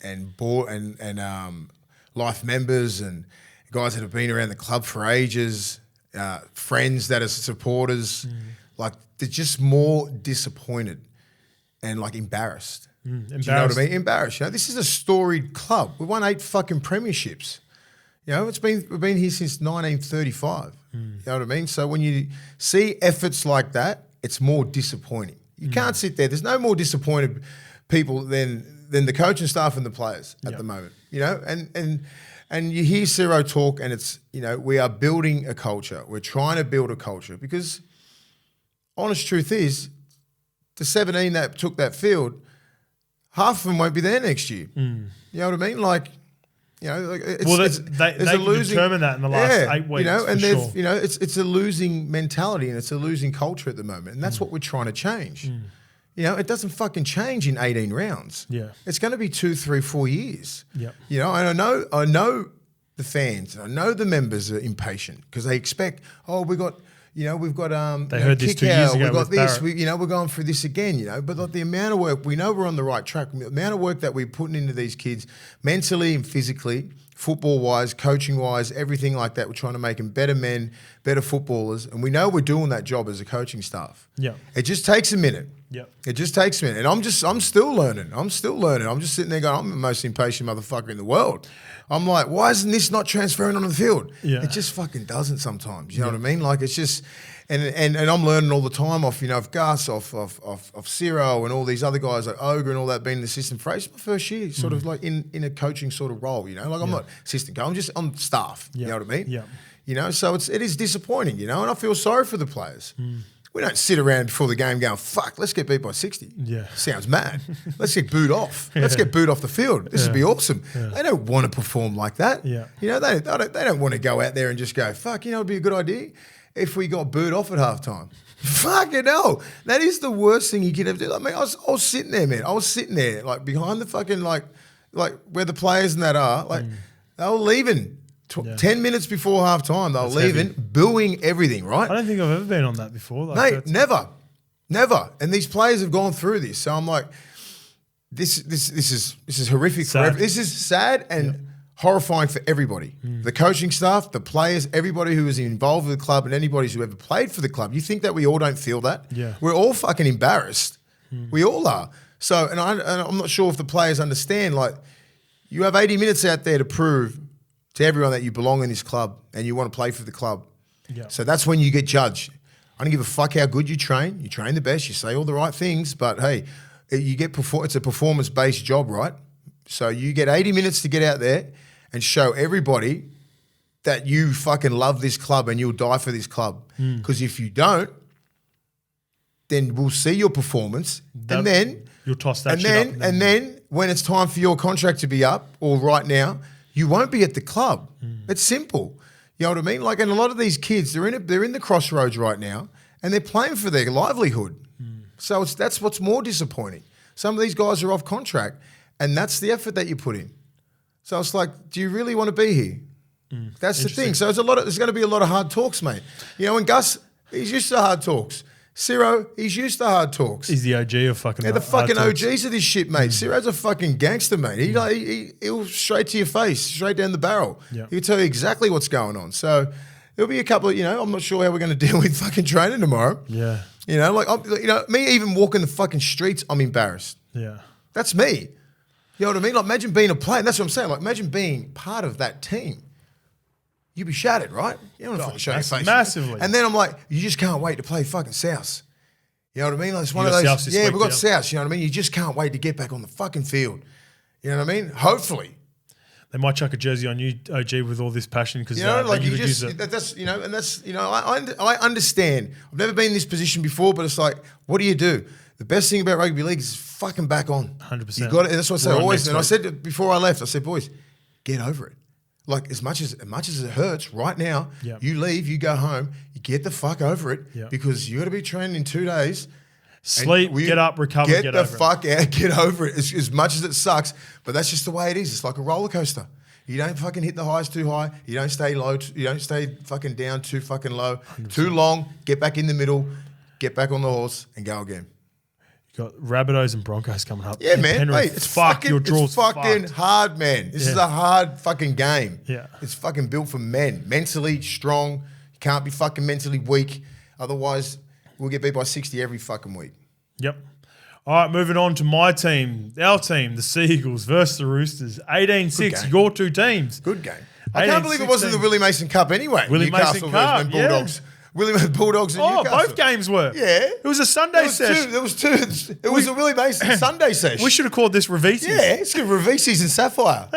life members and guys that have been around the club for ages, friends that are supporters, they're just more disappointed and embarrassed. Embarrassed. Do you know what I mean? Embarrassed. This is a storied club. We won 8 fucking premierships. We've been here since 1935. You know what I mean? So when you see efforts like that, it's more disappointing. You can't sit there. There's no more disappointed people than the coaching staff and the players at the moment. And you hear Ciro talk, and it's we are building a culture. We're trying to build a culture because honest truth is, the 17 that took that field, half of them won't be there next year. You know what I mean? They determined that in the last 8 weeks. It's a losing mentality and it's a losing culture at the moment, and that's what we're trying to change. It doesn't fucking change in 18 rounds. Yeah, it's going to be 2, 3, 4 years. Yeah, and I know the fans, and I know the members are impatient because they expect, we've got they heard this 2 years ago. We've got this. We're going through this again. But the amount of work, we know we're on the right track. The amount of work that we're putting into these kids, mentally and physically, football wise, coaching wise, everything like that. We're trying to make them better men, better footballers, and we know we're doing that job as a coaching staff. Yeah, it just takes a minute. Yeah, it just takes a minute, and I'm still learning. I'm just sitting there going, I'm the most impatient motherfucker in the world. I'm like, why isn't this not transferring onto the field? Yeah. It just fucking doesn't sometimes. You know what I mean? It's just, and I'm learning all the time off, of Gus, off Ciro and all these other guys like Ogre and all that being in the system for my first year, sort of in a coaching sort of role, I'm not assistant coach, I'm just on staff. You know what I mean? Yeah. So it is disappointing, and I feel sorry for the players. We don't sit around before the game going, fuck, let's get beat by 60. Yeah. Sounds mad. Let's get booed off. Let's get booed off the field. This would be awesome. Yeah. They don't want to perform like that. Yeah. They don't want to go out there and just go, fuck, it'd be a good idea if we got booed off at halftime. Fucking hell. That is the worst thing you could ever do. I was sitting there, man. I was sitting there, behind the fucking, where the players and that are, they were leaving. 10 minutes before half time, they were leaving, booing everything, right? I don't think I've ever been on that before. Mate, never. And these players have gone through this. So I'm like, this is horrific for everyone. This is sad and horrifying for everybody. The coaching staff, the players, everybody who is involved with the club and anybody who ever played for the club. You think that we all don't feel that? Yeah. We're all fucking embarrassed. We all are. So, and I'm not sure if the players understand, you have 80 minutes out there to prove to everyone that you belong in this club and you want to play for the club. Yeah. So that's when you get judged. I don't give a fuck how good you train. You train the best. You say all the right things, but hey, it's a performance-based job, right? So you get 80 minutes to get out there and show everybody that you fucking love this club and you'll die for this club. Because if you don't, then we'll see your performance, and then you'll toss that shit up. And then when it's time for your contract to be up, or right now, you won't be at the club. It's simple. You know what I mean? And a lot of these kids, they're in the crossroads right now, and they're playing for their livelihood. So that's what's more disappointing. Some of these guys are off contract, and that's the effort that you put in. So it's like, do you really want to be here? That's the thing. So there's going to be a lot of hard talks, mate. And Gus, he's used to hard talks. Ciro, he's used to hard talks. He's the OG of fucking. Yeah, the fucking OGs of this shit, mate. Ciro's a fucking gangster, mate. He'll straight to your face, straight down the barrel. Yep. He'll tell you exactly what's going on. So there'll be a couple of, I'm not sure how we're going to deal with fucking training tomorrow. Yeah. Me even walking the fucking streets, I'm embarrassed. Yeah. That's me. You know what I mean? Like, imagine being a player. That's what I'm saying. Like, imagine being part of that team. You'd be shattered, right? You don't want to show your face. Massively. And then I'm like, you just can't wait to play fucking South. You know what I mean? Like, it's one of got those. Souths Yeah, week, we've got South. You know what I mean? You just can't wait to get back on the fucking field. You know what I mean? Hopefully. They might chuck a jersey on you, OG, with all this passion because like you just that's I understand. I've never been in this position before, but it's like, what do? The best thing about rugby league is fucking back on. 100%. You got it. That's what I say always. And I said it before I left. I said, boys, get over it. Like as much as it hurts right now, you leave, you go home, you get the fuck over it because you got to be training in 2 days. Sleep, get up, recover, get the fuck out, get over it. As much as it sucks, but that's just the way it is. It's like a roller coaster. You don't fucking hit the highs too high. You don't stay low. You don't stay fucking down too fucking low. 100%. Too long. Get back in the middle. Get back on the horse and go again. You got Rabbitohs and Broncos coming up. Yeah, man. Penrith, it's fucking fucked. hard, man. This is a hard fucking game. Yeah. It's fucking built for men. Mentally strong. You can't be fucking mentally weak. Otherwise, we'll get beat by 60 every fucking week. Yep. All right, moving on to my team, our team, the Seagulls versus the Roosters. 18-6, your two teams. Good game. I can't believe it wasn't the Willie Mason Cup anyway. Willie Mason Cup, Bulldogs. Willie Mason Bulldogs and Newcastle. Both games were. Yeah. It was a Sunday session. There was two. It was a Willie Mason Sunday session. We should have called this Ravises. Yeah, it's good. Ravises and Sapphire.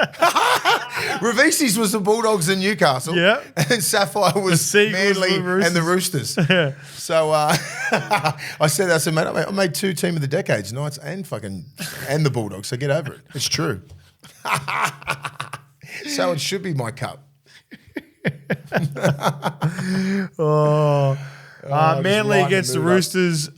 Ravises was the Bulldogs and Newcastle. Yeah. And Sapphire was Manly and the Roosters. Yeah. So I said, mate, I made 2 team of the decades, Knights and the Bulldogs. So get over it. It's true. So it should be my cup. Manly against the Roosters.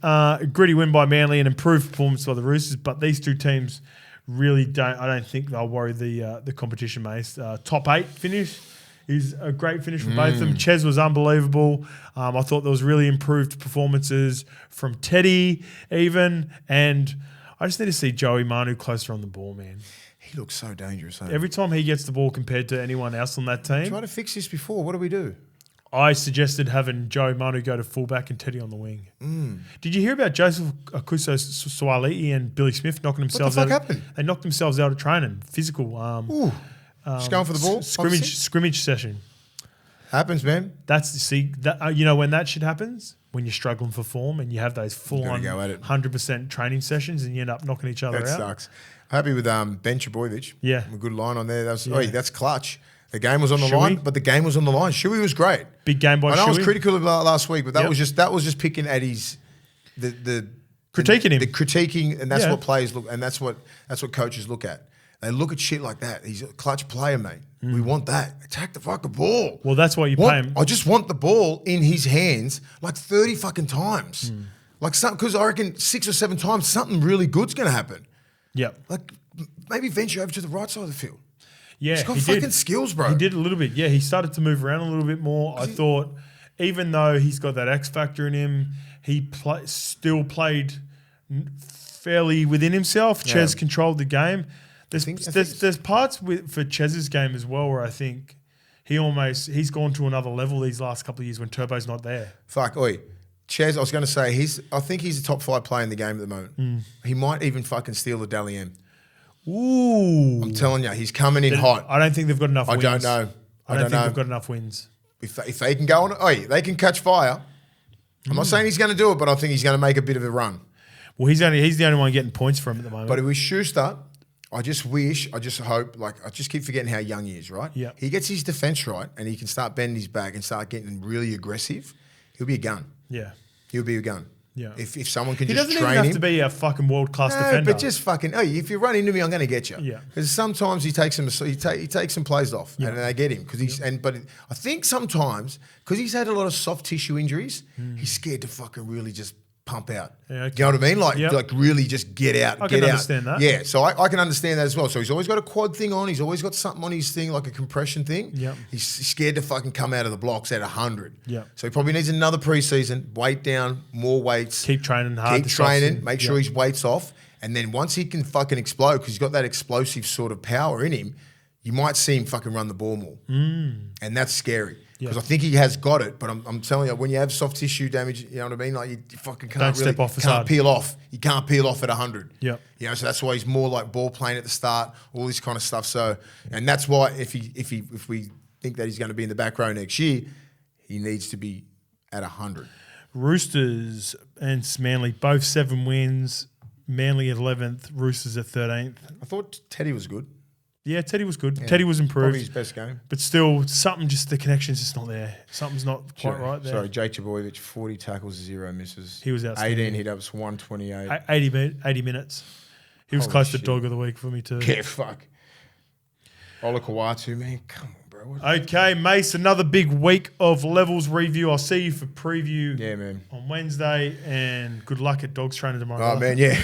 Gritty win by Manly, an improved performance by the Roosters, but these two teams really I don't think they'll worry the competition, mate. Top 8 finish is a great finish for both of them. Ches was unbelievable. I thought there was really improved performances from Teddy even, and I just need to see Joey Manu closer on the ball, man. He looks so dangerous. Every time he gets the ball compared to anyone else on that team. Try to fix this before. What do we do? I suggested having Joey Manu go to fullback and Teddy on the wing. Did you hear about Joseph Akuso Swaliti and Billy Smith knocking themselves out? What the fuck happened? They knocked themselves out of training. Physical. Just going for the ball? Scrimmage session. Happens, man. When that shit happens? When you're struggling for form and you have those full-on 100% training sessions and you end up knocking each other out. That sucks. Happy with Ben Trbojevic. Yeah. A good line on there. That's clutch. The game was on the line, but the game was on the line. Shuey was great. Big game by Shuey. I was critical of last week, but that was just picking at his critiquing him. The critiquing, and that's what players look, and that's what coaches look at. They look at shit like that. He's a clutch player, mate. We want that. Attack the fucking ball. Well, that's why you pay him. I just want the ball in his hands like 30 fucking times. Because I reckon 6 or 7 times something really good's going to happen. Yeah. Like maybe venture over to the right side of the field. Yeah, he's got fucking skills, bro. He did a little bit. Yeah, he started to move around a little bit more. I thought, even though he's got that X factor in him, he still played fairly within himself. Yeah. Ches controlled the game. There's parts for Ches's game as well where I think he's gone to another level these last couple of years when Turbo's not there. Fuck, Ches, I was going to say, I think he's a top 5 player in the game at the moment. He might even fucking steal the Dally M. Ooh. I'm telling you, he's coming in hot. I don't think they've got enough wins. I don't know. I don't think they've got enough wins. If they can go on, they can catch fire. I'm not saying he's going to do it, but I think he's going to make a bit of a run. Well, he's the only one getting points from him at the moment. But with Schuster, I just hope, I just keep forgetting how young he is, right? Yeah. He gets his defense right and he can start bending his back and start getting really aggressive. He'll be a gun. Yeah. He'll be a gun. Yeah. If someone can he just train him. He doesn't even have to be a fucking world-class defender. But just fucking, if you run into me, I'm going to get you. Yeah. Because sometimes he takes some plays off and they get him. But I think sometimes, because he's had a lot of soft tissue injuries, he's scared to fucking really just pump out. Yeah, okay. You know what I mean? Like really just get out, I can understand that. Yeah, so I can understand that as well. So he's always got a quad thing on. He's always got something on his thing, like a compression thing. Yeah. He's scared to fucking come out of the blocks at 100. Yeah. So he probably needs another preseason, weight down, more weights. Keep training hard. Keep training, make sure his weight's off. And then once he can fucking explode, because he's got that explosive sort of power in him, you might see him fucking run the ball more. And that's scary. Because I think he has got it, but I'm telling you, when you have soft tissue damage, you know what I mean? Like you fucking can't step off can't peel off. You can't peel off at 100. Yeah. You know, so that's why he's more like ball playing at the start, all this kind of stuff. So, and that's why if we think that he's going to be in the back row next year, he needs to be at 100. Roosters and Manly, both 7 wins. Manly at 11th, Roosters at 13th. I thought Teddy was good. Yeah, Teddy was good. Yeah. Teddy was improved. Probably his best game. But still, the connection's just not there. Something's not quite right there. Sorry, Jake Chaboyevich, 40 tackles, 0 misses. He was outstanding. 18 hit-ups, 128. 80 minutes. He was close to dog of the week for me too. Yeah, fuck. Ola Kawatu, man, come on, bro. Okay, Mace, another big week of levels review. I'll see you for preview man. on Wednesday, and good luck at Dogs Training tomorrow. Oh, man, yeah.